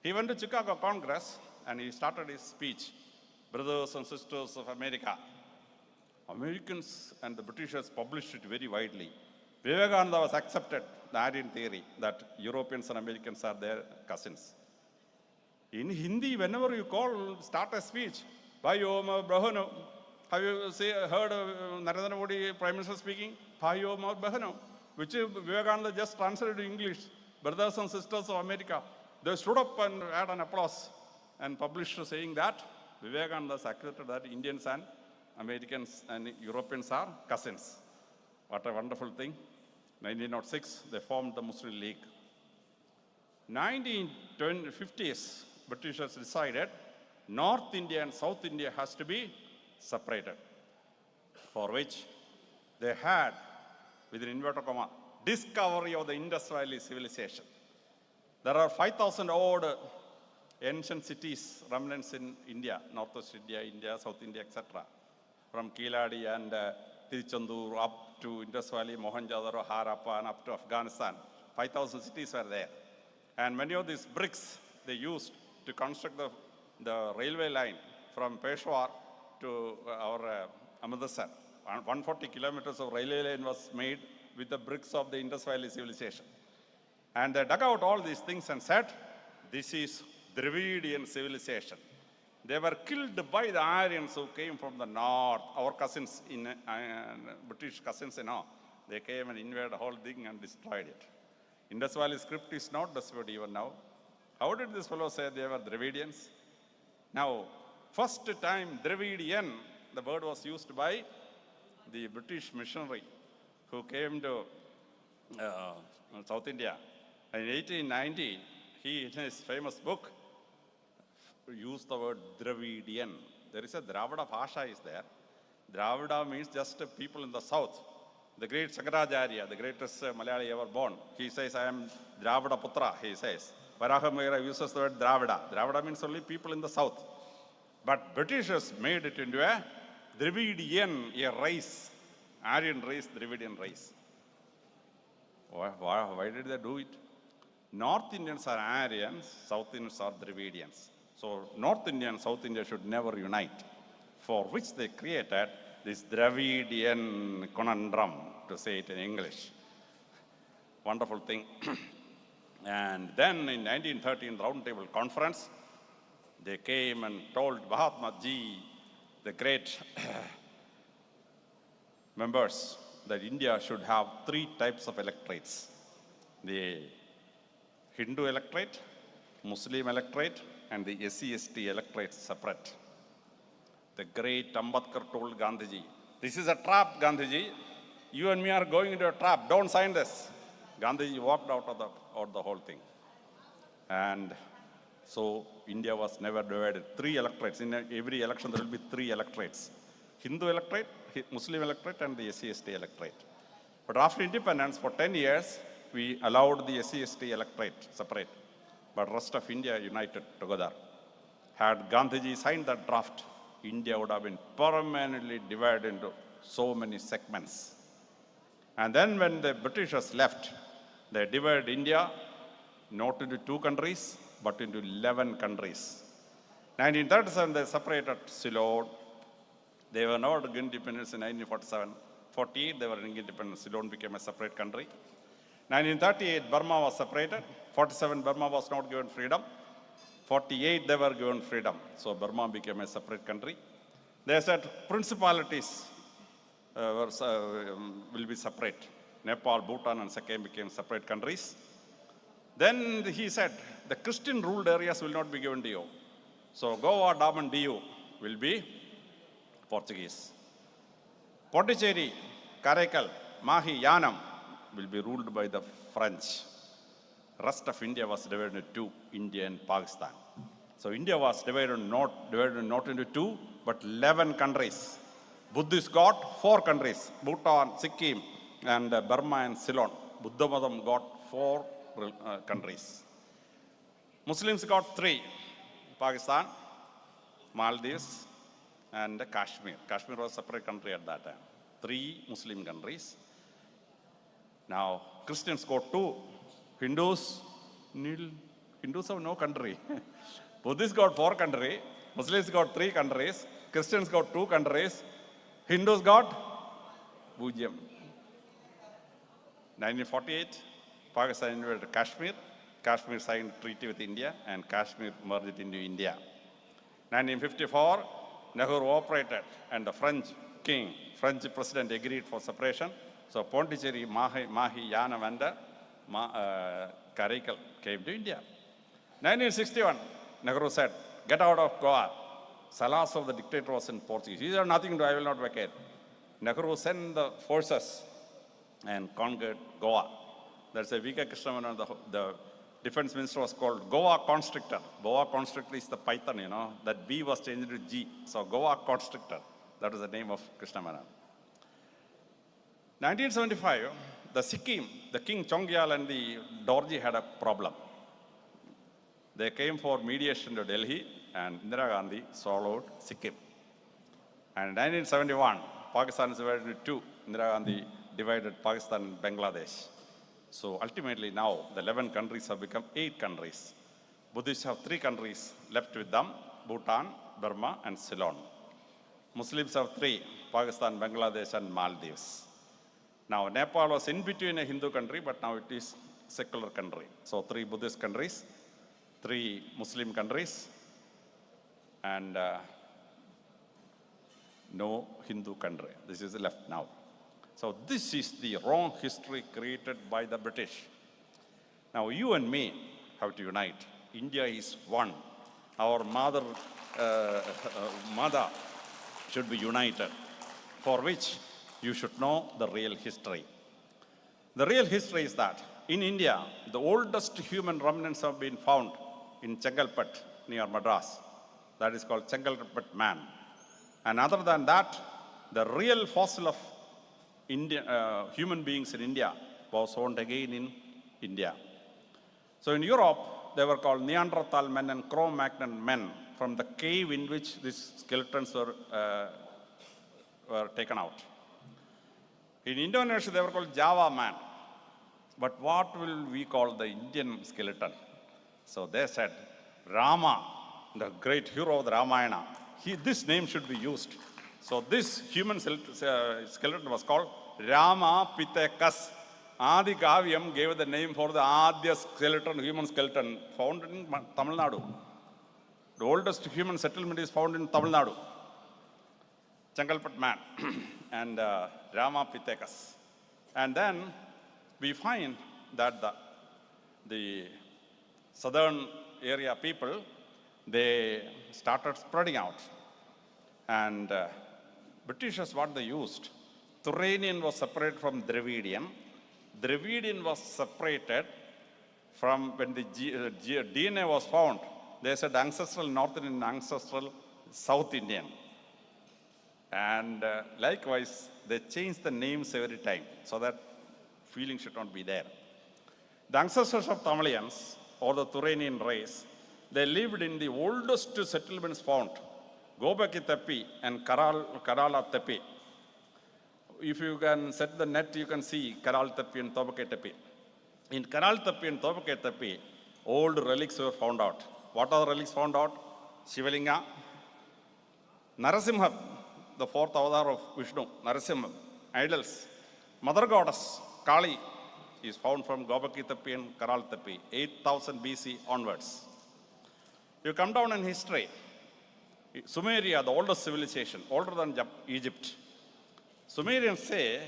He went to Chicago Congress and he started his speech, brothers and sisters of America. Americans and the Britishers published it very widely. Vivekananda was accepted, the Aryan theory, that Europeans and Americans are their cousins. In Hindi, whenever you start a speech, Bhayo ma Brahano, have you heard Narendra Modi Prime Minister speaking? Bhayo ma Brahano, which Vivekananda just translated to English, brothers and sisters of America. They stood up and had an applause and published saying that Vivekananda accepted that Indians and Americans and Europeans are cousins. What a wonderful thing. 1906, they formed the Muslim League. 1950s, Britishers decided North India and South India has to be separated, for which they had, within inverted comma, discovery of the Indus Valley civilization. There are 5,000 odd ancient cities, remnants in India, Northwest India, India, South India, etc. From Kiladi and Tiruchendur up to Indus Valley, Mohenjo-daro, Harappa, and up to Afghanistan. 5,000 cities were there. And many of these bricks they used to construct the railway line from Peshawar to our Amritsar. 140 kilometers of railway line was made with the bricks of the Indus Valley civilization. And they dug out all these things and said, this is Dravidian civilization. They were killed by the Aryans who came from the north, our cousins, British cousins, they came and invaded the whole thing and destroyed it. Indus Valley script is not disputed even now. How did this fellow say they were Dravidians? Now, first time Dravidian, the word was used by the British missionary who came to South India. In 1890, he, in his famous book, used the word Dravidian. There is a Dravida Bhasha is there. Dravida means just people in the south. The great Shankaracharya, the greatest Malayali ever born, he says, I am Dravida Putra, he says. Varahamira uses the word Dravida. Dravida means only people in the south. But Britishers made it into a Dravidian, a race, Aryan race, Dravidian race. Why did they do it? North Indians are Aryans, South Indians are Dravidians. So North India and South India should never unite, for which they created this Dravidian conundrum, to say it in English. Wonderful thing. And then in 1913 Round Table Conference, they came and told Mahatma Ji, the great members, that India should have 3 types of electorates. The Hindu electorate, Muslim electorate, and the SC/ST electorate separate. The great Ambedkar told Gandhiji, this is a trap, Gandhiji. You and me are going into a trap. Don't sign this. Gandhiji walked out of the whole thing. And so India was never divided. 3 electorates. In every election there will be 3 electorates. Hindu electorate, Muslim electorate, and the SC/ST electorate. But after independence, for 10 years, we allowed the SC/ST electorate separate. But rest of India united together. Had Gandhiji signed that draft, India would have been permanently divided into so many segments. And then when the Britishers left, they divided India not into 2 countries, but into 11 countries. 1937, they separated Ceylon. They were not independent in 1947. 48, they were independent. Ceylon became a separate country. 1938, Burma was separated. 47, Burma was not given freedom. 48, they were given freedom. So Burma became a separate country. They said principalities will be separate. Nepal, Bhutan, and Sikkim became separate countries. Then he said, the Christian ruled areas will not be given to you. So Goa, Daman, Diu will be Portuguese. Pondicherry, Karaikal, Mahi, Yanam will be ruled by the French. Rest of India was divided into 2, India and Pakistan. So India was divided not into 2, but 11 countries. Buddhists got 4 countries, Bhutan, Sikkim, and Burma and Ceylon. Buddhism got 4 countries. Muslims got 3, Pakistan, Maldives, and Kashmir. Kashmir was a separate country at that time. 3 Muslim countries. Now, Christians got 2. Hindus, nil. Hindus have no country. Buddhists got 4 countries. Muslims got 3 countries. Christians got 2 countries. Hindus got Bujam. 1948, Pakistan invaded Kashmir. Kashmir signed a treaty with India, and Kashmir merged into India. 1954, Nehru operated, and the French president agreed for separation. So Pondicherry, Mahi, Yanam, and Karaikal came to India. 1961, Nehru said, get out of Goa. Salas of the dictator was in Portuguese. He said, nothing to do, I will not vacate. Nehru sent the forces and conquered Goa. That's a V.K. Krishnavan, the defense minister was called Goa Constrictor. Goa Constrictor is the python, that B was changed to G. So Goa Constrictor, that was the name of Krishnavan. 1975, the Sikkim, the King Chongyal and the Dorji had a problem. They came for mediation to Delhi, and Indira Gandhi swallowed Sikkim. And in 1971, Pakistan is divided into two. Indira Gandhi divided Pakistan and Bangladesh. So ultimately now, the 11 countries have become 8 countries. Buddhists have 3 countries left with them: Bhutan, Burma, and Ceylon. Muslims have 3: Pakistan, Bangladesh, and Maldives. Now, Nepal was in between a Hindu country, but now it is a secular country. So 3 Buddhist countries, 3 Muslim countries, and no Hindu country. This is left now. So this is the wrong history created by the British. Now you and me have to unite. India is one. Our mother should be united, for which you should know the real history. The real history is that in India, the oldest human remnants have been found in Chengalpet near Madras. That is called Chengalpet man. And other than that, the real fossil of human beings in India was found again in India. So in Europe, they were called Neanderthal men and Cro-Magnon men from the cave in which these skeletons were taken out. In Indonesia, they were called Java man. But what will we call the Indian skeleton? So they said, Rama, the great hero of the Ramayana, this name should be used. So this human skeleton was called Rama Pitekas. Adi Kavyam gave the name for the Adya skeleton, human skeleton, found in Tamil Nadu. The oldest human settlement is found in Tamil Nadu. Chengalpet man and Rama Pitekas. And then we find that the southern area people, they started spreading out. And Britishers, what they used, Turanian was separated from Dravidian. Dravidian was separated from, when the DNA was found, they said ancestral North Indian, ancestral South Indian. And likewise, they changed the names every time so that feeling should not be there. The ancestors of Tamilians, or the Turanian race, they lived in the oldest settlements found, Gobaki Tepi and Kerala Tepi. If you can set the net, you can see Kerala Tepi and Tobake Tepi. In Kerala Tepi and Tobake Tepi, old relics were found out. What are the relics found out? Shivalinga, Narasimha, the 4th avatar of Vishnu, Narasimha, idols, Mother Goddess, Kali, is found from Gobaki Tepi and Kerala Tepi, 8000 BC onwards. You come down in history, Sumeria, the oldest civilization, older than Egypt. Sumerians say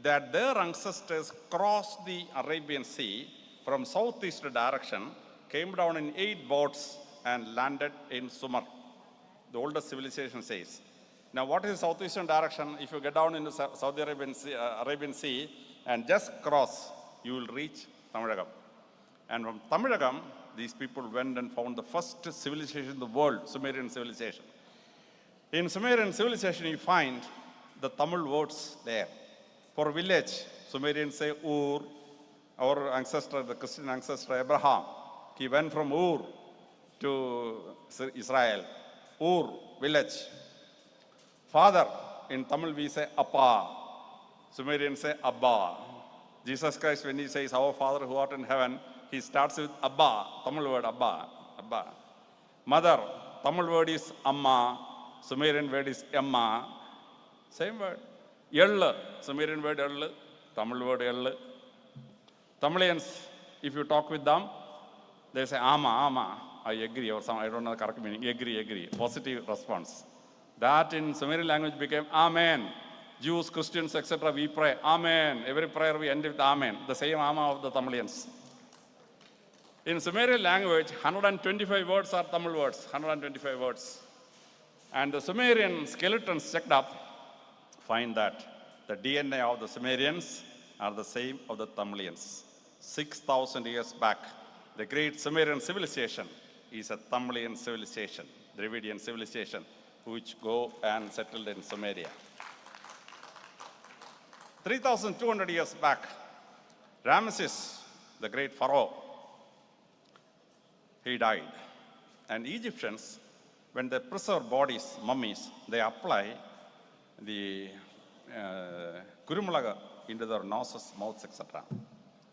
that their ancestors crossed the Arabian Sea from southeast direction, came down in 8 boats and landed in Sumer. The oldest civilization says. Now what is southeastern direction? If you get down into Saudi Arabian Sea and just cross, you will reach Tamilagam. And from Tamilagam, these people went and found the first civilization in the world, Sumerian civilization. In Sumerian civilization, you find the Tamil words there. For village, Sumerians say Ur. Our ancestor, the Christian ancestor Abraham, he went from Ur to Israel. Ur, village. Father, in Tamil we say Appa. Sumerians say Abba. Jesus Christ, when he says, our Father who art in heaven, he starts with Abba, Tamil word Abba, Abba. Mother, Tamil word is Amma, Sumerian word is Emma. Same word. Yell, Sumerian word Yell, Tamil word Yell. Tamilians, if you talk with them, they say Ama, I agree, or some, I don't know the correct meaning, agree, positive response. That in Sumerian language became Amen. Jews, Christians, etc., we pray, Amen. Every prayer we end with Amen. The same Ama of the Tamilians. In Sumerian language, 125 words are Tamil words, 125 words. And the Sumerian skeletons checked up, find that the DNA of the Sumerians are the same of the Tamilians. 6,000 years back, the great Sumerian civilization is a Tamilian civilization, Dravidian civilization, which go and settled in Sumeria. 3,200 years back, Ramesses, the great pharaoh, he died. And Egyptians, when they preserve bodies, mummies, they apply the kurumulaga into their noses, mouths, etc.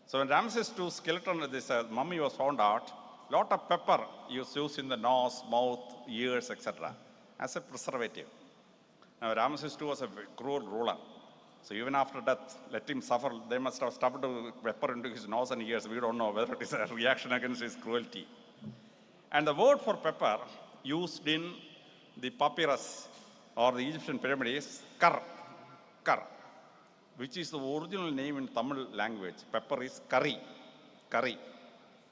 So when Ramses II skeleton, this mummy was found out, lot of pepper was used in the nose, mouth, ears, etc. as a preservative. Now Ramses II was a cruel ruler. So even after death, let him suffer. They must have stuffed pepper into his nose and ears. We don't know whether it is a reaction against his cruelty. And the word for pepper used in the papyrus or the Egyptian pyramid is kar, which is the original name in Tamil language. Pepper is curry.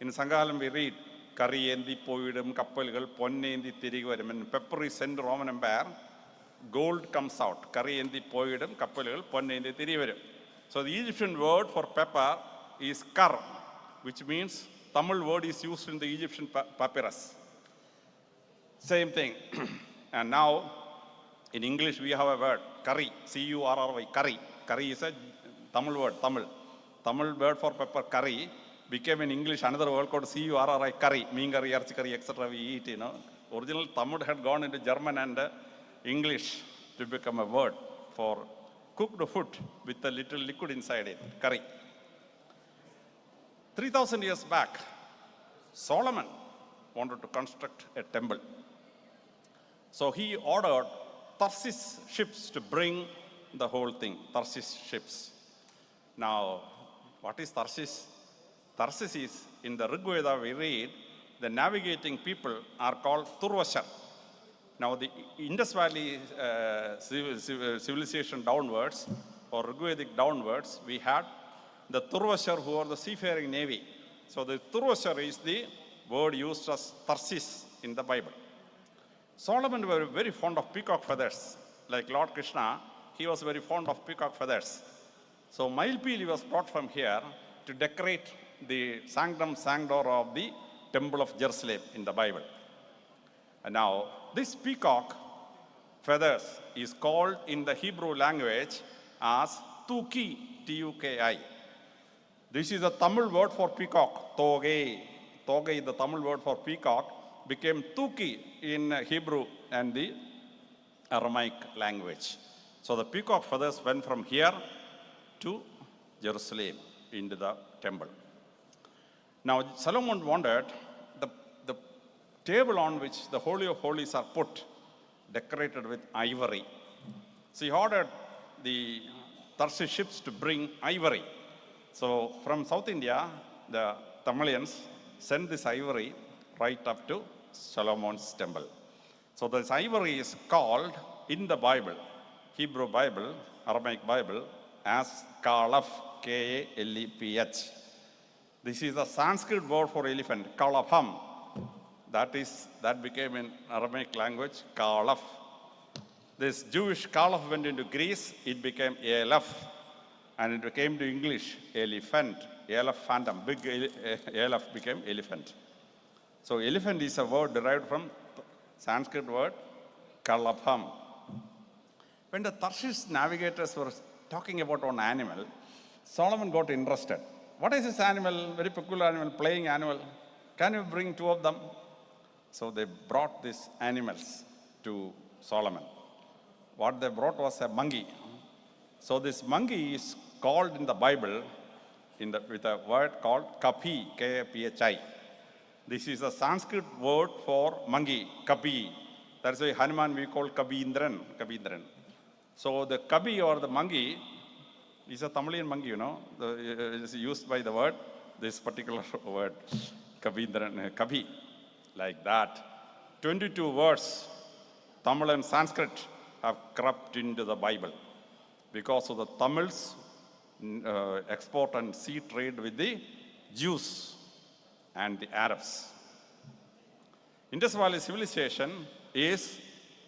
In Sangalam we read, curry endi poidum kappalgal ponnendi thirigi varum. When pepper is sent to Roman Empire, gold comes out. Curry endi poidum kappalgal ponnendi thirigi varum. So the Egyptian word for pepper is kar, which means Tamil word is used in the Egyptian papyrus. Same thing. And now in English we have a word, curry, C-U-R-R-Y, curry. Curry is a Tamil word, Tamil word for pepper, curry, became in English another word called C-U-R-R-I, curry, mean curry, arch curry, etc. we eat, Original Tamil had gone into German and English to become a word for cooked food with a little liquid inside it, curry. 3,000 years back, Solomon wanted to construct a temple. So he ordered Tarshish ships to bring the whole thing, Tarshish ships. Now, what is Tarshish? Tarshish is, in the Rig Veda we read, the navigating people are called Turvashar. Now, the Indus Valley civilization downwards, or Rig Vedic downwards, we had the Turvashar who are the seafaring navy. So the Turvashar is the word used as Tarshish in the Bible. Solomon was very fond of peacock feathers. Like Lord Krishna, he was very fond of peacock feathers. So Mailpili was brought from here to decorate the sanctum sanctor of the temple of Jerusalem in the Bible. And now, this peacock feathers is called in the Hebrew language as tuki, T-U-K-I. This is a Tamil word for peacock, toge. Toge is the Tamil word for peacock, became tuki in Hebrew and the Aramaic language. So the peacock feathers went from here to Jerusalem into the temple. Now Solomon wanted the table on which the Holy of Holies are put, decorated with ivory. So he ordered the Tarshish ships to bring ivory. So from South India, the Tamilians sent this ivory right up to Solomon's temple. So this ivory is called in the Bible, Hebrew Bible, Aramaic Bible, as Kalaf, K-A-L-E-P-H. This is a Sanskrit word for elephant, Kalafam. That became in Aramaic language, Kalaf. This Jewish Kalaf went into Greece, it became Elef. And it became to English, elephant, elephantum, big elef became elephant. So elephant is a word derived from Sanskrit word, Kalafam. When the Tarshish navigators were talking about one animal, Solomon got interested. What is this animal, very peculiar animal, playing animal? Can you bring two of them? So they brought these animals to Solomon. What they brought was a monkey. So this monkey is called in the Bible with a word called Kapi, K-A-P-H-I. This is a Sanskrit word for monkey, Kapi. That's why Hanuman we call Kabindran. So the Kapi or the monkey is a Tamilian monkey, it is used by the word, this particular word, Kabindran, Kapi, like that. 22 words, Tamil and Sanskrit, have crept into the Bible because of the Tamils export and sea trade with the Jews and the Arabs. Indus Valley civilization is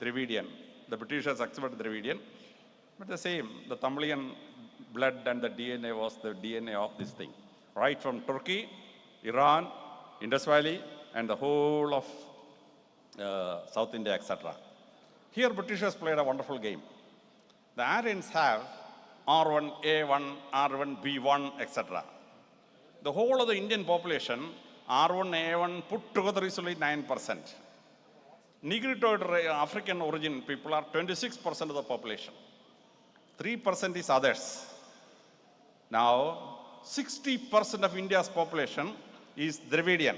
Dravidian. The Britishers accepted Dravidian, but the same, the Tamilian blood and the DNA was the DNA of this thing. Right from Turkey, Iran, Indus Valley, and the whole of South India, etc. Here Britishers played a wonderful game. The Aryans have R1, A1, R1, B1, etc. The whole of the Indian population R1, A1 put together is only 9%. Negritoid African origin people are 26% of the population. 3% is others. Now, 60% of India's population is Dravidian.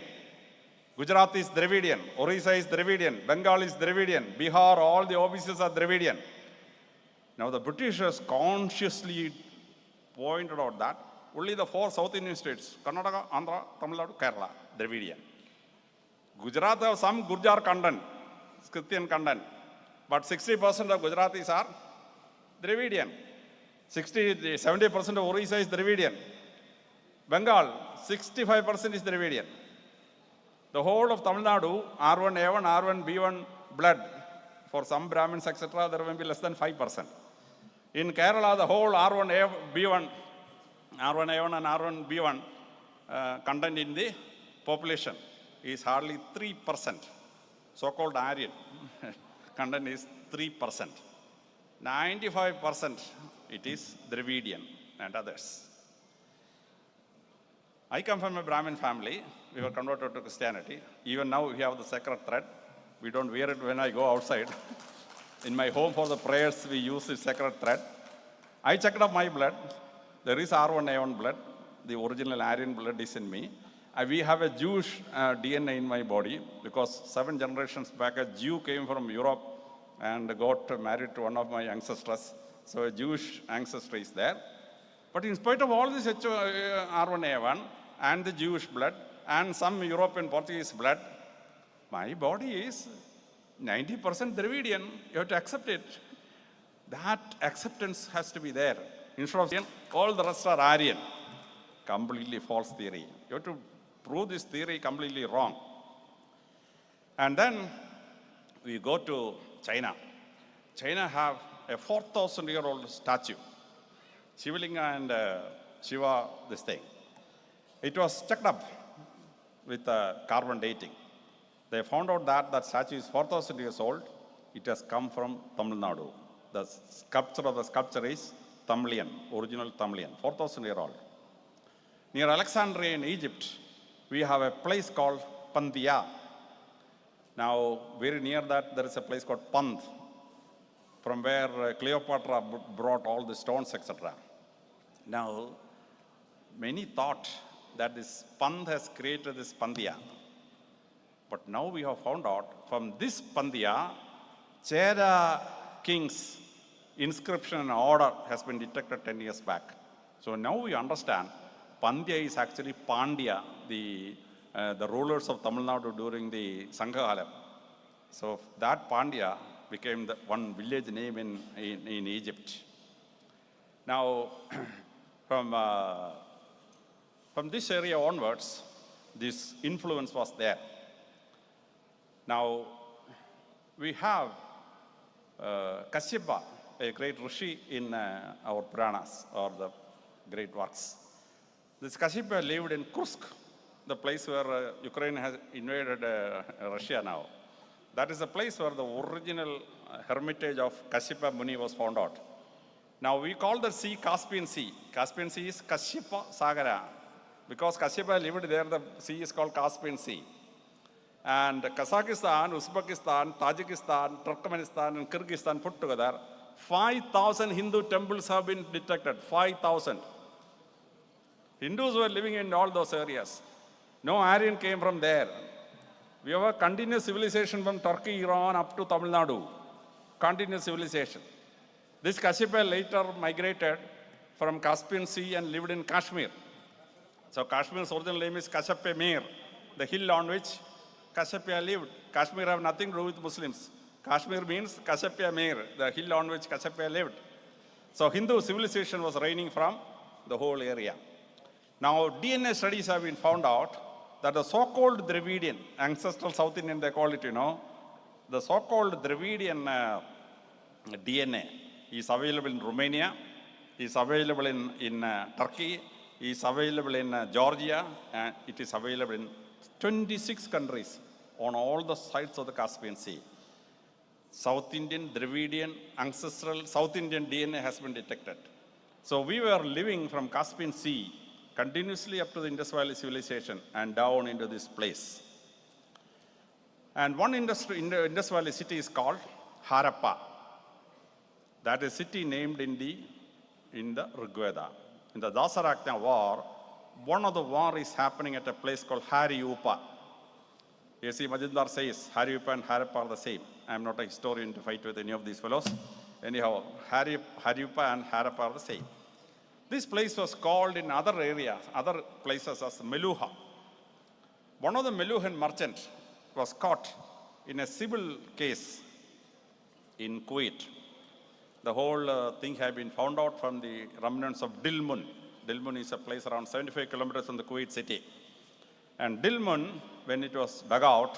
Gujarat is Dravidian, Orissa is Dravidian, Bengal is Dravidian, Bihar, all the OBCs are Dravidian. Now the Britishers consciously pointed out that only the 4 South Indian states, Karnataka, Andhra, Tamil Nadu, Kerala, Dravidian. Gujarat have some Gurjar content, Scythian content, but 60% of Gujaratis are Dravidian. 70% of Orissa is Dravidian. Bengal, 65% is Dravidian. The whole of Tamil Nadu, R1, A1, R1, B1 blood, for some Brahmins, etc., there will be less than 5%. In Kerala, the whole R1, B1, R1, A1 and R1, B1 content in the population is hardly 3%. So-called Aryan content is 3%. 95% it is Dravidian and others. I come from a Brahmin family. We were converted to Christianity. Even now we have the sacred thread. We don't wear it when I go outside. In my home for the prayers, we use the sacred thread. I checked up my blood. There is R1A1 blood. The original Aryan blood is in me. We have a Jewish DNA in my body because 7 generations back, a Jew came from Europe and got married to one of my ancestors. So a Jewish ancestry is there. But in spite of all this R1A1 and the Jewish blood and some European Portuguese blood, my body is 90% Dravidian. You have to accept it. That acceptance has to be there. Instead of saying all the rest are Aryan. Completely false theory. You have to prove this theory completely wrong. And then we go to China. China have a 4,000-year-old statue. Shivalinga and Shiva, this thing. It was checked up with carbon dating. They found out that that statue is 4,000 years old. It has come from Tamil Nadu. The sculpture of the sculpture is Tamilian, original Tamilian, 4,000-year-old. Near Alexandria in Egypt, we have a place called Pandia. Now, very near that, there is a place called Pand, from where Cleopatra brought all the stones, etc. Now, many thought that this Pand has created this Pandia. But now we have found out from this Pandia, Chera king's inscription and order has been detected 10 years back. So now we understand Pandya is actually Pandya, the rulers of Tamil Nadu during the Sanghalam. So that Pandya became the one village name in Egypt. Now, from this area onwards, this influence was there. Now, we have Kashyapa, a great Rishi in our Puranas, or the great works. This Kashyapa lived in Kursk, the place where Ukraine has invaded Russia now. That is the place where the original hermitage of Kashyapa Muni was found out. Now we call the sea Caspian Sea. Caspian Sea is Kashyapa Sagara. Because Kashyapa lived there, the sea is called Caspian Sea. And Kazakhstan, Uzbekistan, Tajikistan, Turkmenistan, and Kyrgyzstan put together, 5,000 Hindu temples have been detected. 5,000. Hindus were living in all those areas. No Aryan came from there. We have a continuous civilization from Turkey, Iran, up to Tamil Nadu. Continuous civilization. This Kashyapa later migrated from Caspian Sea and lived in Kashmir. So Kashmir's original name is Kashyapa Mir, the hill on which Kashyapa lived. Kashmir have nothing to do with Muslims. Kashmir means Kashyapa Mir, the hill on which Kashyapa lived. So Hindu civilization was reigning from the whole area. Now DNA studies have been found out that the so-called Dravidian, ancestral South Indian they call it, the so-called Dravidian DNA is available in Romania, is available in Turkey, is available in Georgia, and it is available in 26 countries on all the sides of the Caspian Sea. South Indian, Dravidian, ancestral South Indian DNA has been detected. So we were living from Caspian Sea continuously up to the Indus Valley civilization and down into this place. And one Indus Valley city is called Harappa. That is city named in the Rigveda. In the Dasaraknya war, one of the war is happening at a place called Hariyupa. You see, Majindar says Hariyupa and Harappa are the same. I am not a historian to fight with any of these fellows. Anyhow, Hariyupa and Harappa are the same. This place was called in other areas, other places as Meluha. One of the Meluhan merchants was caught in a civil case in Kuwait. The whole thing had been found out from the remnants of Dilmun. Dilmun is a place around 75 kilometers from the Kuwait city. And Dilmun, when it was dug out,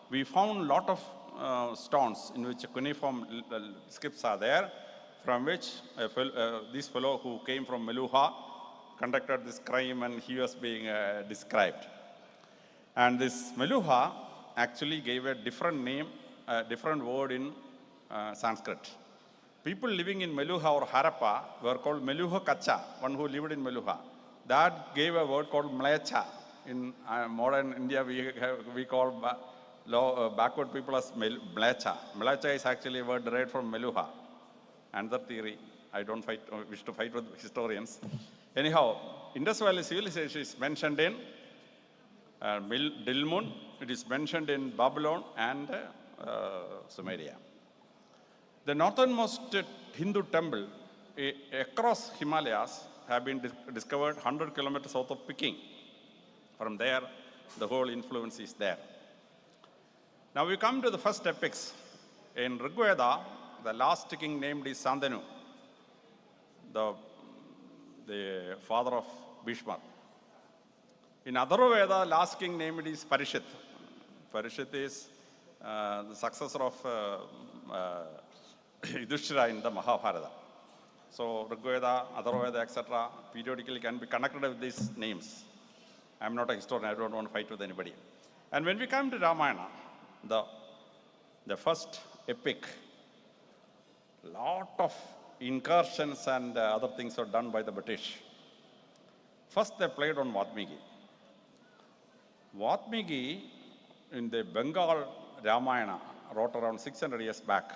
we found a lot of stones in which cuneiform scripts are there, from which this fellow who came from Meluha conducted this crime and he was being described. And this Meluha actually gave a different name, a different word in Sanskrit. People living in Meluha or Harappa were called Meluha Kacha, one who lived in Meluha. That gave a word called Mlecha. In modern India, we call backward people as Mlecha. Mlecha is actually a word derived from Meluha. Another theory, I don't wish to fight with historians. Anyhow, Indus Valley civilization is mentioned in Dilmun, it is mentioned in Babylon and Sumeria. The northernmost Hindu temple across Himalayas have been discovered 100 kilometers south of Peking. From there, the whole influence is there. Now we come to the first epics. In Rigveda, the last king named is Santanu, the father of Bhishma. In Atharvaveda, last king named is Parishit. Parishit is the successor of Yudhishthira in the Mahabharata. So Rigveda, Atharvaveda, etc. periodically can be connected with these names. I am not a historian, I don't want to fight with anybody. And when we come to Ramayana, the first epic, lot of incursions and other things were done by the British. First they played on Valmiki. Valmiki in the Bengal Ramayana wrote around 600 years back.